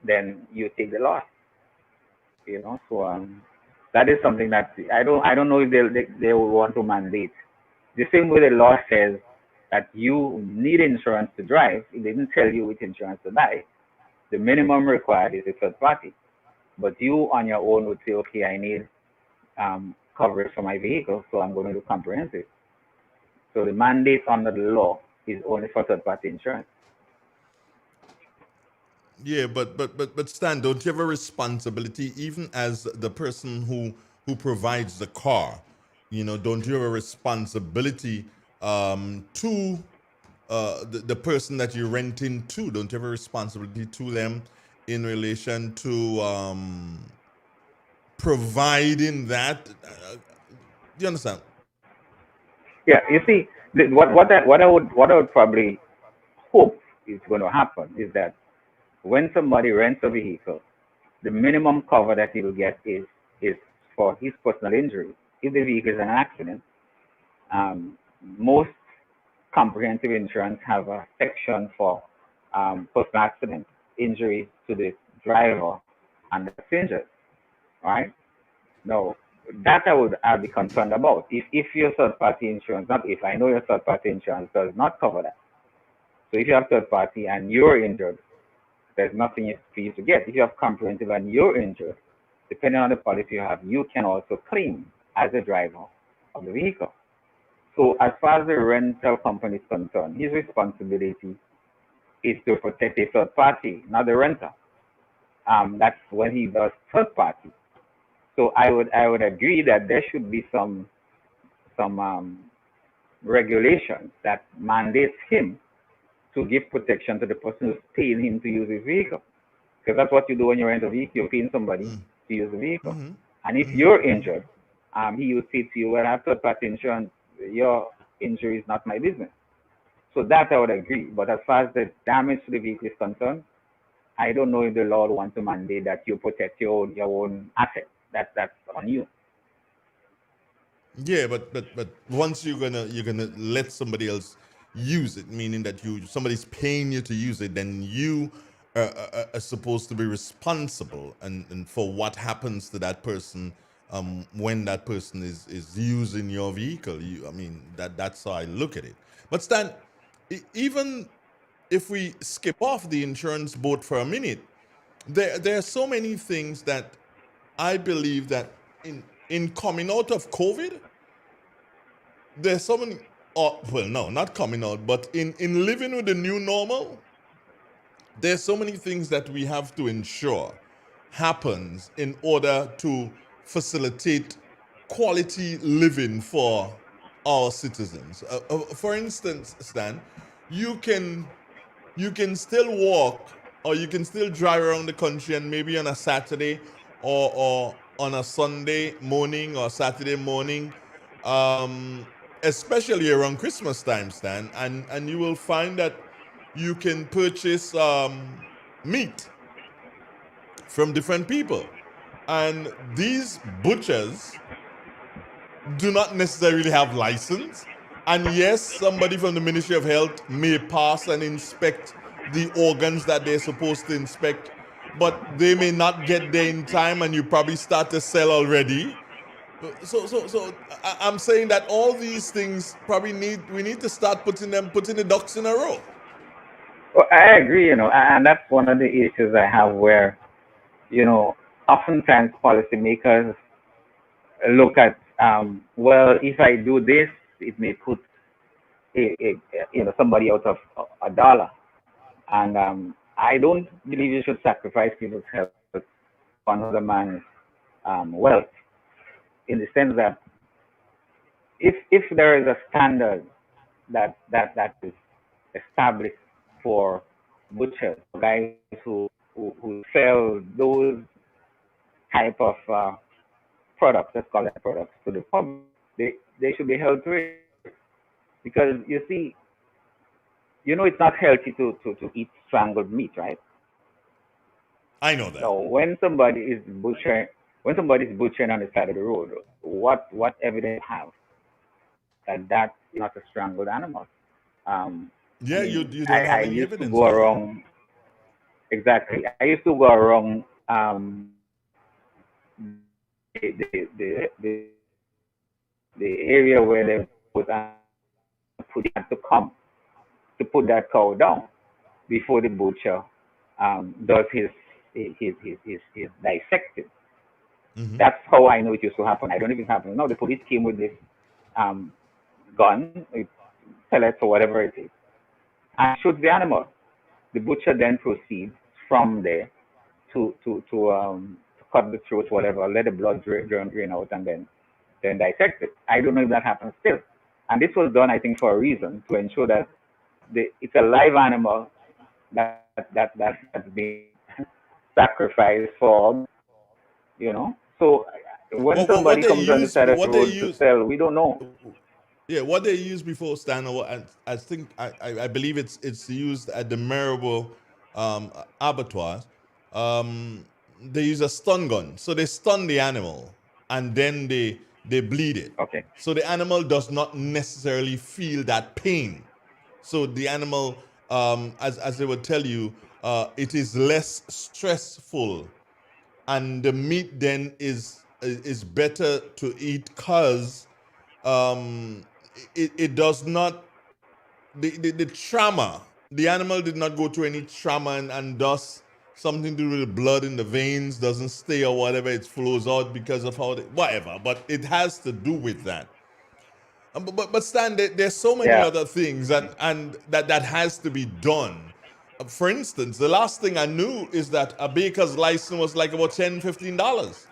then you take the loss. So that is something that I don't know if they will want to mandate. The same way the law says that you need insurance to drive, it didn't tell you which insurance to buy. The minimum required is a third party. But you on your own would say, okay, I need coverage for my vehicle, so I'm going to do comprehensive. So the mandate under the law is only for third party insurance. Yeah, but Stan, don't you have a responsibility, even as the person who provides the car? Don't you have a responsibility to the person that you're renting to? Don't you have a responsibility to them in relation to providing that? Do you understand? Yeah, you see, what I would probably hope is going to happen is that when somebody rents a vehicle, the minimum cover that he will get is for his personal injury. If the vehicle is an accident, most comprehensive insurance have a section for personal accident injuries to the driver and the passengers, right? Now, that I'd be concerned about. If your third party insurance, not if, I know your third party insurance does not cover that. So if you have third party and you're injured, there's nothing for you to get. If you have comprehensive and you're injured, depending on the policy you have, you can also claim as a driver of the vehicle. So as far as the rental company is concerned, his responsibility is to protect a third party, not the renter. That's when he does third party. So I would agree that there should be some regulations that mandates him to give protection to the person who's paying him to use his vehicle. Because that's what you do when you rent a vehicle, you're paying somebody to use the vehicle. And if you're injured, he would say to you, well, I have third party insurance, your injury is not my business. So that I would agree. But as far as the damage to the vehicle is concerned, I don't know if the law wants to mandate that you protect your own asset. That's on you. Yeah, but once you're gonna let somebody else use it, meaning that somebody's paying you to use it, then you are supposed to be responsible and for what happens to that person when that person is using your vehicle. I mean that's how I look at it. But Stan, even if we skip off the insurance boat for a minute, there are so many things that I believe that in coming out of COVID, there's so many. Well, no, not coming out, but in living with the new normal, there's so many things that we have to ensure happens in order to facilitate quality living for our citizens. For instance, Stan, you can still walk or you can still drive around the country and maybe on a Saturday or on a Sunday morning or Saturday morning, especially around Christmas time, Stan, and you will find that you can purchase meat from different people. And these butchers do not necessarily have license. And yes, somebody from the Ministry of Health may pass and inspect the organs that they're supposed to inspect, but they may not get there in time and you probably start to sell already. So I'm saying that all these things probably we need to start putting the ducks in a row. Well, I agree, and that's one of the issues I have where, oftentimes policymakers look at, well, if I do this, it may put somebody out of a dollar, and I don't believe you should sacrifice people's health for another man's wealth, in the sense that if there is a standard that is established for butchers, guys who sell those type of products, let's call it products, to the public, they should be held to it. Because you see, it's not healthy to eat strangled meat, right? I know that. So when somebody's butchering on the side of the road, what evidence have that not a strangled animal. Yeah, you I, don't I have any used to evidence go for that. around, exactly. I used to go around the area where they was had to come to put that cow down before the butcher does his dissecting. Mm-hmm. That's how I know it used to happen. I don't even happen. No, the police came with this um, gun, pellets or whatever it is, and shoots the animal. The butcher then proceeds from there to cut the throat, whatever, let the blood drain out, and then dissect it. I don't know if that happens still. And this was done, I think, for a reason to ensure that it's a live animal that's being sacrificed for, So when What somebody they comes on the use, side of the road to sell, we don't know. yeah, what they use before Stan, and I think I believe it's used at the Marable abattoirs. They use a stun gun, so they stun the animal and then they bleed it. Okay. So the animal does not necessarily feel that pain. So the animal, as they would tell you, it is less stressful, and the meat then is better to eat because it does not the trauma. The animal did not go through any trauma, and thus something to do with the blood in the veins doesn't stay or whatever. It flows out because of how whatever. But it has to do with that. But Stan, there's so many Yeah. other things that has to be done. For instance, the last thing I knew is that a baker's license was like about $10, $15.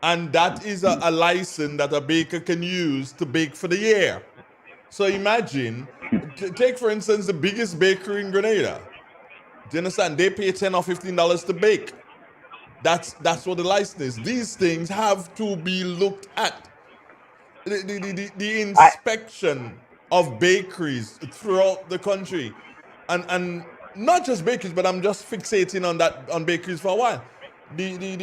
And that is a license that a baker can use to bake for the year. So imagine, take for instance the biggest bakery in Grenada. Do you understand? They pay $10 or $15 to bake. That's what the license is. These things have to be looked at. The I inspection of bakeries throughout the country, and not just bakeries, but I'm just fixating on bakeries for a while. The the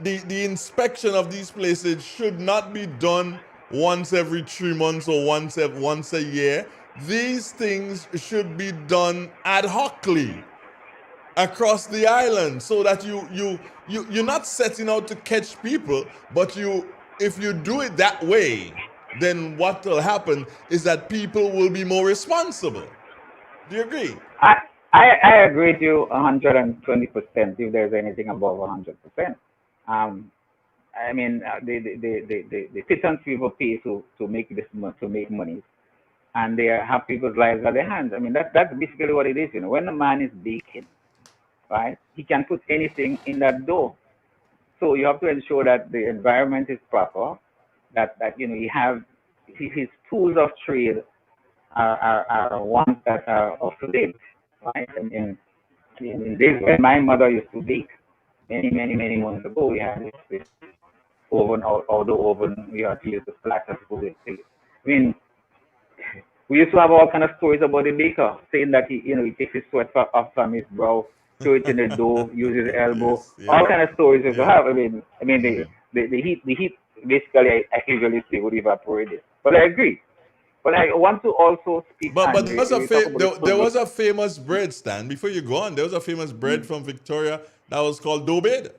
the the inspection of these places should not be done once every 3 months or once a year. These things should be done ad hocly across the island, so that you're not setting out to catch people, but if you do it that way, then what will happen is that people will be more responsible. Do you agree? I I agree with you 120% if there's anything above 100%. Um, I mean, the pittance people pay to make to make money, and they have people's lives at their hands. I mean, that's basically what it is. When a man is baking, right, he can put anything in that dough. So you have to ensure that the environment is proper, that you have his tools of trade are ones that are up to date, right? And in days when my mother used to bake many months ago, we had this oven, outdoor oven, we had to use the splatter food. I mean, we used to have all kind of stories about the baker saying that he takes his sweat off from his brow, throw it in the dough, use his elbow, Yes, all yeah, kind of stories you used to yeah. have. I mean, the heat basically I usually say would evaporate it. But I agree. But I want to also speak, But Andre, you talk about the there food. was a famous bread stand before you go on. There was a famous bread from Victoria that was called Dobed.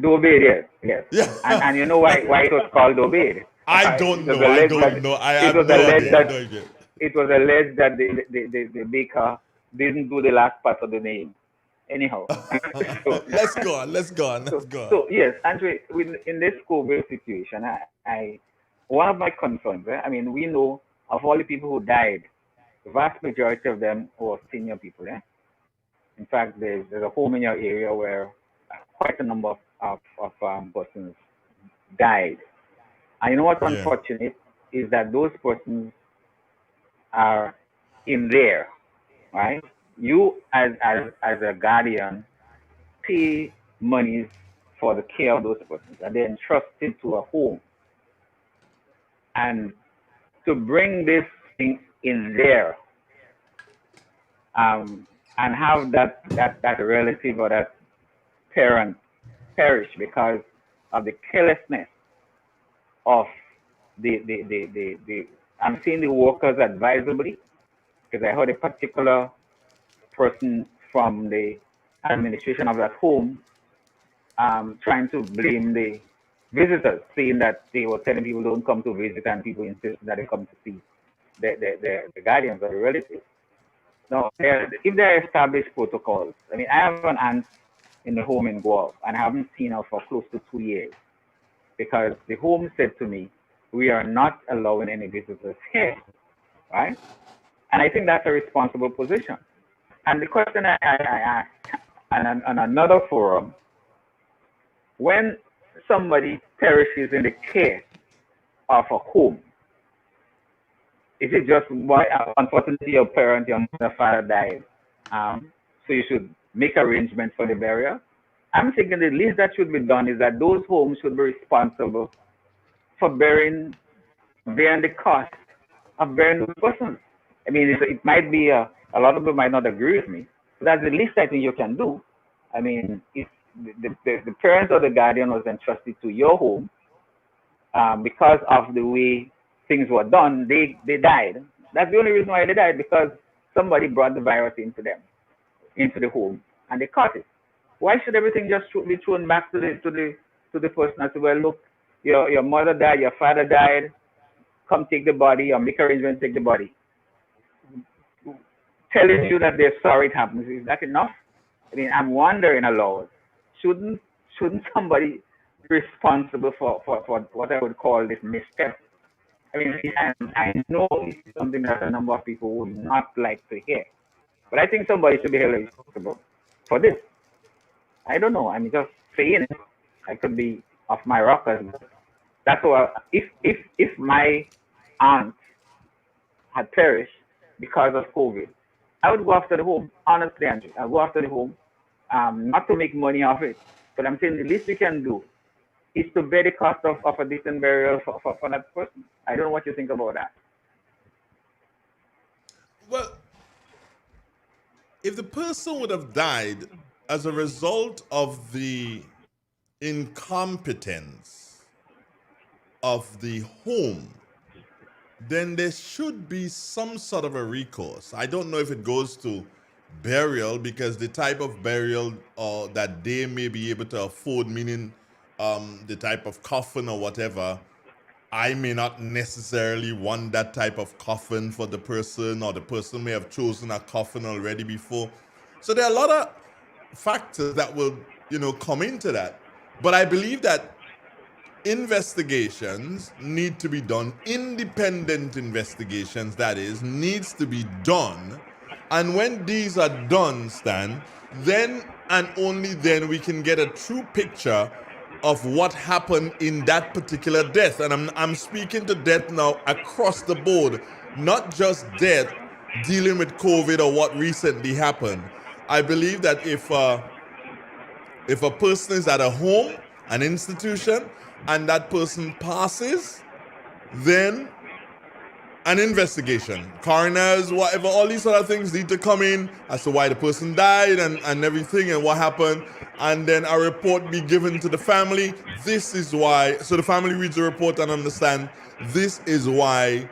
Dobed, yes, yes. Yeah. And you know why it was called Dobed? I It don't was know. I alleged that don't know. I it have was no alleged idea. that No idea. it was alleged that the baker didn't do the last part of the name. Anyhow, so Let's go on. Let's go on. Let's go on. so yes, Andre, in this COVID situation, I one of my concerns. I mean, we know of all the people who died, the vast majority of them were senior people. In fact, there's a home in your area where quite a number of persons died. And you know what's Yeah. unfortunate is that those persons are in there, right? You as a guardian pay monies for the care of those persons, and they're entrusted to a home. And to bring this thing in there, and have that relative or that parent perish because of the carelessness of I'm saying the workers advisably, because I heard a particular person from the administration of that home trying to blame the visitors, saying that they were telling people don't come to visit and people insist that they come to see the guardians or the relatives. No, if there are established protocols, I mean, I have an aunt in the home in Guelph and I haven't seen her for close to 2 years because the home said to me, we are not allowing any visitors here, right? And I think that's a responsible position. And the question I asked on another forum, when somebody perishes in the care of a home, is it just why, unfortunately, your parent, your mother, father died, so you should make arrangements for the burial? I'm thinking the least that should be done is that those homes should be responsible for bearing the cost of burying the person. I mean, it might be a lot of people might not agree with me, but that's the least I think you can do. I mean, if the parent or the guardian was entrusted to your home, because of the way things were done, they died. That's the only reason why they died, because somebody brought the virus into the home, and they caught it. Why should everything just be thrown back to the person and say, well, look, your mother died, your father died, come take the body, or make arrangements, take the body. Telling you that they're sorry it happens, is that enough? I mean, I'm wondering aloud, shouldn't somebody be responsible for what I would call this misstep? I mean, I know this is something that a number of people would not like to hear, but I think somebody should be held responsible for this. I don't know. I'm just saying it. I could be off my rockers. That's why if my aunt had perished because of COVID, I would go after the home. Honestly, Andrew, I'll go after the home, not to make money off it, but I'm saying the least we can do is to bear the cost of a decent burial for that person. I don't know what you think about that. Well, if the person would have died as a result of the incompetence of the home, then there should be some sort of a recourse. I don't know if it goes to burial, because the type of burial that they may be able to afford, meaning the type of coffin or whatever, I may not necessarily want that type of coffin for the person, or the person may have chosen a coffin already before. So there are a lot of factors that will, come into that. But I believe that investigations need to be done, independent investigations, that is, needs to be done. And when these are done, Stan, then and only then we can get a true picture of what happened in that particular death. And I'm speaking to death now across the board, not just death dealing with COVID or what recently happened. I believe that if a person is at a home, an institution, and that person passes, then an investigation, coroners, whatever, all these other things need to come in as to why the person died and everything and what happened, and then a report be given to the family. This is why, so the family reads the report and understand this is why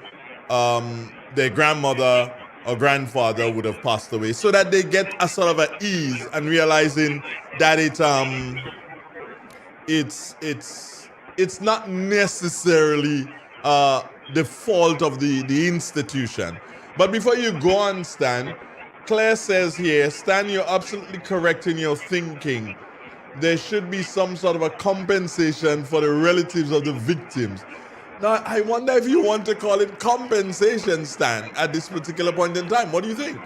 their grandmother or grandfather would have passed away, so that they get a sort of an ease and realizing that it's not necessarily the fault of the institution. But before you go on, Stan, Claire says here, Stan, you're absolutely correct in your thinking. There should be some sort of a compensation for the relatives of the victims. Now, I wonder if you want to call it compensation, Stan, at this particular point in time. What do you think?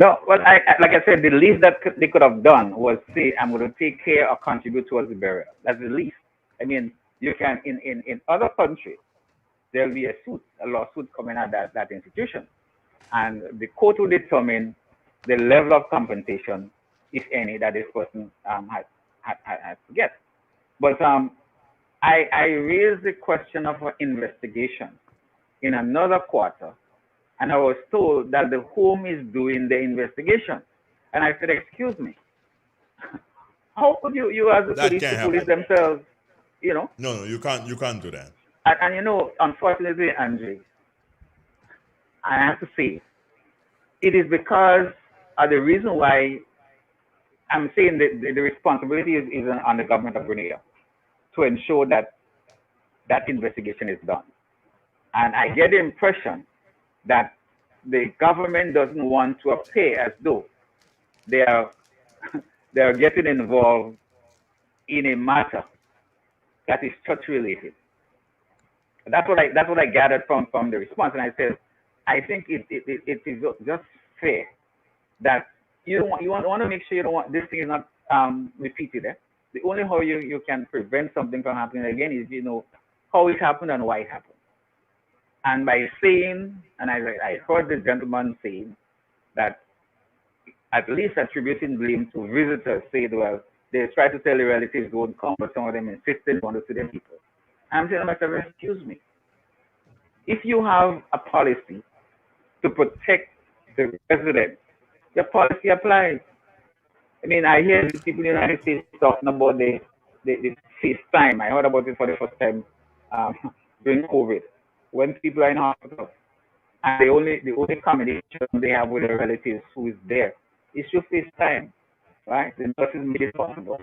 No, well, like I said, the least that they could have done was say, I'm going to take care or contribute towards the burial. That's the least. I mean, you can, in other countries, there'll be a lawsuit coming at that institution. And the court will determine the level of compensation, if any, that this person has to get. But I raised the question of an investigation in another quarter, and I was told that the home is doing the investigation. And I said, excuse me, how could you as the police themselves, No, you can't do that. And you know, unfortunately, Andre, I have to say, it is because of the reason why I'm saying that the responsibility is on the government of Grenada to ensure that that investigation is done. And I get the impression that the government doesn't want to appear as though they are they are getting involved in a matter that is church related. That's what I gathered from the response, and I said, I think it is just fair that you want to make sure you don't want this thing is not repeated. The only how you can prevent something from happening again is how it happened and why it happened. And by saying, and I heard this gentleman saying that at least attributing blame to visitors, said, well, they try to tell the relatives don't come, but some of them insisted on to see their people. I'm saying to myself, excuse me. If you have a policy to protect the residents, your policy applies. I mean, I hear these people in the United States talking about the FaceTime. I heard about it for the first time during COVID, when people are in hospital. And the only communication they have with their relatives who is there is through FaceTime, right? The nurses made it possible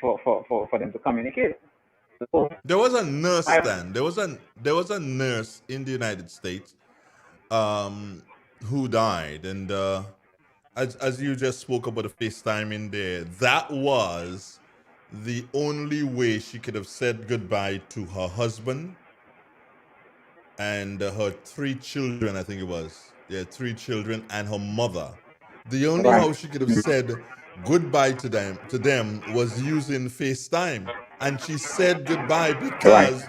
for them to communicate. So, There was a nurse then. There was a nurse in the United States who died, and as you just spoke about the FaceTime in there, that was the only way she could have said goodbye to her husband and her 3 children, I think it was. Yeah, 3 children and her mother. The only right. how she could have said goodbye to them was using FaceTime. And she said goodbye Right. because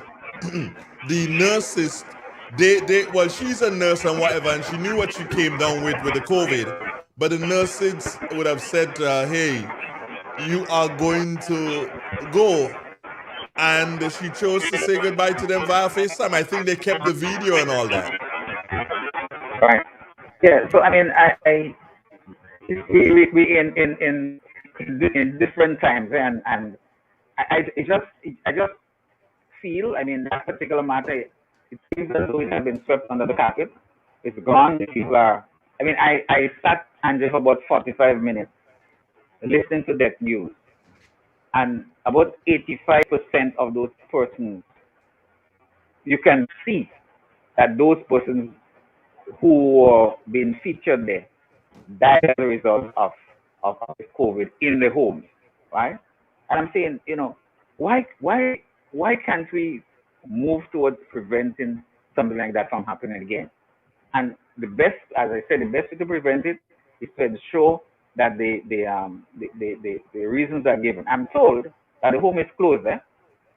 the nurses, well, she's a nurse and whatever, and she knew what she came down with the COVID. But the nurses would have said to her, hey, you are going to go. And she chose to say goodbye to them via FaceTime. I think they kept the video and all that. Right. Yeah. So I mean, we in different times, and I just feel, I mean, that particular matter, it seems as though it has been swept under the carpet. It's gone. The people are. I mean, I sat Andre for about 45 minutes listening to that news, and about 85% of those persons, you can see that those persons who were being featured there died as a result of COVID in the homes, right? And I'm saying, why can't we move towards preventing something like that from happening again? And the best, as I said, the best way to prevent it is to ensure that the reasons are given. I'm told that the home is closed.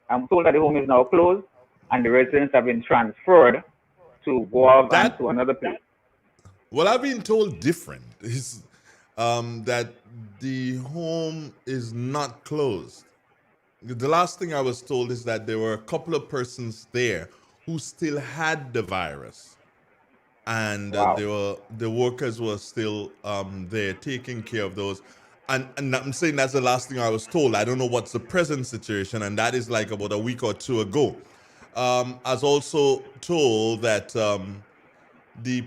I'm told that the home is now closed, and the residents have been transferred to go off and to another place. Well, I've been told different. Is that the home is not closed. The last thing I was told is that there were a couple of persons there who still had the virus, and the workers were still there taking care of those. And I'm saying that's the last thing I was told. I don't know what's the present situation, and that is like about a week or two ago. I was also told that the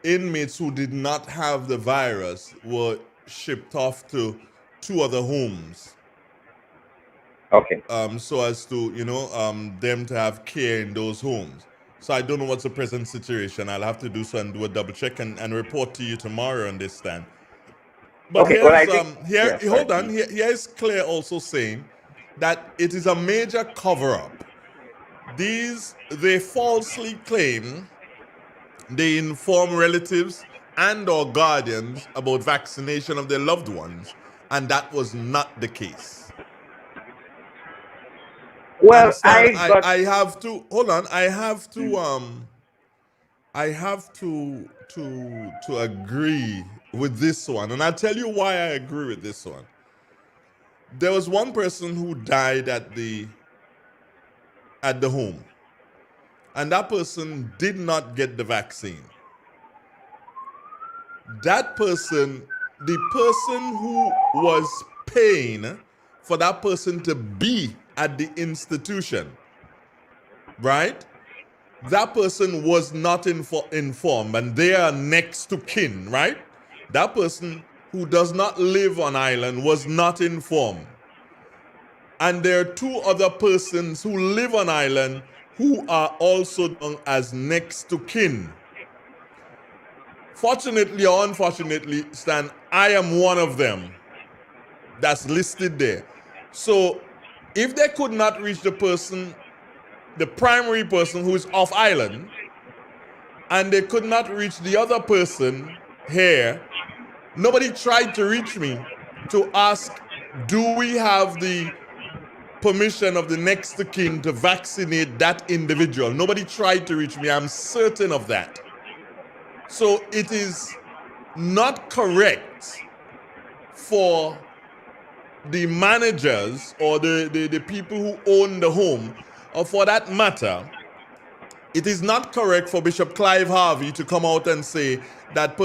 inmates who did not have the virus were shipped off to 2 other homes. Okay. So as to, them to have care in those homes. So I don't know what's the present situation. I'll have to do so and do a double check and report to you tomorrow on this stand. But okay, here's hold on. Here's Claire also saying that it is a major cover-up. They falsely claim they inform relatives and or guardians about vaccination of their loved ones, and that was not the case. Well, I have to hold on. I have to agree with this one, and I'll tell you why I agree with this one. There was one person who died at the home, and that person did not get the vaccine. That person, the person who was paying for that person to be at the institution, right? That person was not informed, and they are next to kin, right? That person who does not live on island was not informed. And there are two other persons who live on island who are also known as next to kin. Fortunately or unfortunately, Stan, I am one of them that's listed there. So if they could not reach the person, the primary person who is off island, and they could not reach the other person here, nobody tried to reach me to ask, do we have the permission of the next of kin to vaccinate that individual? Nobody tried to reach me. I'm certain of that. So it is not correct for the managers or the people who own the home, or for that matter, it is not correct for Bishop Clive Harvey to come out and say that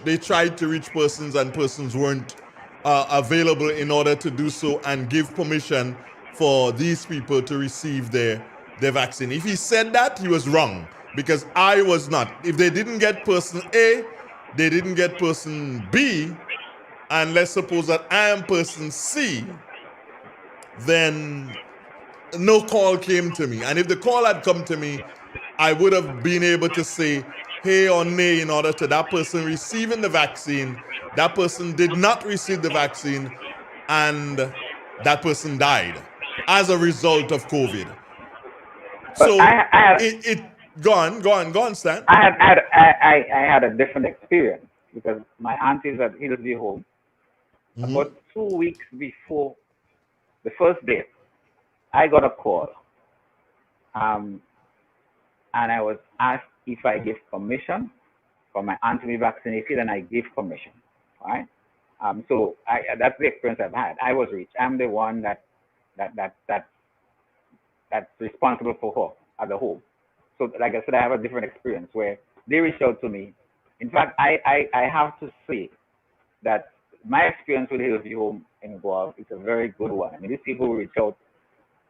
they tried to reach persons and persons weren't available in order to do so, and give permission for these people to receive their vaccine. If he said that, he was wrong, because I was not. If they didn't get person A, they didn't get person B, and let's suppose that I am person C, then no call came to me. And if the call had come to me, I would have been able to say hey or nay in order to that person receiving the vaccine. That person did not receive the vaccine, and that person died as a result of COVID. So go on, Stan. I had a different experience because my aunt is at Hillsview Home. About 2 weeks before the first day, I got a call. And I was asked if I give permission for my aunt to be vaccinated, and I gave permission, right? So that's the experience I've had. I was reached. I'm the one that's responsible for her at the home. So like I said, I have a different experience where they reached out to me. In fact, I have to say that my experience with Hillsview Home in Guelph is a very good one. I mean, these people reach out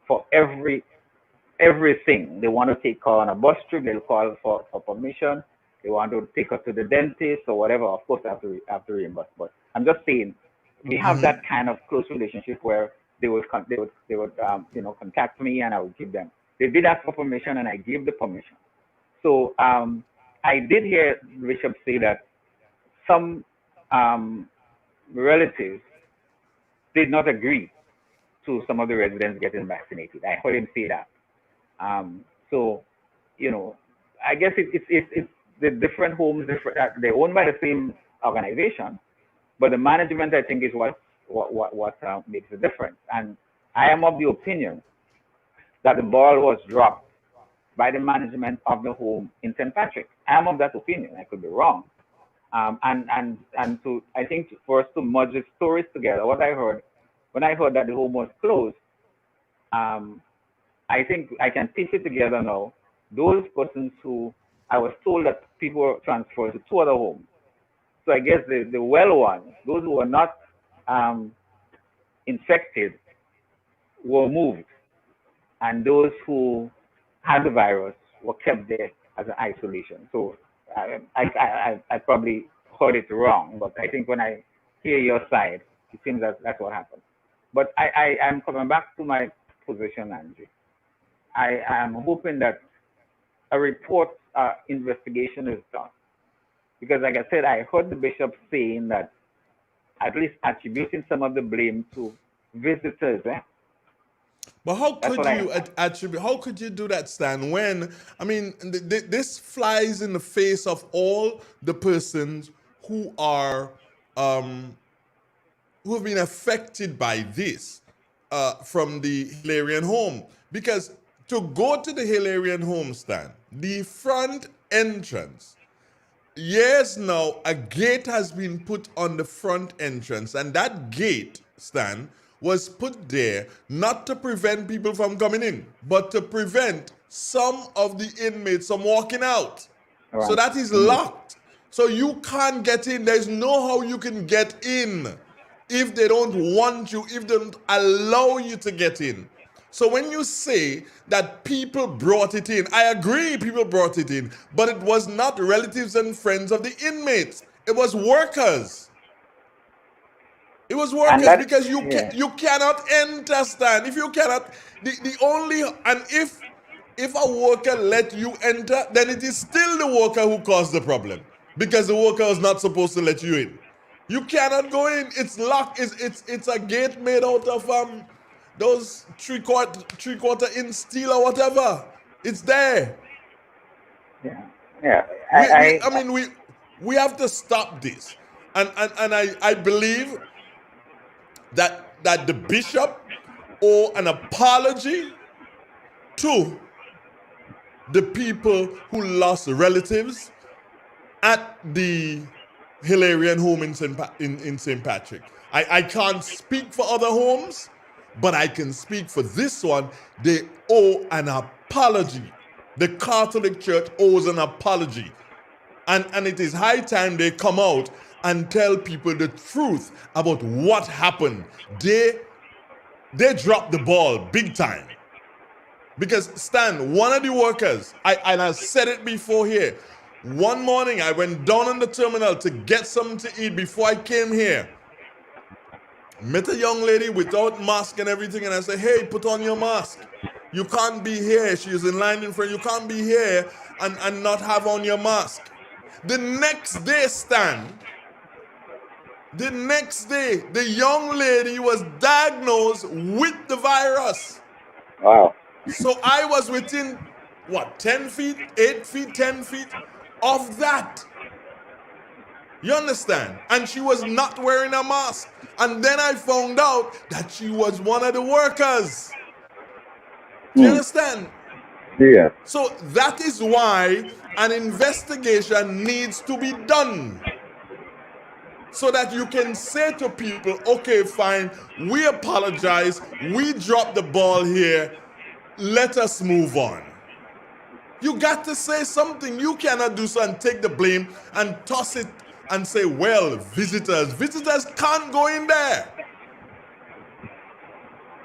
for everything. They want to take her on a bus trip, they'll call for permission. They want to take her to the dentist or whatever. Of course, I have to reimburse. But I'm just saying, we have that kind of close relationship where they would contact me and I would give them. They did ask for permission and I gave the permission. So I did hear Bishop say that some relatives did not agree to some of the residents getting vaccinated. I heard him say that. So, I guess it's the different homes, they're owned by the same organization, but the management, I think, is what makes the difference. And I am of the opinion that the ball was dropped by the management of the home in St. Patrick. I am of that opinion. I could be wrong. And so I think for us to merge the stories together, what I heard, when I heard that the home was closed, I think I can piece it together now. Those persons who I was told that people were transferred to two other homes. So I guess the well ones, those who were not infected, were moved, and those who had the virus were kept there as an isolation. So I probably heard it wrong, but I think when I hear your side, it seems that that's what happened. But I'm coming back to my position, Andrew. I am hoping that a report investigation is done. Because like I said, I heard the bishop saying that, at least attributing some of the blame to visitors. But how could you attribute? How could you do that, Stan? When this flies in the face of all the persons who are who have been affected by this from the Hilarion home. Because to go to the Hilarion home, Stan, the front entrance, years now, a gate has been put on the front entrance, and that gate, Stan, was put there not to prevent people from coming in, but to prevent some of the inmates from walking out. Right. So that is locked. So you can't get in. There's no how you can get in if they don't want you, if they don't allow you to get in. So when you say that people brought it in, I agree people brought it in, but it was not relatives and friends of the inmates. It was workers. It was workers because you cannot enter, Stan. If you cannot, the only, and if a worker let you enter, then it is still the worker who caused the problem because the worker was not supposed to let you in. You cannot go in. It's locked. It's a gate made out of those three quarter inch steel or whatever. It's there. Yeah. We have to stop this, and I believe that the bishop owe an apology to the people who lost relatives at the Hilarion home in St. Patrick. I can't speak for other homes, but I can speak for this one. They owe an apology. The Catholic Church owes an apology. And it is high time they come out and tell people the truth about what happened. They dropped the ball big time. Because Stan, one of the workers, and I said it before here, one morning I went down on the terminal to get something to eat before I came here. Met a young lady without mask and everything, and I said, hey, put on your mask. You can't be here. She was in line in front. You can't be here and not have on your mask. The next day, Stan, the young lady was diagnosed with the virus. Wow. So I was within, 10 feet, 8 feet, 10 feet of that. You understand? And she was not wearing a mask. And then I found out that she was one of the workers. Do you understand? Yeah. So that is why an investigation needs to be done. So that you can say to people, okay, fine, we apologize, we dropped the ball here, let us move on. You got to say something. You cannot do so and take the blame and toss it and say, well, visitors can't go in there.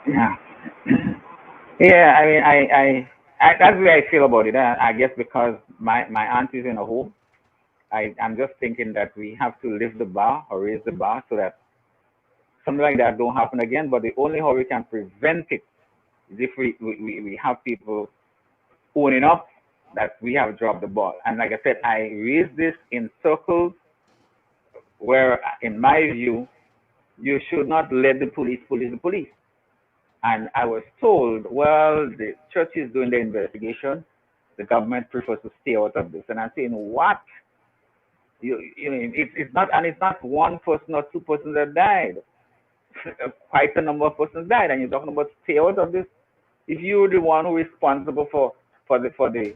Yeah. Yeah, I mean, I that's the way I feel about it. I guess because my aunt is in a home, I'm just thinking that we have to lift the bar or raise the bar so that something like that don't happen again. But the only how we can prevent it is if we have people owning up that we have dropped the ball. And like I said, I raised this in circles where, in my view, you should not let the police police the police. And I was told, well, the church is doing the investigation. The government prefers to stay out of this. And I'm saying, what? It's not one person or two persons that died. Quite a number of persons died, and you're talking about stay out of this. If you're the one who is responsible for the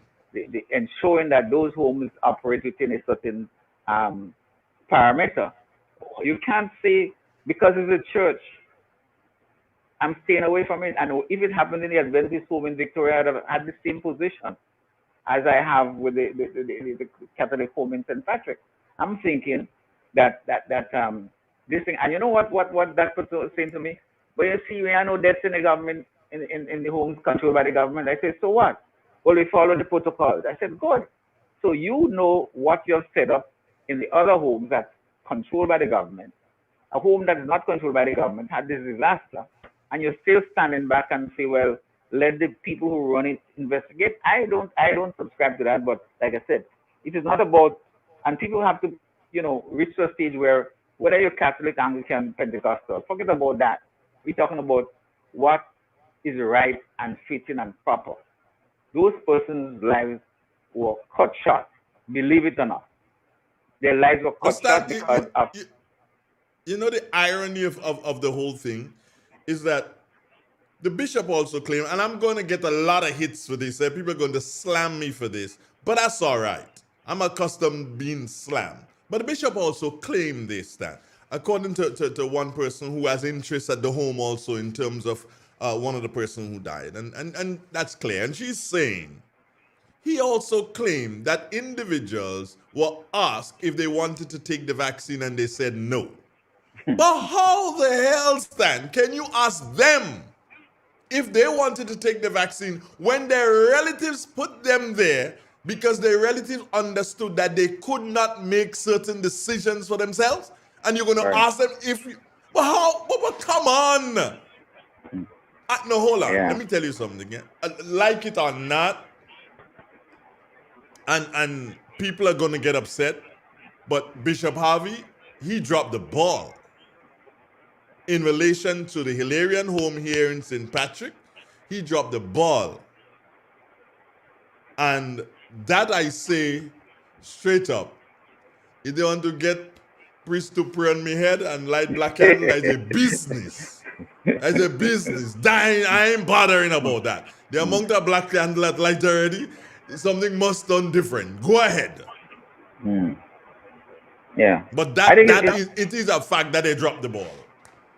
ensuring that those homes operate within a certain parameter, you can't say because it's a church, I'm staying away from it. And if it happened in the Adventist home in Victoria, I'd have had the same position as I have with the Catholic home in St. Patrick. I'm thinking that this thing, and you know what that person was saying to me? But you see, I know that's in the government, in the homes controlled by the government. I said, so what? Well, we follow the protocols. I said, good. So you know what you've set up in the other homes that's controlled by the government. A home that is not controlled by the government had this disaster, and you're still standing back and say, well, let the people who run it investigate. I don't subscribe to that. But like I said, it is not about, and people have to, reach to a stage where whether you're Catholic, Anglican, Pentecostal, forget about that. We're talking about what is right and fitting and proper. Those persons' lives were cut short, believe it or not. Their lives were cut short because of... The irony of the whole thing is that the bishop also claimed, and I'm going to get a lot of hits for this. People are going to slam me for this, but that's all right. I'm accustomed being slammed. But the bishop also claimed this, that according to one person who has interest at the home also in terms of one of the person who died, and that's clear. And she's saying, he also claimed that individuals were asked if they wanted to take the vaccine and they said no. But how the hell, Stan, can you ask them if they wanted to take the vaccine when their relatives put them there because their relatives understood that they could not make certain decisions for themselves, and you're going to ask them if you, but how, but come on. No, hold on. Let me tell you something. Yeah? Like it or not, and people are going to get upset, but Bishop Harvey, he dropped the ball in relation to the Hilarion home here in St. Patrick. He dropped the ball. And that I say straight up. If they want to get priest to pray on me head and light black candle, that's a business. That's a business. I ain't bothering about that. The amount of black candle that light already, something must done different. Go ahead. Yeah. But it is a fact that they dropped the ball.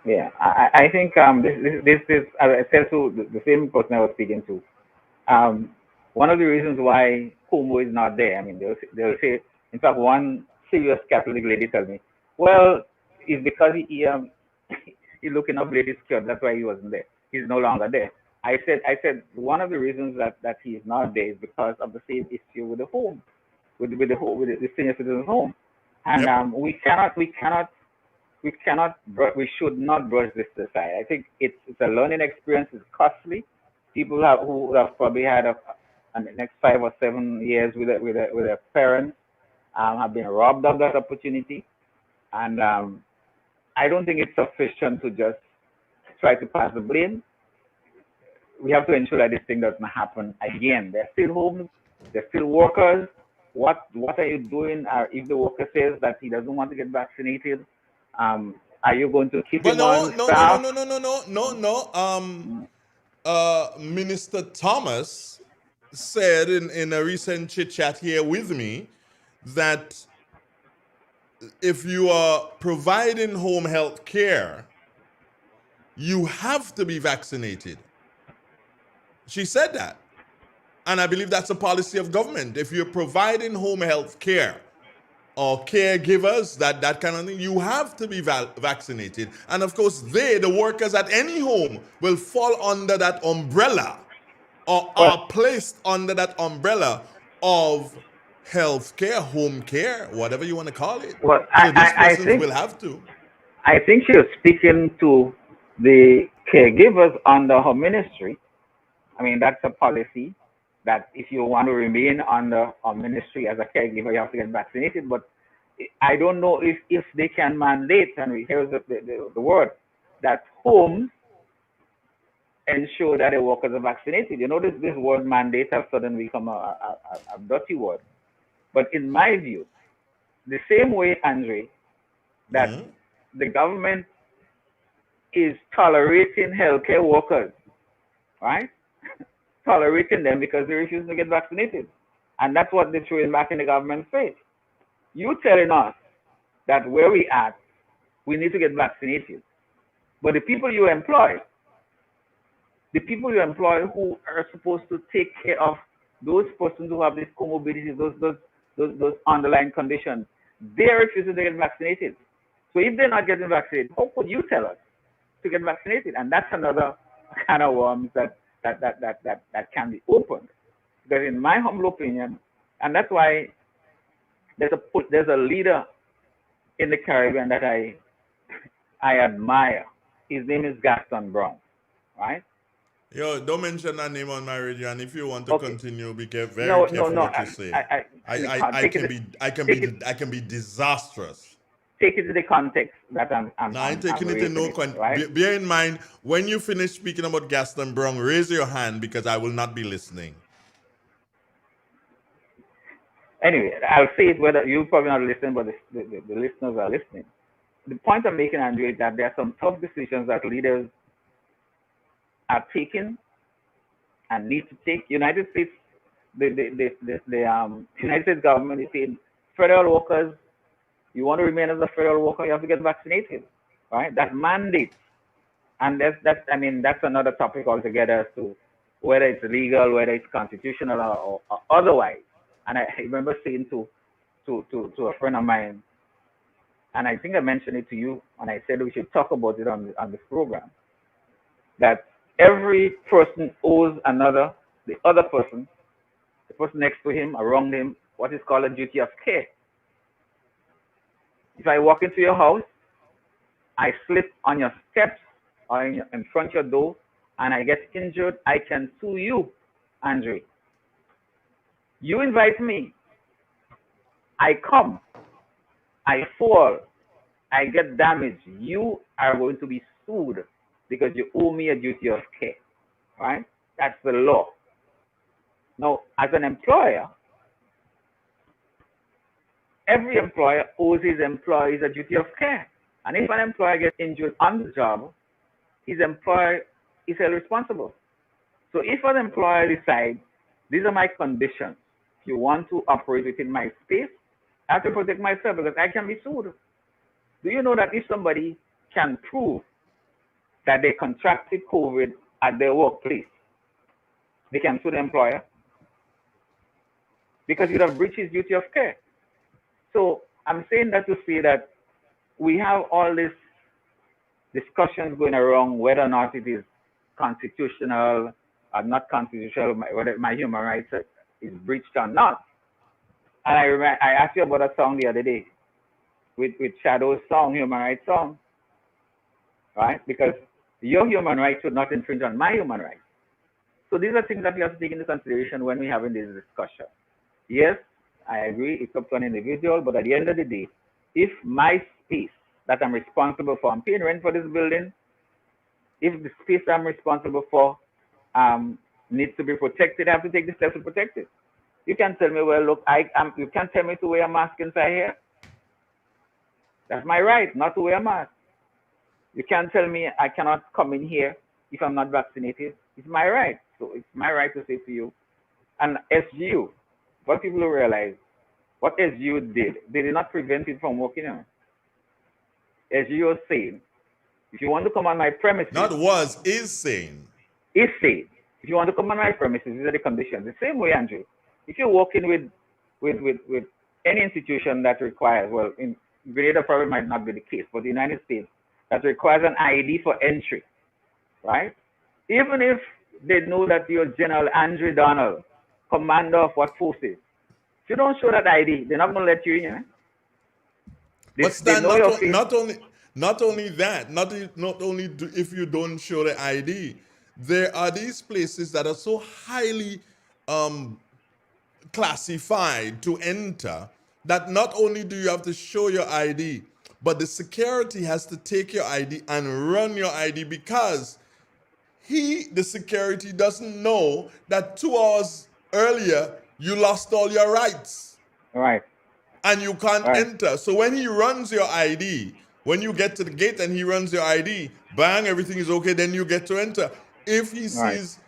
Yeah, I think this is, as I said to the same person I was speaking to, one of the reasons why Kumo is not there, I mean, they'll say, in fact, one serious Catholic lady told me, well, it's because he's looking up ladies' skirt, that's why he wasn't there. He's no longer there. I said one of the reasons that he is not there is because of the same issue with the home, with the senior citizens home, and we should not brush this aside. I think it's a learning experience. It's costly. People who have probably had the next 5 or 7 years with their parents have been robbed of that opportunity, and I don't think it's sufficient to just try to pass the blame. We have to ensure that this thing doesn't happen again. They're still homes. They're still workers. What are you doing? If the worker says that he doesn't want to get vaccinated, are you going to keep him on staff? No. Minister Thomas said in a recent chit chat here with me that if you are providing home health care, you have to be vaccinated. She said that. And I believe that's a policy of government. If you're providing home health care or caregivers, that kind of thing, you have to be vaccinated. And of course, the workers at any home, will fall under that umbrella or are placed under that umbrella of health care, home care, whatever you want to call it. Well, So these persons think, will have to. I think she was speaking to the caregivers under her ministry. I mean, that's a policy that if you want to remain under a ministry as a caregiver, you have to get vaccinated. But I don't know if they can mandate, and here's the word, that homes ensure that the workers are vaccinated. You know, this word mandate has suddenly become a dirty word. But in my view, the same way, Andre, that the government is tolerating healthcare workers, right? Tolerating them because they refuse to get vaccinated. And that's what they're throwing back in the government's face. You telling us that where we at, we need to get vaccinated. But the people you employ who are supposed to take care of those persons who have these comorbidities, those underlying conditions, they're refusing to get vaccinated. So if they're not getting vaccinated, how could you tell us to get vaccinated? And that's another kind of worms that can be opened. Because in my humble opinion, and that's why there's a leader in the Caribbean that I admire. His name is Gaston Brown, right? Yo, don't mention that name on my radio, and if you want to continue, be very careful what you say. I can be disastrous. Take it to the context that I'm I ain't taking it in no context. Right? Bear in mind, when you finish speaking about Gaston Brown, raise your hand because I will not be listening. Anyway, I'll say it whether you probably not listening, but the listeners are listening. The point I'm making, Andrew, is that there are some tough decisions that leaders are taking and need to take. United States, the United States government is saying, federal workers, you want to remain as a federal worker, you have to get vaccinated, right? That mandate, and that's another topic altogether as to whether it's legal, whether it's constitutional or otherwise. And I remember saying to a friend of mine, and I think I mentioned it to you, and I said we should talk about it on this program, that every person owes the other person, the person next to him, around him, what is called a duty of care. If I walk into your house, I slip on your steps or in front of your door, and I get injured, I can sue you, Andre. You invite me. I come. I fall. I get damaged. You are going to be sued because you owe me a duty of care. Right? That's the law. Now, as an employer, every employer owes his employees a duty of care. And if an employer gets injured on the job, his employer is held responsible. So if an employer decides, these are my conditions, if you want to operate within my space, I have to protect myself because I can be sued. Do you know that if somebody can prove that they contracted COVID at their workplace, they can sue the employer because you have breached his duty of care? So I'm saying that to say that we have all these discussions going around whether or not it is constitutional or not constitutional, whether my human rights is breached or not. And I asked you about a song the other day with Shadow's song, human rights song, right? Because your human rights should not infringe on my human rights. So these are things that we have to take into consideration when we're having this discussion. Yes, I agree, it's up to an individual, but at the end of the day, if my space that I'm responsible for, I'm paying rent for this building, if the space I'm responsible for needs to be protected, I have to take the steps to protect it. You can't tell me, well, look, you can't tell me to wear a mask inside here. That's my right, not to wear a mask. You can't tell me I cannot come in here if I'm not vaccinated. It's my right. So it's my right to say to you. And SGU, what people don't realize, what SGU did, they did not prevent it from working on. SGU was saying, if you want to come on my premises. Is saying. Is saying, if you want to come on my premises, these are the conditions. The same way, Andrew, if you're working with any institution that requires, well, in Grenada probably might not be the case, but the United States, that requires an ID for entry, right? Even if they know that you're General Andre Donald, commander of what forces, if you don't show that ID, they're not going to let you in. But Stan, not only that, not only if you don't show the ID, there are these places that are so highly classified to enter that not only do you have to show your ID, but the security has to take your ID and run your ID because the security doesn't know that 2 hours earlier you lost all your rights. Right. And you can't enter. So when he runs your ID, when you get to the gate and he runs your ID, bang, everything is okay, then you get to enter. If he sees,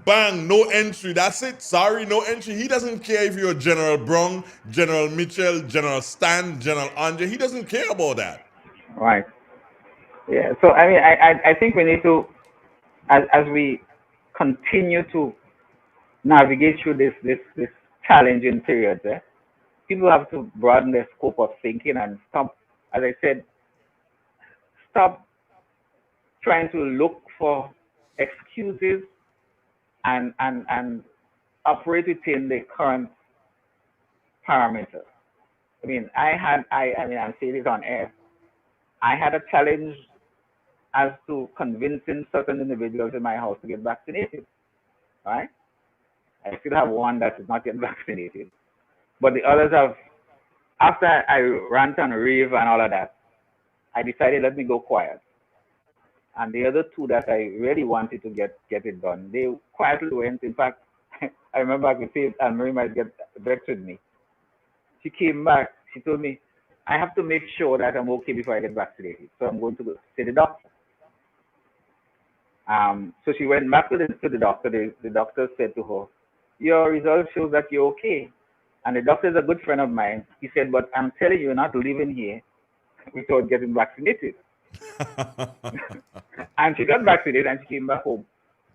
bang, no entry, that's it. Sorry, no entry. He doesn't care if you're General Brong, General Mitchell, General Stan, General Andre. He doesn't care about that. Right. Yeah. So I mean, I think we need to, as we continue to navigate through this challenging period, people have to broaden their scope of thinking and stop, as I said, stop trying to look for excuses and operate within the current parameters. I mean, I'm saying this on air. I had a challenge as to convincing certain individuals in my house to get vaccinated, right? I still have one that is not yet vaccinated. But the others have, after I rant and rave and all of that, I decided let me go quiet. And the other two that I really wanted to get it done, they quietly went. In fact, I remember I could say Anne-Marie might get vexed with me. She came back, she told me, I have to make sure that I'm okay before I get vaccinated. So I'm going to go see the doctor. So she went back to the doctor. The doctor said to her, your result shows that you're okay. And the doctor is a good friend of mine. He said, but I'm telling you, you're not leaving here without getting vaccinated. And she got vaccinated and she came back home.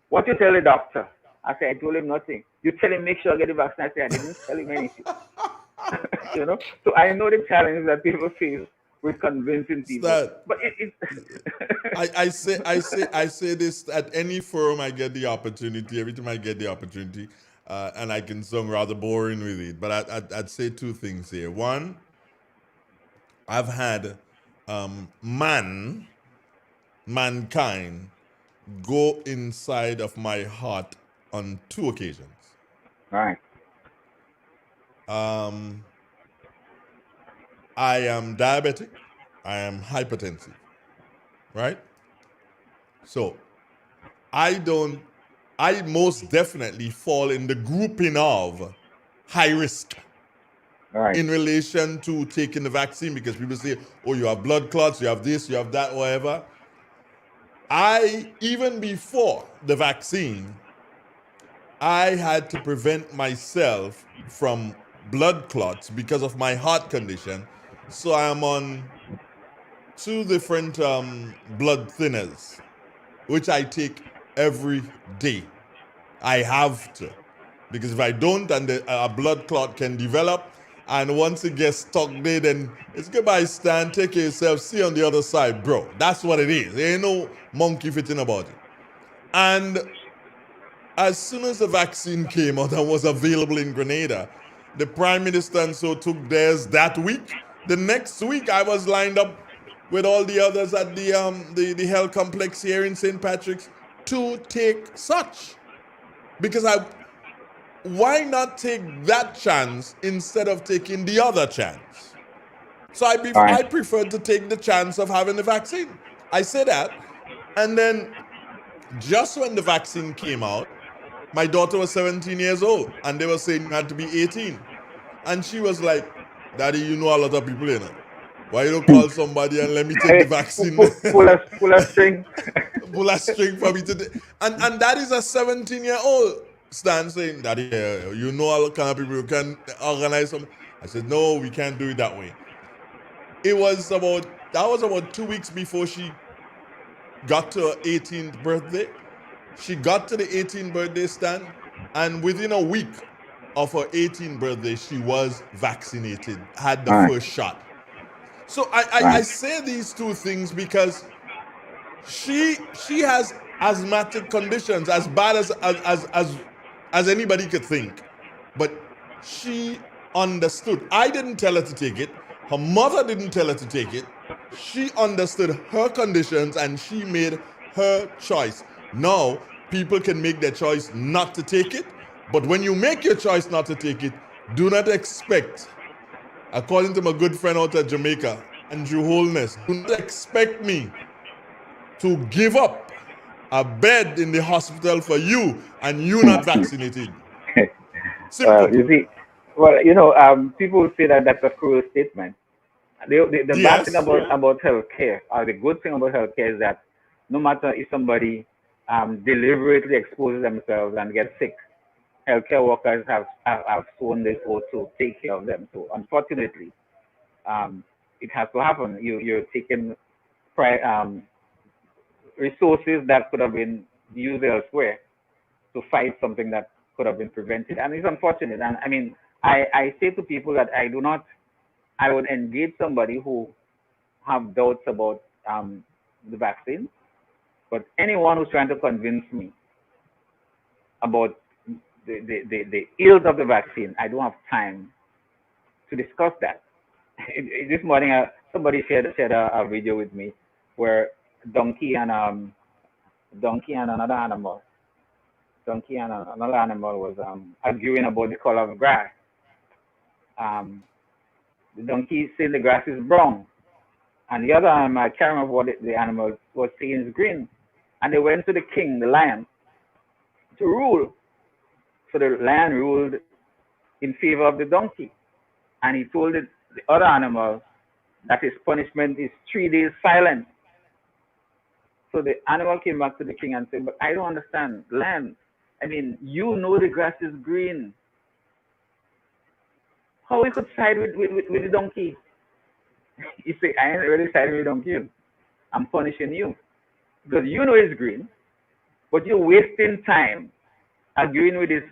What you tell the doctor? I said, I told him nothing. You tell him, make sure I get the vaccine. I said, I didn't tell him anything. You know? So I know the challenges that people face with convincing people. That But it I say this at any forum I get the opportunity. Every time I get the opportunity, and I can sound rather boring with it, but I'd say two things here. One, I've had mankind go inside of my heart on two occasions. Right. I am diabetic. I am hypertensive. Right? So I most definitely fall in the grouping of high risk in relation to taking the vaccine, because people say, oh, you have blood clots, you have this, you have that, whatever. Even before the vaccine, I had to prevent myself from blood clots because of my heart condition. So I am on two different blood thinners, which I take every day. I have to. Because if I don't, and a blood clot can develop, and once it gets stuck there, then it's goodbye, Stan. Take care of yourself. See you on the other side, bro. That's what it is. There ain't no monkey fitting about it. And as soon as the vaccine came out and was available in Grenada, the Prime Minister and so took theirs that week. The next week, I was lined up with all the others at the health complex here in St. Patrick's to take such. Because why not take that chance instead of taking the other chance? So I preferred to take the chance of having the vaccine. I say that. And then just when the vaccine came out, my daughter was 17 years old, and they were saying you had to be 18. And she was like, Daddy, you know a lot of people, you know. Why you don't call somebody and let me take the vaccine? Pull a string. Pull a string for me to and that is a 17-year-old Stan saying, Daddy, you know all kind of people who can organize something. I said, no, we can't do it that way. That was about 2 weeks before she got to her 18th birthday. She got to the 18th birthday, Stan, and within a week of her 18th birthday, she was vaccinated, had the first shot. So I say these two things because she has asthmatic conditions as bad as anybody could think, but she understood. I didn't tell her to take it. Her mother didn't tell her to take it. She understood her conditions and she made her choice. Now, people can make their choice not to take it, but when you make your choice not to take it, do not expect, according to my good friend out of Jamaica, Andrew Holness, do not expect me to give up a bed in the hospital for you and you not vaccinated. You see, people say that that's a cruel statement. The bad thing about healthcare, or the good thing about healthcare, is that no matter if somebody deliberately exposes themselves and gets sick, healthcare workers have shown this to take care of them. So unfortunately, it has to happen. You're taking resources that could have been used elsewhere to fight something that could have been prevented, and it's unfortunate. And I mean, I say to people that I would engage somebody who have doubts about the vaccine, but anyone who's trying to convince me about the ills of the vaccine, I don't have time to discuss that. This morning, somebody shared a video with me where donkey and another animal was arguing about the color of grass. The donkey said the grass is brown, and the other animal, I can't remember what the animal was saying, is green. And they went to the king, the lion, to rule. So the lion ruled in favor of the donkey, and he told the other animal that his punishment is 3 days silence. So the animal came back to the king and said, but I don't understand, lion. I mean, you know the grass is green. How we could side with the donkey? He said, I ain't really siding with the donkey. I'm punishing you. Because you know it's green, but you're wasting time arguing with this.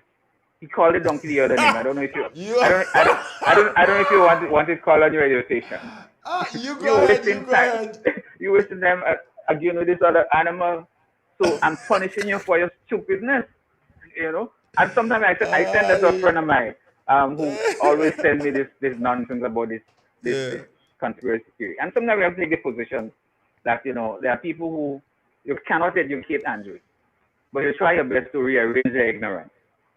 He called the donkey the other name. I don't know if you. I don't know if you want it called on your radio station. You go ahead. You go ahead. You wasting them again with this other animal. So I'm punishing you for your stupidness. You know. And sometimes I send that to a friend of mine who always send me this nonsense about this conspiracy theory. And sometimes we have to take the position that there are people who you cannot educate Andrew, but you try your best to rearrange their ignorance.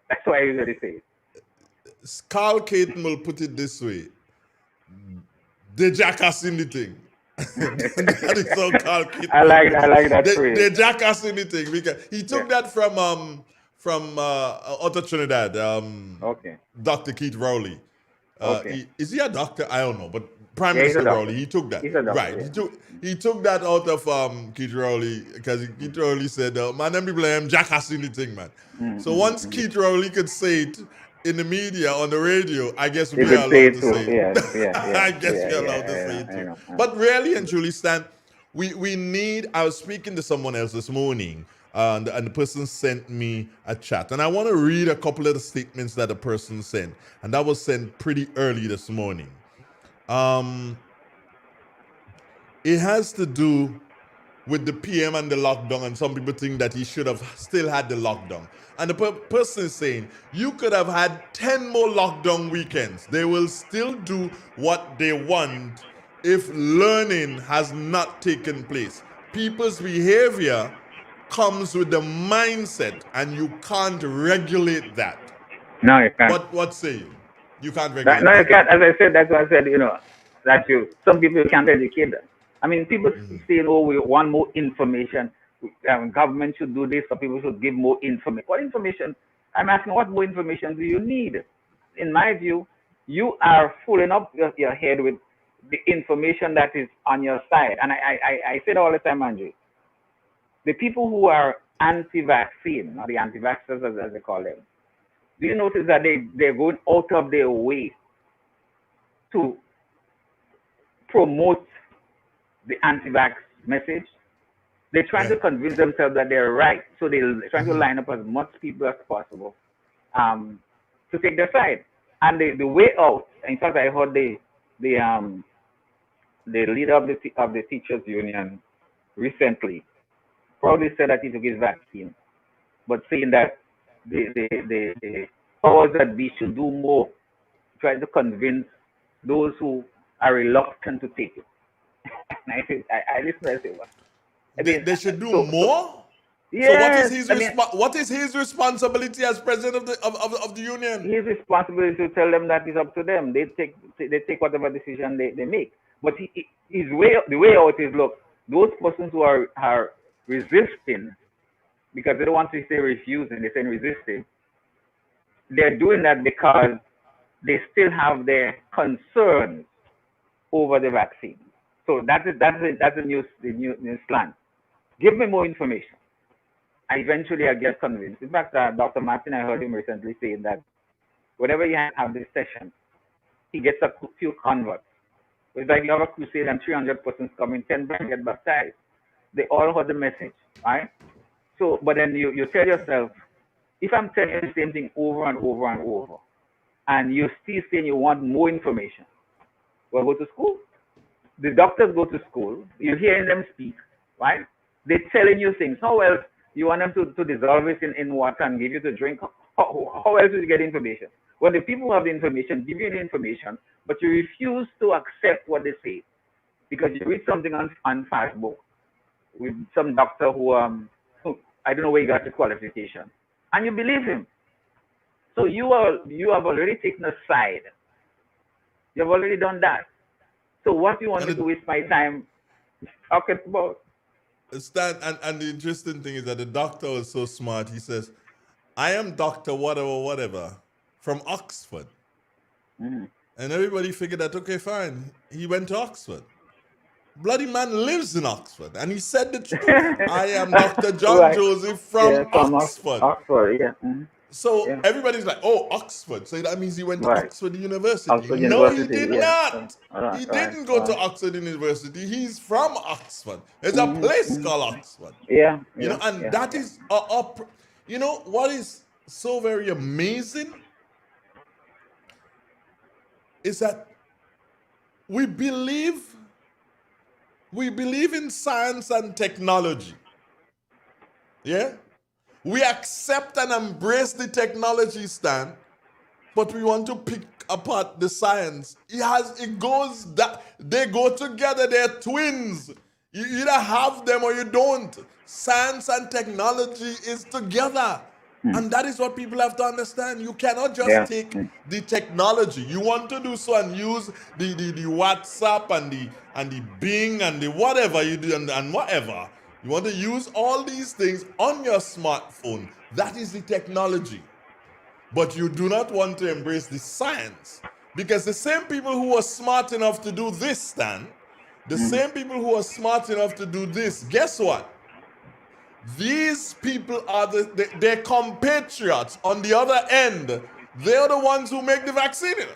That's what I usually say. Carl Caton will put it this way: they jackassing the thing. That is how Carl Caton. I like that phrase. They jackassing the thing because he took that from Otto Trinidad. Okay. Dr. Keith Rowley. Okay. Is he a doctor? I don't know, but Prime Yeah, he's a Minister doctor. Rowley, he took that. He's a doctor, Right. yeah. He took that out of Keith Rowley because Keith Rowley said, man, them people am jackassing the thing, man. So once Keith Rowley could say it in the media, on the radio, I guess we're allowed to say it. Yeah, I guess we're allowed to say it too. But really and truly, Stan, we need, I was speaking to someone else this morning, and the person sent me a chat. And I want to read a couple of the statements that the person sent. And that was sent pretty early this morning. It has to do with the PM and the lockdown, and some people think that he should have still had the lockdown. And the person is saying, you could have had 10 more lockdown weekends. They will still do what they want if learning has not taken place. People's behavior comes with the mindset, and you can't regulate that. No, you can't. What say you? You can't regulate No, that. you can't. As I said, that's why I said, that some people can't educate them. I mean, people say, oh, we want more information. Government should do this, or people should give more information. What information? I'm asking, what more information do you need? In my view, you are filling up your head with the information that is on your side. And I say it all the time, Andrew. The people who are anti-vaccine, or the anti-vaxxers as they call them, do you notice that they're going out of their way to promote the anti-vax message? They're trying to convince themselves that they're right, so they're trying to line up as much people as possible to take their side. And the way out, in fact, I heard the leader of the teachers union recently probably said that he took his vaccine, but saying that the powers that be should do more, trying to convince those who are reluctant to take it. And I listen and I say, what? They should do more? Yes, So what is his responsibility as president of the union? His responsibility to tell them that it's up to them. They take whatever decision they make. But the way out is, look, those persons who are resisting, because they don't want to say refusing, they're saying resisting. They're doing that because they still have their concerns over the vaccine. So that's the new slant. Give me more information. I get convinced. In fact, Dr. Martin, I heard him recently saying that whenever you have this session, he gets a few converts. It's like you have a crusade and 300 persons coming, 10 get baptized. They all heard the message, right? So, but then you tell yourself, if I'm telling you the same thing over and over and over, and you're still saying you want more information, well, go to school. The doctors go to school. You're hearing them speak, right? They're telling you things. How else you want them to dissolve it in water and give you to drink? How else will you get information? When the people who have the information give you the information, but you refuse to accept what they say because you read something on Facebook with some doctor who I don't know where he got the qualification, and you believe him. So you have already taken a side. You have already done that. So what you want me to waste my time talking about? Stan, and the interesting thing is that the doctor was so smart. He says, I am Dr. whatever from Oxford. Mm-hmm. And everybody figured that, okay, fine. He went to Oxford. Bloody man lives in Oxford. And he said the truth. I am Dr. John Right. Joseph from Oxford. Oxford, yeah. Mm-hmm. So everybody's like, oh, Oxford. So that means he went to Right. Oxford University. Oxford No, he University, did yeah. not. He didn't go to Oxford University. He's from Oxford. There's a place called Oxford. Yeah. You know, and that is you know what is so very amazing? is that we believe in science and technology. Yeah? We accept and embrace the technology, Stan, but we want to pick apart the science. They go together, they're twins. You either have them or you don't. Science and technology is together. And that is what people have to understand. You cannot just take the technology. You want to do so and use the WhatsApp and the Bing and the whatever you do and whatever. You want to use all these things on your smartphone. That is the technology. But you do not want to embrace the science. Because the same people who are smart enough to do this, Stan, the same people who are smart enough to do this, guess what? These people are their compatriots on the other end. They're the ones who make the vaccine.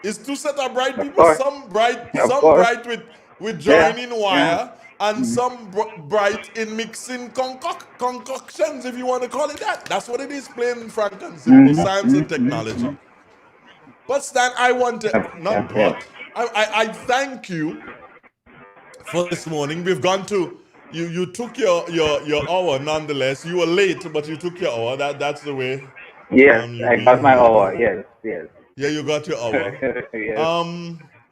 It's two set of bright people, some bright with joining wire, and some bright in mixing concoctions, if you want to call it that. That's what it is, plain and frank and simple, science and technology. But Stan, I thank you for this morning. We've gone to you took your hour nonetheless. You were late, but you took your hour. That's the way. Yes, I got my hour. Yes. Yeah, you got your hour. Yes.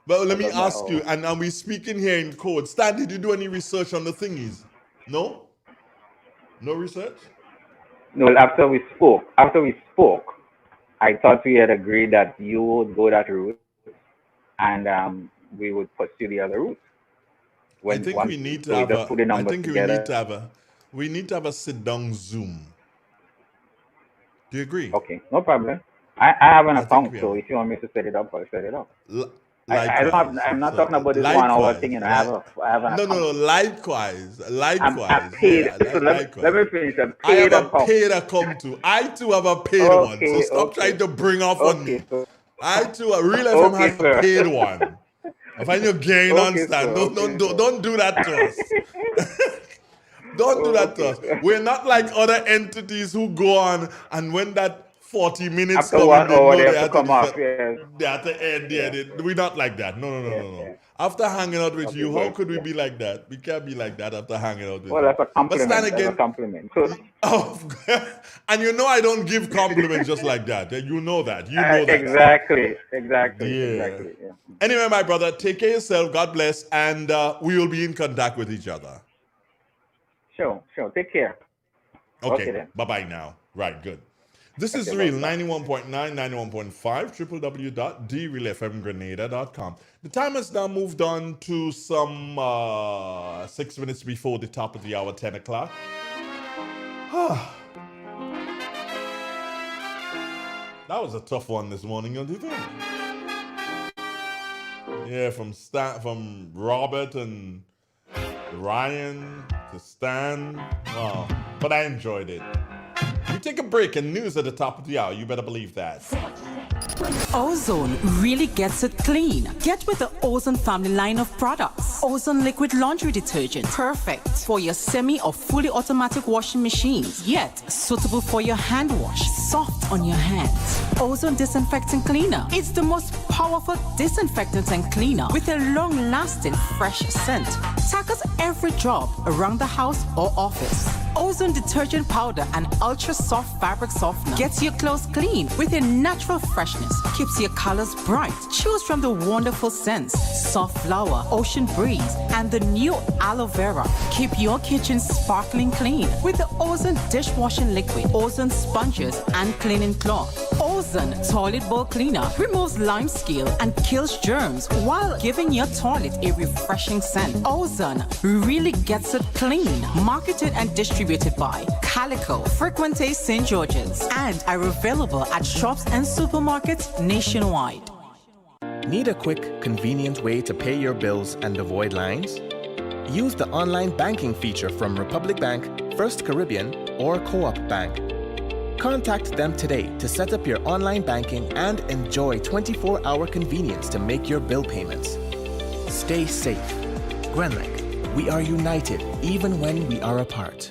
But let me ask you, and we're speaking here in code. Stan, did you do any research on the thingies? No? No research? No, after we spoke, I thought we had agreed that you would go that route and we would pursue the other route. I think we need to have a sit-down Zoom. Do you agree? Okay, no problem. I have an account, so if you want me to set it up, I'll set it up. I'm not talking about this 1 hour thing, and I have an account. No, likewise. I'm paid. Let me finish. I have a paid account too. I too have a paid one, so stop trying to bring off on me. I too, Real FM has a paid one. I find you getting on, Stan. Don't do that to us. Don't do that to us. We're not like other entities who go on and when that 40 minutes after 1 hour they have to come off. They have to end. We're not like that. No. After hanging out with you, how could we be like that? We can't be like that after hanging out with you. Well, that's a compliment. But Stan, again, that's a compliment. And you know I don't give compliments just like that. You know that. You know that. Exactly. Yeah. Anyway, my brother, take care of yourself. God bless. And we will be in contact with each other. Sure. Take care. Okay bye-bye now. Right, good. This is Real 91.9, 91.5, www.drealfmgrenada.com. The time has now moved on to some 6 minutes before the top of the hour, 10 o'clock. That was a tough one this morning, don't you think? Yeah, from Robert and Ryan to Stan. Oh, but I enjoyed it. We take a break and news at the top of the hour. You better believe that. Ozone really gets it clean. Get with the Ozone family line of products. Ozone liquid laundry detergent. Perfect for your semi or fully automatic washing machines. Yet suitable for your hand wash. Soft on your hands. Ozone disinfecting cleaner. It's the most powerful disinfectant and cleaner with a long-lasting fresh scent. Tackles every job around the house or office. Ozone detergent powder and ultra soft fabric softener gets your clothes clean with a natural freshness, keeps your colors bright. Choose from the wonderful scents, soft flower, ocean breeze, and the new aloe vera. Keep your kitchen sparkling clean with the Ozone dishwashing liquid, Ozone sponges, and cleaning cloth. Ozone toilet bowl cleaner removes lime scale and kills germs while giving your toilet a refreshing scent. Ozone really gets it clean. Marketed and distributed by Calico, Frequente St. George's, and are available at shops and supermarkets nationwide. Need a quick, convenient way to pay your bills and avoid lines? Use the online banking feature from Republic Bank, First Caribbean, or Co-op Bank. Contact them today to set up your online banking and enjoy 24-hour convenience to make your bill payments. Stay safe. Grenlec, we are united even when we are apart.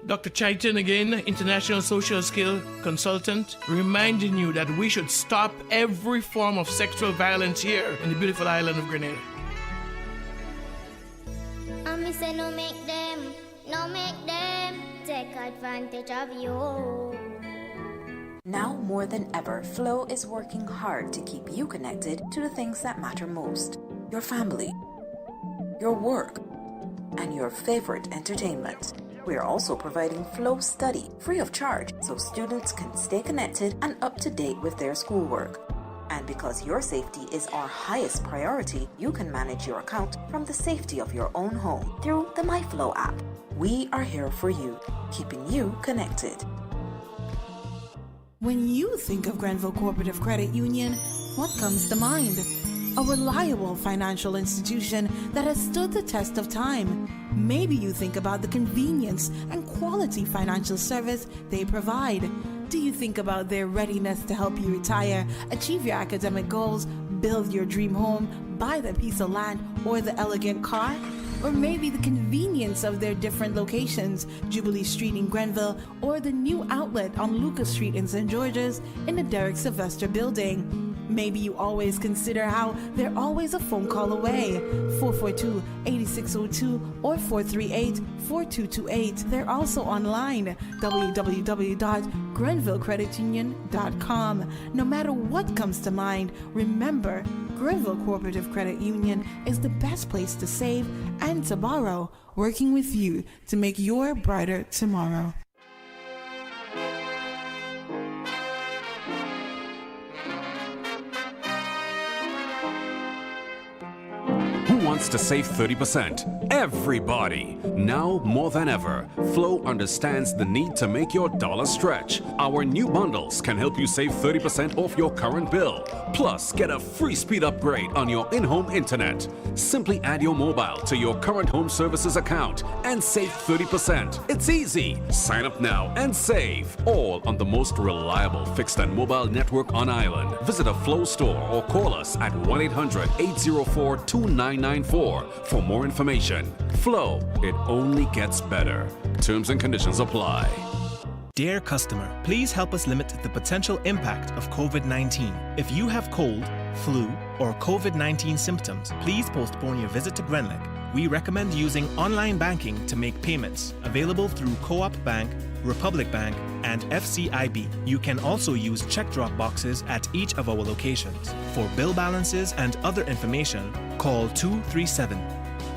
Dr. Chaitin again, international social skill consultant, reminding you that we should stop every form of sexual violence here in the beautiful island of Grenada. And me say no make them take advantage of you. Now more than ever, Flow is working hard to keep you connected to the things that matter most. Your family, your work, and your favorite entertainment. We are also providing Flow Study free of charge so students can stay connected and up to date with their schoolwork. And because your safety is our highest priority, you can manage your account from the safety of your own home through the MyFlow app. We are here for you, keeping you connected. When you think of Grenville Cooperative Credit Union, what comes to mind? A reliable financial institution that has stood the test of time. Maybe you think about the convenience and quality financial service they provide. Do you think about their readiness to help you retire, achieve your academic goals, build your dream home, buy the piece of land, or the elegant car? Or maybe the convenience of their different locations, Jubilee Street in Grenville, or the new outlet on Lucas Street in St. George's in the Derek Sylvester building. Maybe you always consider how they're always a phone call away, 442-8602 or 438-4228. They're also online, www.grenvillecreditunion.com. No matter what comes to mind, remember, Grenville Cooperative Credit Union is the best place to save and to borrow, working with you to make your brighter tomorrow. Who wants to save 30%? Everybody! Now more than ever, Flow understands the need to make your dollar stretch. Our new bundles can help you save 30% off your current bill. Plus, get a free speed upgrade on your in-home internet. Simply add your mobile to your current home services account and save 30%. It's easy. Sign up now and save. All on the most reliable fixed and mobile network on island. Visit a Flow store or call us at 1-800-804-2994 for more information. Flow, it only gets better. Terms and conditions apply. Dear customer, please help us limit the potential impact of COVID-19. If you have cold, flu, or COVID-19 symptoms, please postpone your visit to Grenlec. We recommend using online banking to make payments, available through Co-op Bank, Republic Bank, and FCIB. You can also use check drop boxes at each of our locations. For bill balances and other information, call 237.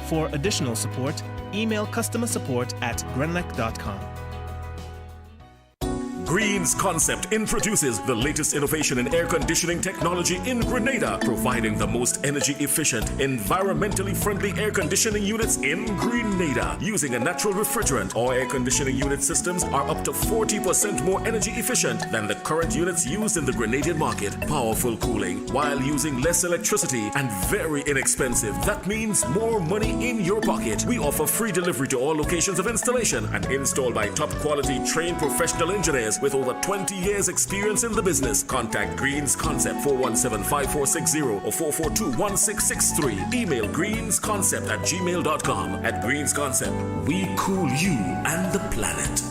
For additional support, email customersupport@grenlec.com. Green's Concept introduces the latest innovation in air conditioning technology in Grenada, providing the most energy efficient, environmentally friendly air conditioning units in Grenada. Using a natural refrigerant, our air conditioning unit systems are up to 40% more energy efficient than the current units used in the Grenadian market. Powerful cooling while using less electricity and very inexpensive. That means more money in your pocket. We offer free delivery to all locations of installation and installed by top quality trained professional engineers with over 20 years experience in the business. Contact Green's Concept 417-5460 or 442-1663. Email greensconcept@gmail.com. At Green's Concept, we cool you and the planet.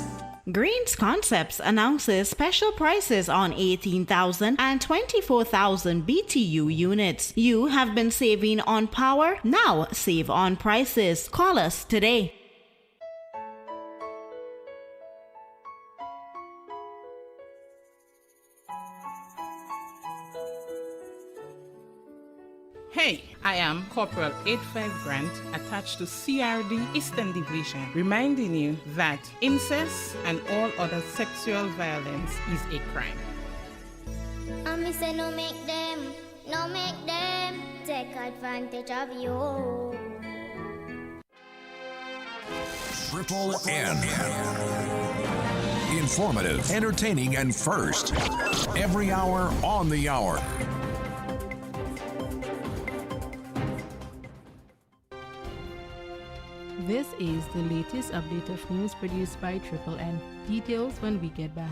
Green's Concepts announces special prices on 18,000 and 24,000 BTU units. You have been saving on power, now save on prices. Call us today. Hey, I am Corporal 85 Grant, attached to CRD Eastern Division, reminding you that incest and all other sexual violence is a crime. And me say no make them take advantage of you. Triple N. Informative, entertaining, and first. Every hour on the hour. This is the latest update of news produced by Triple N. Details when we get back.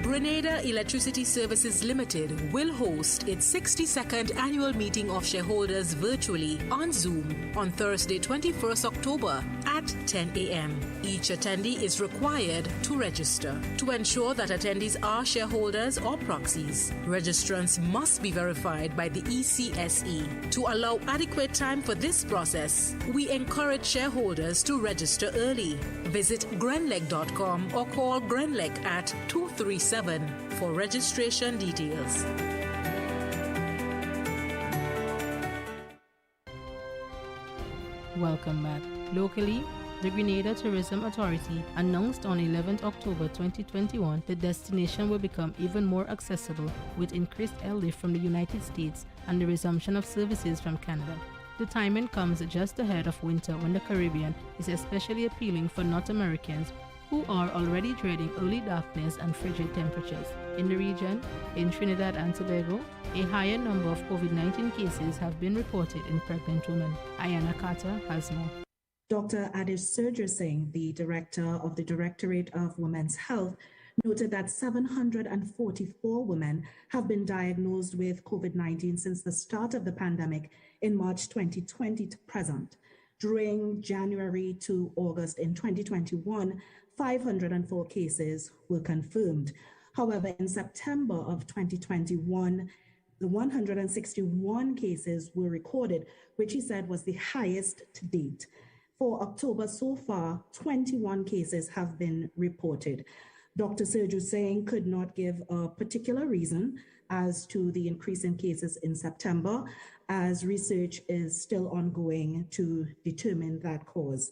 Grenada Electricity Services Limited will host its 62nd annual meeting of shareholders virtually on Zoom on Thursday, 21st October at 10 a.m. Each attendee is required to register. To ensure that attendees are shareholders or proxies, registrants must be verified by the ECSE. To allow adequate time for this process, we encourage shareholders to register early. Visit grenleg.com or call Grenleg at 237 for registration details. Welcome back. Locally, the Grenada Tourism Authority announced on 11th October 2021 the destination will become even more accessible with increased airlift from the United States and the resumption of services from Canada. The timing comes just ahead of winter when the Caribbean is especially appealing for North Americans who are already dreading early darkness and frigid temperatures. In the region, in Trinidad and Tobago, a higher number of COVID-19 cases have been reported in pregnant women. Ayana Carter has more. Dr. Adish Surjit Singh, the director of the Directorate of Women's Health, noted that 744 women have been diagnosed with COVID-19 since the start of the pandemic in March 2020 to present. During January to August in 2021, 504 cases were confirmed. However, in September of 2021, the 161 cases were recorded, which he said was the highest to date. For October so far, 21 cases have been reported. Dr. Surjit Singh could not give a particular reason as to the increase in cases in September, as research is still ongoing to determine that cause.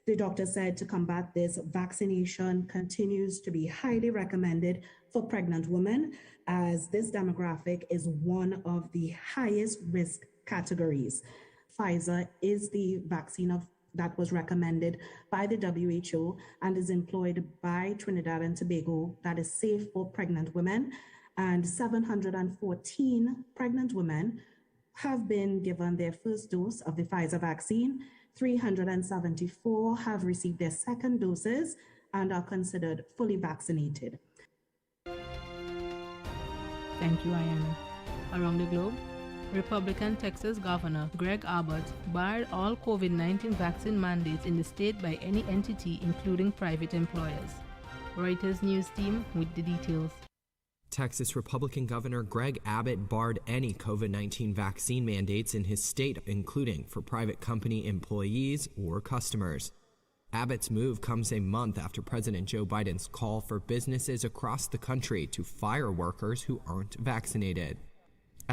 The doctor said to combat this, vaccination continues to be highly recommended for pregnant women, as this demographic is one of the highest risk categories. Pfizer is the vaccine that was recommended by the WHO and is employed by Trinidad and Tobago that is safe for pregnant women. And 714 pregnant women have been given their first dose of the Pfizer vaccine. 374 have received their second doses and are considered fully vaccinated. Thank you, Ayana. Around the globe, Republican Texas Governor Greg Abbott barred all COVID-19 vaccine mandates in the state by any entity, including private employers. Reuters news team with the details. Texas Republican Governor Greg Abbott barred any COVID-19 vaccine mandates in his state, including for private company employees or customers. Abbott's move comes a month after President Joe Biden's call for businesses across the country to fire workers who aren't vaccinated.